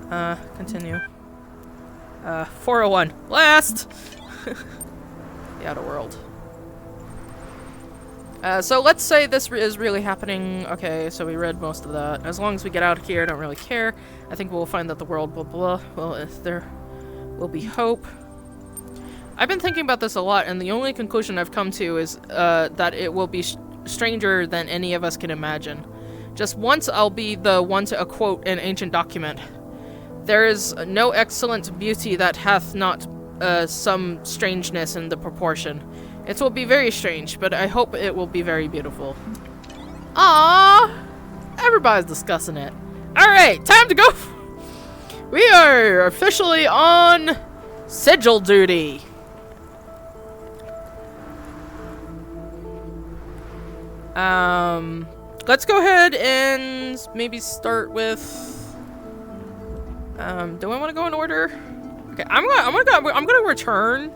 Continue. 401. Last! The outer world. So let's say this is really happening. Okay, so we read most of that. As long as we get out of here, I don't really care. I think we'll find that the world blah blah. Well, if there will be hope. I've been thinking about this a lot, and the only conclusion I've come to is that it will be stranger than any of us can imagine. Just once I'll be the one to quote an ancient document. There is no excellent beauty that hath not some strangeness in the proportion. It will be very strange, but I hope it will be very beautiful. Aww! Everybody's discussing it. Alright, time to go! We are officially on sigil duty. Let's go ahead and maybe start with... do I want to go in order? Okay, I'm gonna return.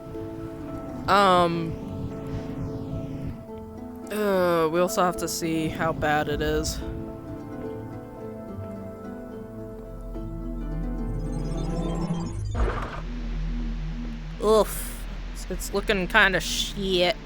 We also have to see how bad it is. Oof. It's looking kind of shit.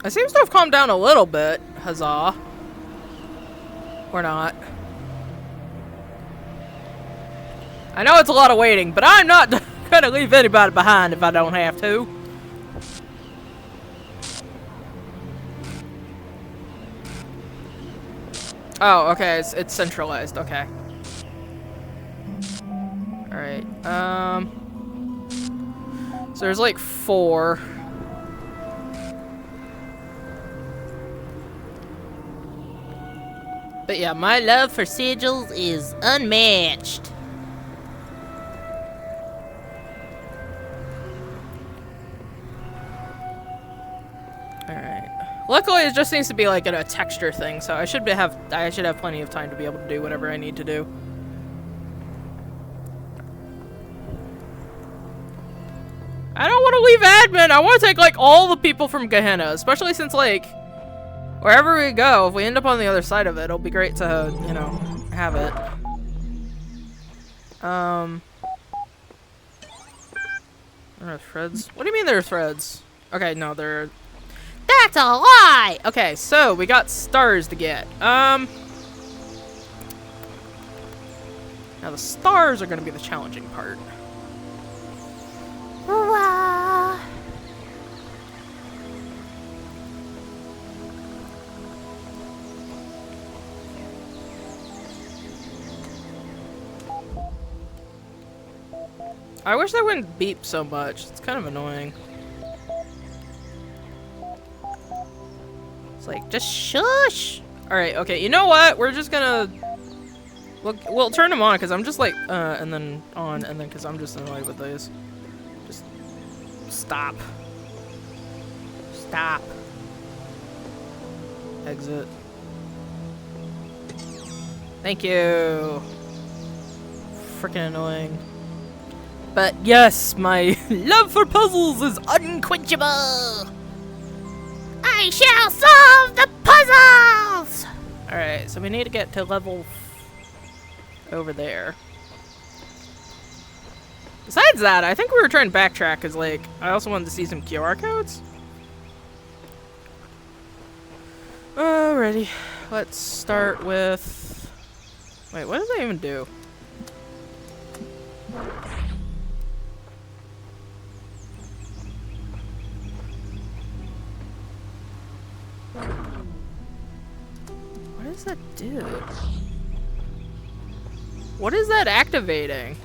It seems to have calmed down a little bit. Huzzah. Or not. I know it's a lot of waiting, but I'm not gonna leave anybody behind if I don't have to. Oh, okay, it's centralized, okay. Alright, so there's like 4. But yeah, my love for sigils is unmatched. Alright. Luckily, it just seems to be like a texture thing, so I should have plenty of time to be able to do whatever I need to do. I don't want to leave admin. I want to take like all the people from Gehenna, especially since like wherever we go, if we end up on the other side of it, it'll be great to, you know, have it. There are threads. What do you mean there are threads? Okay, no, they're. That's a lie! Okay, so we got stars to get. Now the stars are gonna be the challenging part. Wow. I wish that wouldn't beep so much. It's kind of annoying. It's like, just shush! Alright, okay, you know what? We're just gonna... We'll turn them on, because I'm just like, and then on, and then because I'm just annoyed with these. Just stop. Stop. Exit. Thank you. Freaking annoying. But yes, my love for puzzles is unquenchable. I shall solve the puzzles! Alright, so we need to get to level over there. Besides that, I think we were trying to backtrack because, like, I also wanted to see some QR codes. Alrighty, let's start with... Wait, what does that even do? What does that do? What is that activating?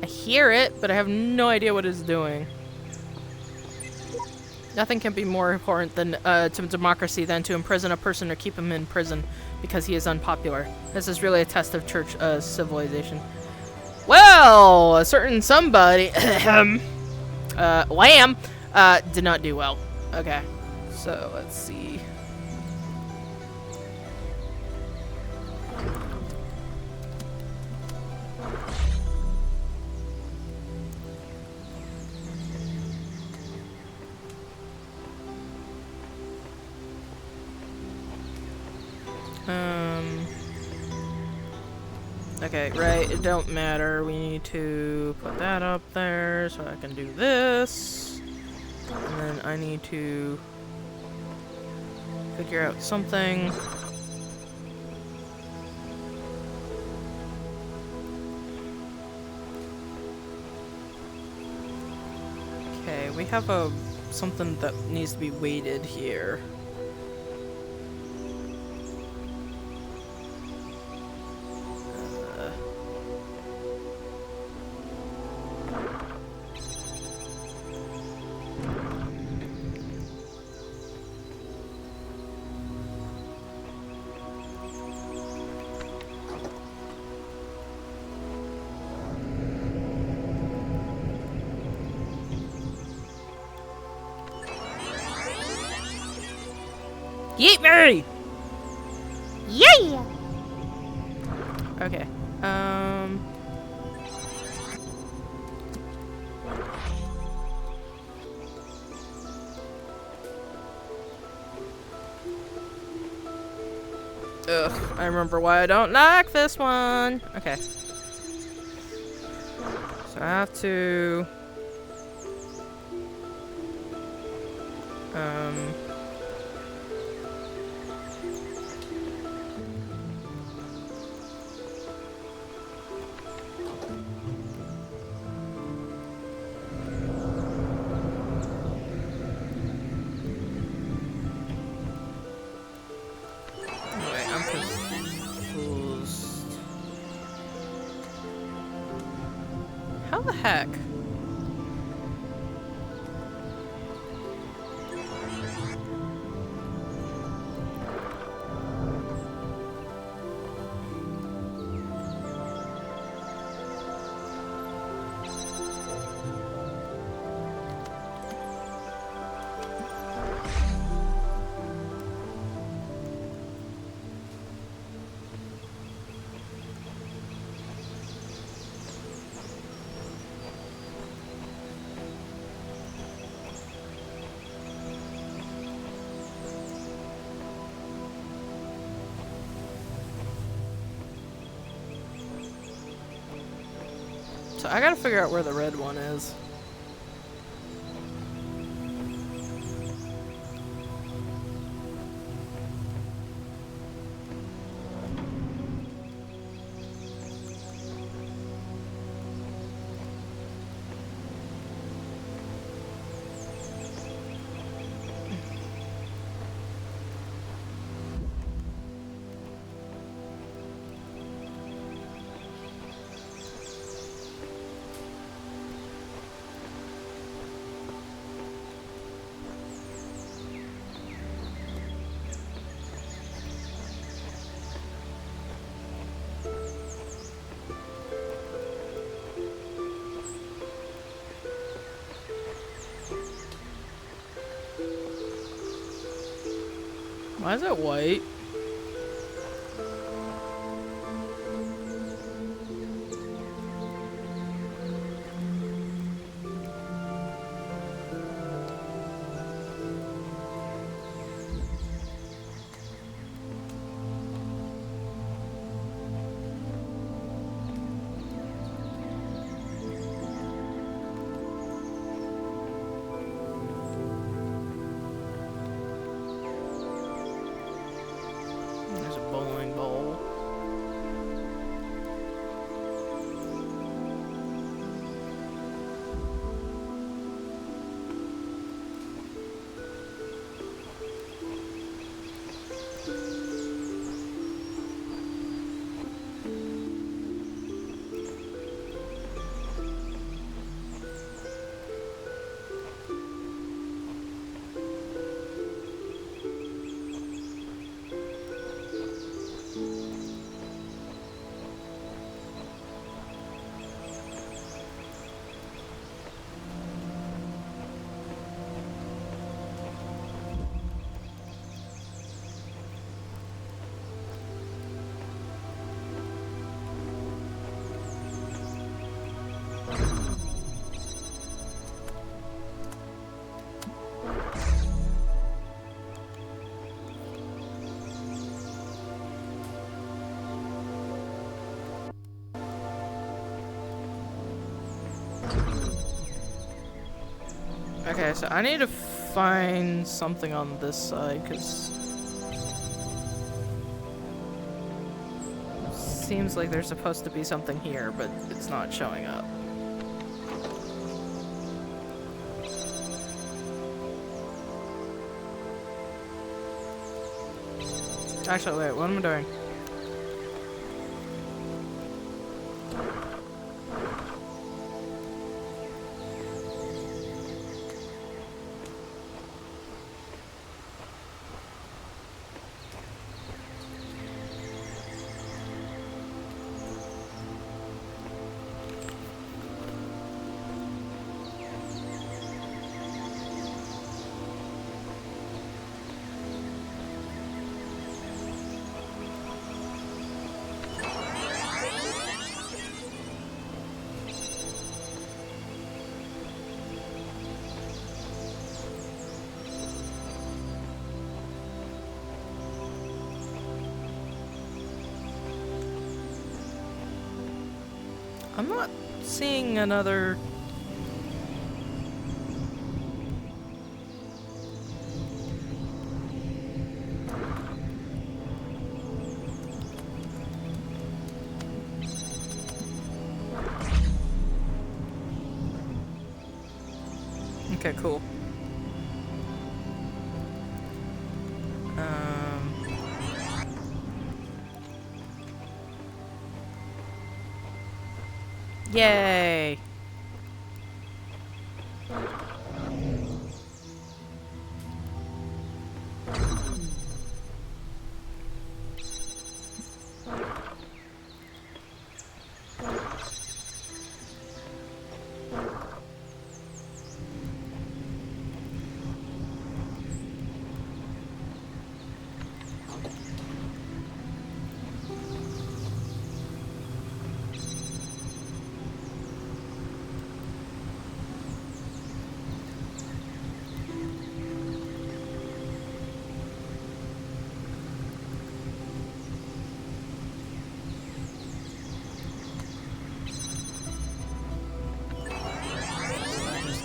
I hear it, but I have no idea what it's doing. Nothing can be more important than to democracy than to imprison a person or keep him in prison because he is unpopular. This is really a test of church civilization. Well, a certain somebody, Lamb, did not do well. Okay, so let's see. Okay, right, it don't matter. We need to put that up there so I can do this. And then I need to figure out something. Okay, we have something that needs to be weighted here. Yeet me! Yeah! Okay. Ugh, I remember why I don't like this one. Okay. So I have to... Wait, I'm confused. How the heck? So I gotta figure out where the red one is. Why is it white? There's a bowling ball. Okay, so I need to find something on this side, because seems like there's supposed to be something here, but it's not showing up. Actually, wait, what am I doing? I'm not seeing another... Okay, cool. Yay!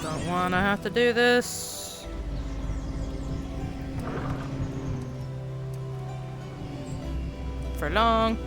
Don't want to have to do this. For long.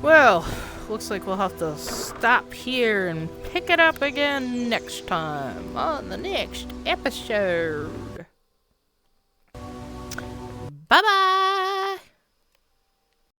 Well, looks like we'll have to stop here and pick it up again next time on the next episode. Bye bye.